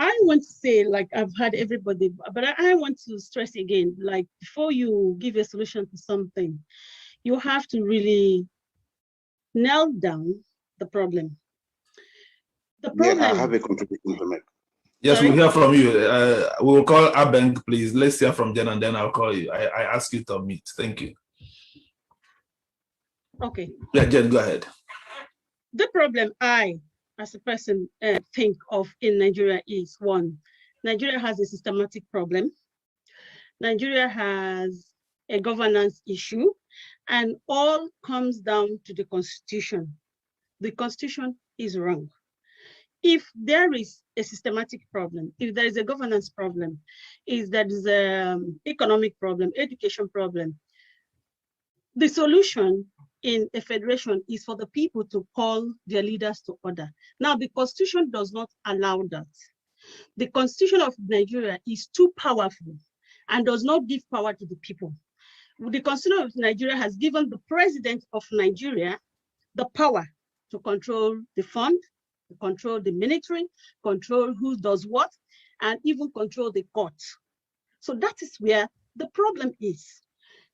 I want to say, like I've heard everybody, but I want to stress again, like before you give a solution to something, you have to really nail down the problem. The problem. Yeah, I have a contribution to make. Yes, we'll hear from you. We will call Abeng, please. Let's hear from Jen, and then I'll call you. I ask you to meet. Thank you. Okay. Yeah, Jen, go ahead. The problem I, as a person, think of in Nigeria is, one, Nigeria has a systematic problem. Nigeria has a governance issue, and all comes down to the Constitution. The Constitution is wrong. If there is a systematic problem, if there is a governance problem, if there is an economic problem, education problem, the solution in a federation is for the people to call their leaders to order. Now, the Constitution does not allow that. The Constitution of Nigeria is too powerful and does not give power to the people. The Constitution of Nigeria has given the president of Nigeria the power to control the fund, to control the military, control who does what, and even control the courts. So that is where the problem is.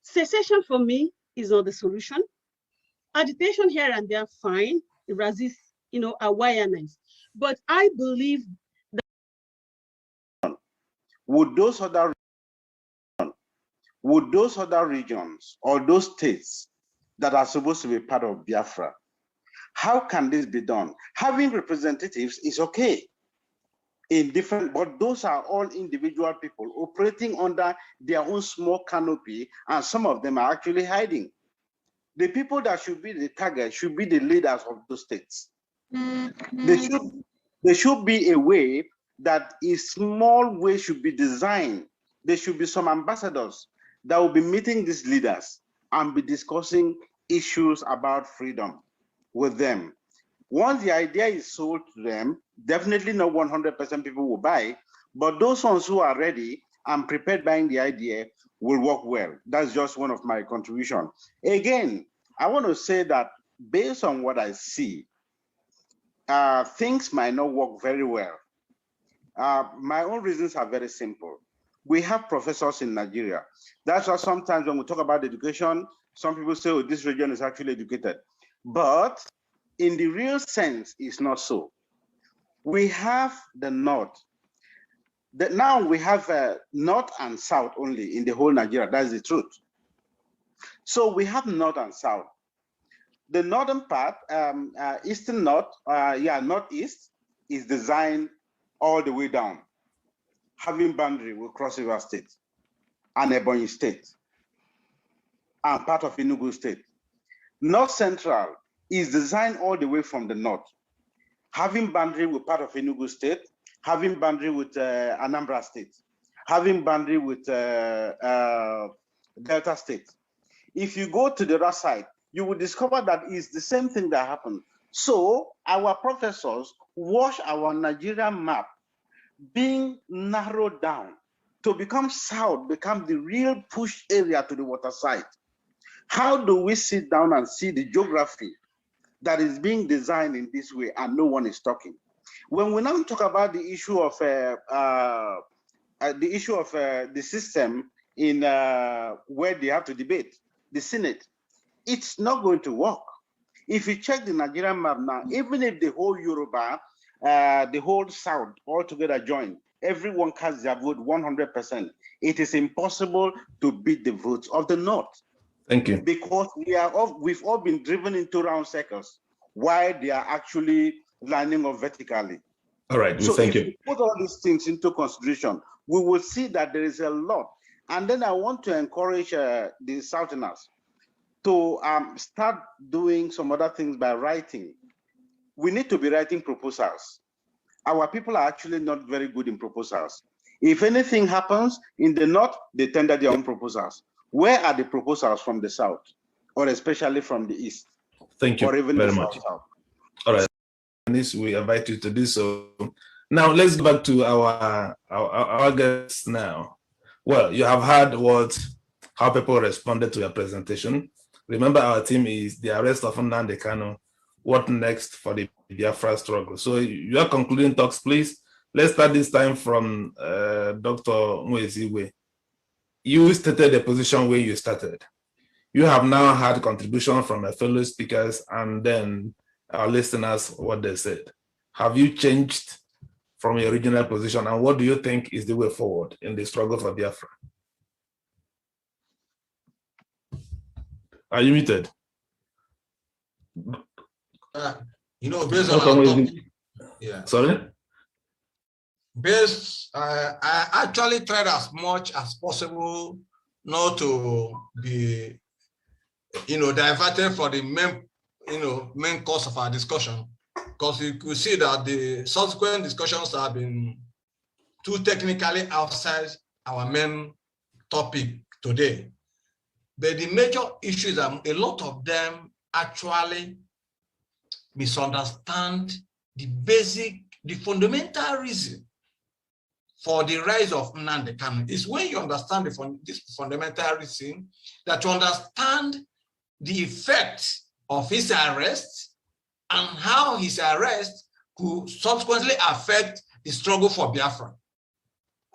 Secession for me is not the solution. Agitation here and there, fine, it resists, awareness. But I believe that would those other regions or those states that are supposed to be part of Biafra, how can this be done? Having representatives is okay in different, but those are all individual people operating under their own small canopy, and some of them are actually hiding. The people that should be the target should be the leaders of those states. There should be a way that a small way should be designed. There should be some ambassadors that will be meeting these leaders and be discussing issues about freedom with them. Once the idea is sold to them, definitely not 100% people will buy, but those ones who are ready and prepared buying the idea will work well. That's just one of my contributions. Again, I want to say that based on what I see, things might not work very well. My own reasons are very simple. We have professors in Nigeria. That's why sometimes when we talk about education, some people say, oh, this region is actually educated. But in the real sense, it's not so. We have the North. Now we have North and South only in the whole Nigeria. That's the truth. So we have North and South. The northern part, eastern north, northeast, is designed all the way down, having boundary with Cross River State and Ebonyi State, and part of Enugu State. North Central is designed all the way from the north, having boundary with part of Enugu State, having boundary with Anambra State, having boundary with Delta State. If you go to the other side, you will discover that it's the same thing that happened. So our professors watch our Nigerian map being narrowed down to become south, become the real push area to the water side. How do we sit down and see the geography that is being designed in this way and no one is talking? When we now talk about the issue of the system in where they have to debate, the Senate, it's not going to work. If you check the Nigerian map now, even if the whole Yoruba, the whole South all together join, everyone casts their vote 100%. It is impossible to beat the votes of the North. Thank you. Because we've all been driven into round circles while they are actually lining up vertically. All right, so thank you. If we put all these things into consideration, we will see that there is a lot. And then I want to encourage the Southerners to start doing some other things by writing. We need to be writing proposals. Our people are actually not very good in proposals. If anything happens in the North, they tender their own proposals. Where are the proposals from the South, or especially from the East? Thank you or even very the much. South? All right, we invite you to do so. Now let's go back to our guests now. Well, you have heard how people responded to your presentation. Remember, our theme is the arrest of Nnamdi Kanu. What next for the Biafra struggle? So your concluding talks, please. Let's start this time from Dr. Nwaezeigwe. You stated the position where you started. You have now had contribution from my fellow speakers and then our listeners, what they said. Have you changed from your original position, and what do you think is the way forward in the struggle for Biafra? Are you muted? Based on our topic, Sorry? I actually tried as much as possible not to be, diverted from the main course of our discussion, because you could see that the subsequent discussions have been too technically outside our main topic today. But the major issue is that a lot of them actually misunderstand the fundamental reason for the rise of Nnamdi Kanu. Is when you understand this fundamental reason that you understand the effect of his arrest and how his arrest could subsequently affect the struggle for Biafra.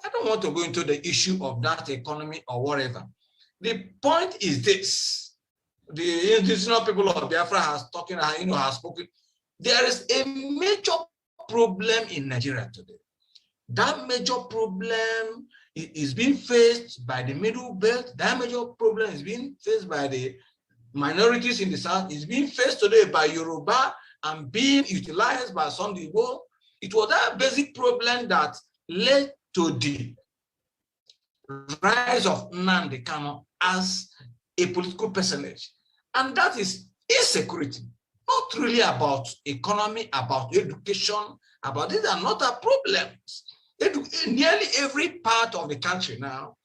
I don't want to go into the issue of that economy or whatever. The point is this: the indigenous people of Biafra has spoken. There is a major problem in Nigeria today. That major problem is being faced by the Middle Belt. That major problem is being faced by the minorities in the South. It's being faced today by Yoruba and being utilized by some Igbo. It was that basic problem that led to the rise of Nnamdi Kanu as a political personage. And that is insecurity, not really about economy, about education, about these are not our problems. Nearly every part of the country now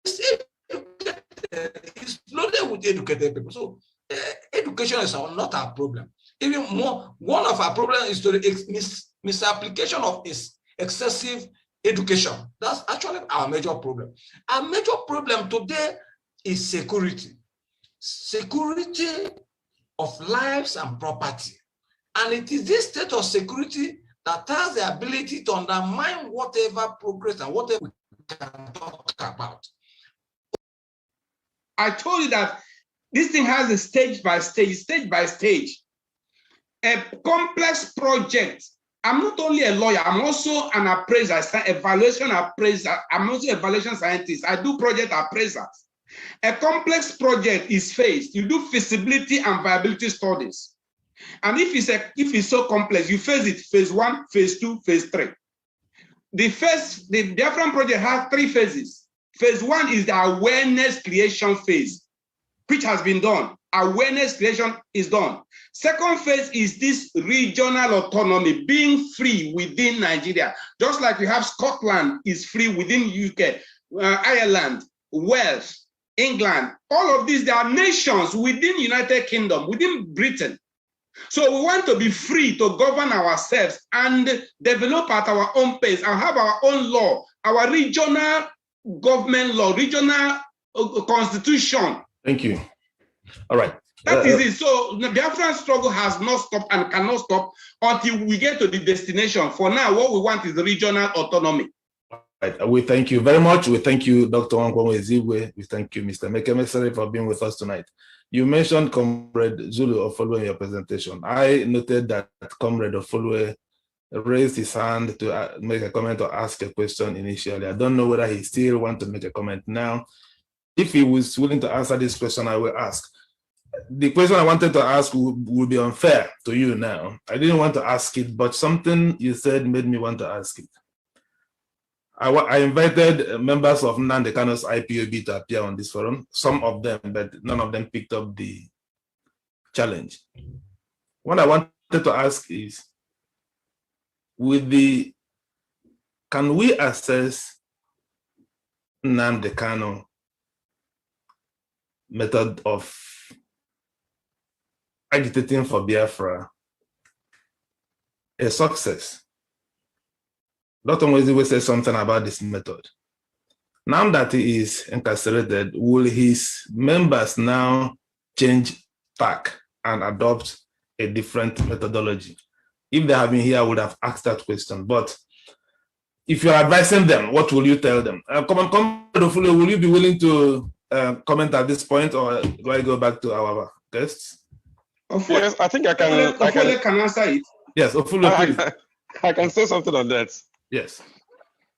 is loaded with educated people. So education is not our problem. Even more, one of our problems is the misapplication of excessive education. That's actually our major problem. Our major problem today is security. Security of lives and property. And it is this state of security that has the ability to undermine whatever progress and whatever we can talk about. I told you that this thing has a stage by stage, a complex project. I'm not only a lawyer, I'm also an appraiser, evaluation appraiser. I'm also an evaluation scientist. I do project appraisers. A complex project is phased. You do feasibility and viability studies. And if it's so complex, you phase it, phase 1, phase 2, phase 3. The Biafran project has 3 phases. Phase 1 is the awareness creation phase, which has been done. Awareness creation is done. Second phase is this regional autonomy, being free within Nigeria. Just like we have Scotland is free within UK, Ireland, Wales, England, all of these, there are nations within United Kingdom, within Britain. So we want to be free to govern ourselves and develop at our own pace and have our own law, our regional government law, regional constitution. Thank you. All right. That is it. So the Biafran struggle has not stopped and cannot stop until we get to the destination. For now, what we want is the regional autonomy. Right. We thank you very much. We thank you, Dr. Nwaezeigwe. We thank you, Mr. Emekesiri, for being with us tonight. You mentioned Comrade Zulu Ofoluwe in your presentation. I noted that Comrade Ofoluwe raised his hand to make a comment or ask a question initially. I don't know whether he still wants to make a comment now. If he was willing to answer this question, I will ask. The question I wanted to ask would be unfair to you now. I didn't want to ask it, but something you said made me want to ask it. I invited members of Nnamdi Kanu's IPOB to appear on this forum, some of them, but none of them picked up the challenge. What I wanted to ask is, can we assess Nnamdi Kanu method of agitating for Biafra a success? Dr. Nwaezeigwe said something about this method. Now that he is incarcerated, will his members now change tack and adopt a different methodology? If they have been here, I would have asked that question. But if you're advising them, what will you tell them? Will you be willing to comment at this point, or do I go back to our guests? Yes, I think I can. Ofule can answer it. Yes, Ofule, please. I can say something on that. Yes.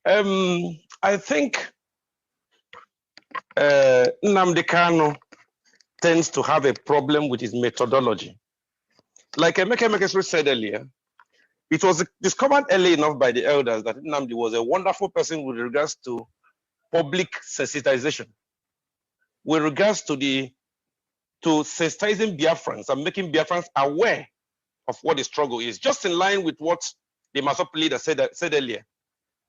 I think Nnamdi Kanu tends to have a problem with his methodology. Like Emekesiri said earlier, it was discovered early enough by the elders that Nnamdi was a wonderful person with regards to public sensitization, with regards to sensitizing Biafrans and making Biafrans aware of what the struggle is, just in line with what the MASSOB leader said earlier,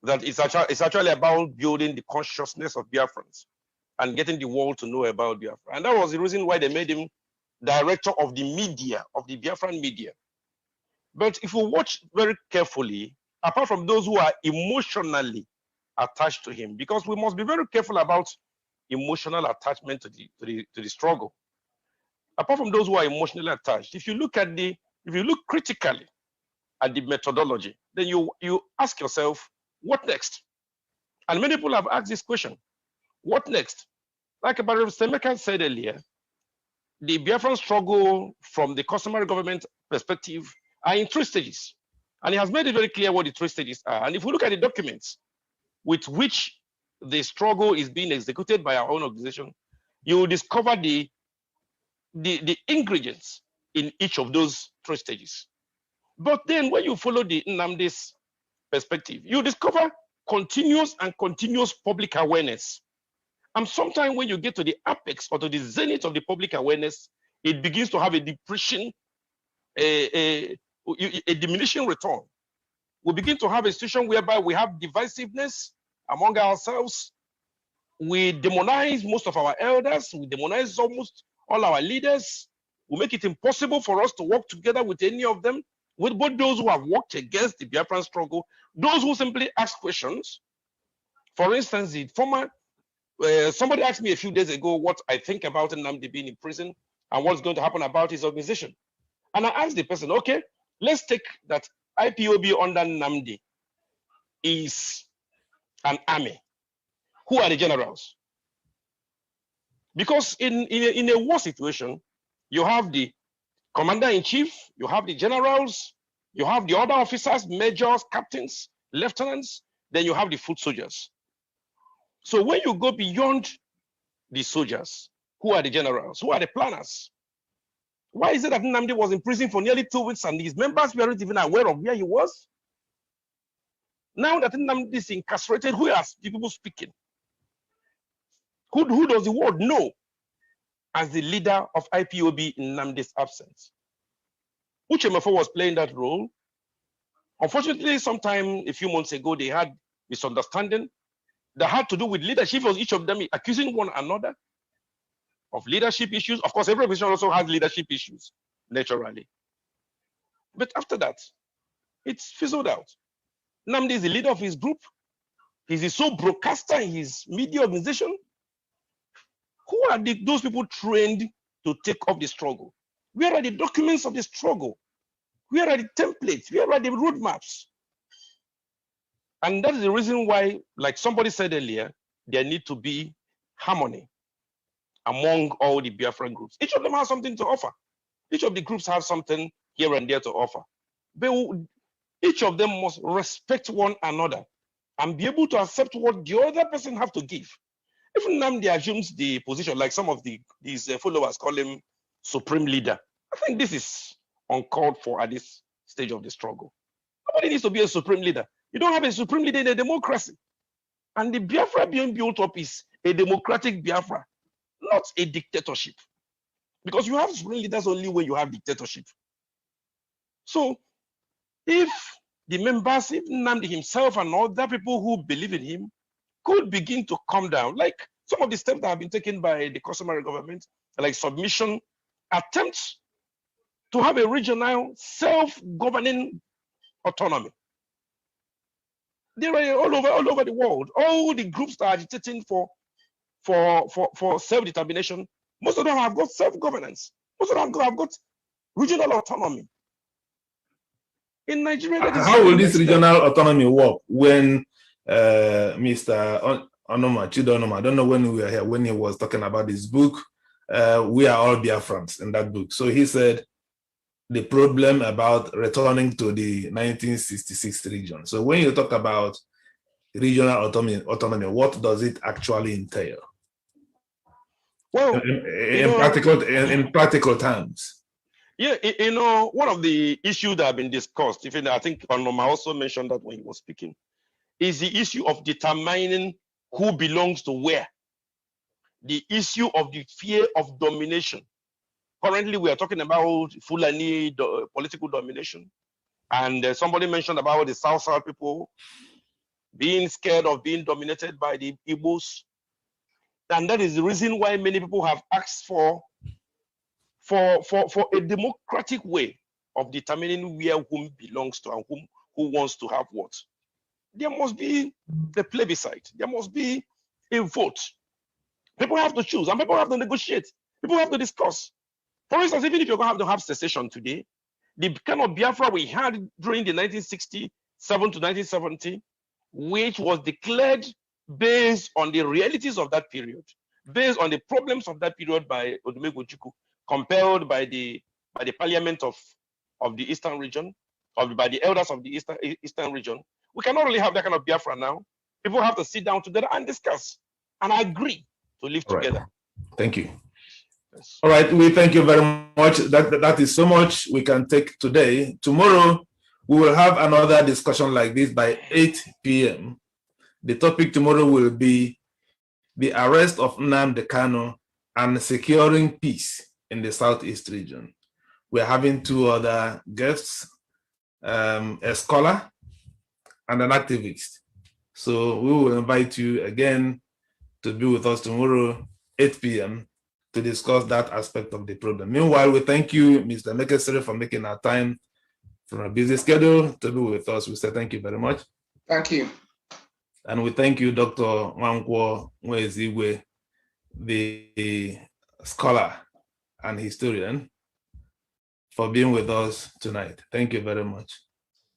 that it's actually about building the consciousness of Biafrans and getting the world to know about Biafra. And that was the reason why they made him director of the media, of the Biafran media. But if you watch very carefully, apart from those who are emotionally attached to him, because we must be very careful about emotional attachment to the struggle. Apart from those who are emotionally attached, if you look critically at the methodology, then you ask yourself, what next? And many people have asked this question, what next? Like Emeka said earlier, the Biafran struggle from the customary government perspective are in 3 stages. And he has made it very clear what the 3 stages are. And if we look at the documents with which the struggle is being executed by our own organization, you will discover the ingredients in each of those 3 stages. But then when you follow the Nnamdi's perspective, you discover continuous public awareness. And sometimes when you get to the apex or to the zenith of the public awareness, it begins to have a depression, a diminishing return. We begin to have a situation whereby we have divisiveness among ourselves. We demonize most of our elders. We demonize almost all our leaders. We make it impossible for us to work together with any of them, with both those who have worked against the Biafran struggle, those who simply ask questions. For instance, the former, somebody asked me a few days ago what I think about Nnamdi being in prison and what's going to happen about his organization. And I asked the person, okay, let's take that IPOB under Nnamdi is an army. Who are the generals? Because in a war situation, you have the commander-in-chief, you have the generals, you have the other officers, majors, captains, lieutenants, then you have the foot soldiers. So when you go beyond the soldiers? Who are the generals? Who are the planners? Why is it that Nnamdi was in prison for nearly 2 weeks and his members weren't even aware of where he was? Now that Nnamdi is incarcerated, who are the people speaking? Who does the world know as the leader of IPOB in Nnamdi's absence? Uche Mefor was playing that role. Unfortunately, sometime a few months ago, they had misunderstanding that had to do with leadership of each of them accusing one another of leadership issues. Of course, every position also has leadership issues, naturally. But after that, it's fizzled out. Nnamdi is the leader of his group. He's the sole broadcaster in his media organization. Who are those people trained to take up the struggle? Where are the documents of the struggle? Where are the templates? Where are the roadmaps? And that is the reason why, like somebody said earlier, there need to be harmony among all the Biafran groups. Each of them has something to offer. Each of the groups have something here and there to offer. But each of them must respect one another and be able to accept what the other person have to give. If Nnamdi assumes the position, like some of these followers call him supreme leader, I think this is uncalled for at this stage of the struggle. Nobody needs to be a supreme leader. You don't have a supreme leader in a democracy. And the Biafra being built up is a democratic Biafra, not a dictatorship. Because you have supreme leaders only when you have dictatorship. So if the members, if Nnamdi himself and other people who believe in him could begin to come down, like some of the steps that have been taken by the customary government, like submission, attempts to have a regional self-governing autonomy. They are all over the world. All the groups that are agitating for self-determination, most of them have got self-governance. Most of them have got regional autonomy. In Nigeria, how will this regional autonomy work when Mr. Onoma, I don't know when we were here, when he was talking about his book, We Are All Biafrans, in that book. So he said the problem about returning to the 1966 region. So when you talk about regional autonomy, what does it actually entail? Well, in practical terms. Yeah, you know, one of the issues that have been discussed, even I think Onoma also mentioned that when he was speaking, is the issue of determining who belongs to where. The issue of the fear of domination. Currently, we are talking about Fulani political domination. And somebody mentioned about the South people being scared of being dominated by the Igbos. And that is the reason why many people have asked for a democratic way of determining where whom belongs to and who wants to have what. There must be the plebiscite. There must be a vote. People have to choose and people have to negotiate. People have to discuss. For instance, even if you're going to have secession today, the kind of Biafra we had during the 1967 to 1970, which was declared based on the realities of that period, based on the problems of that period by Odumegwu, compelled by the parliament of the Eastern region, by the elders of the Eastern region. We cannot really have that kind of Biafra now. People have to sit down together and discuss and agree to live together. Thank you. Yes. All right, we thank you very much. That is so much we can take today. Tomorrow, we will have another discussion like this by 8 p.m. The topic tomorrow will be the arrest of Nnamdi Kanu and securing peace in the Southeast region. We're having two other guests, a scholar and an activist. So we will invite you again to be with us tomorrow, 8 p.m. to discuss that aspect of the problem. Meanwhile, we thank you, Mr. Emekesiri, for making our time from a busy schedule to be with us. We say thank you very much. Thank you. And we thank you, Dr. Nwaezeigwe, the scholar and historian, for being with us tonight. Thank you very much.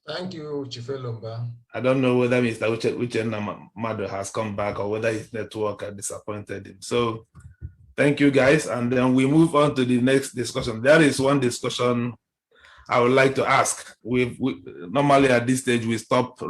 Thank you, Chief Elomba. I don't know whether Mr. Uche Madu has come back or whether his network has disappointed him. So thank you, guys. And then we move on to the next discussion. There is one discussion I would like to ask. We normally at this stage, we stop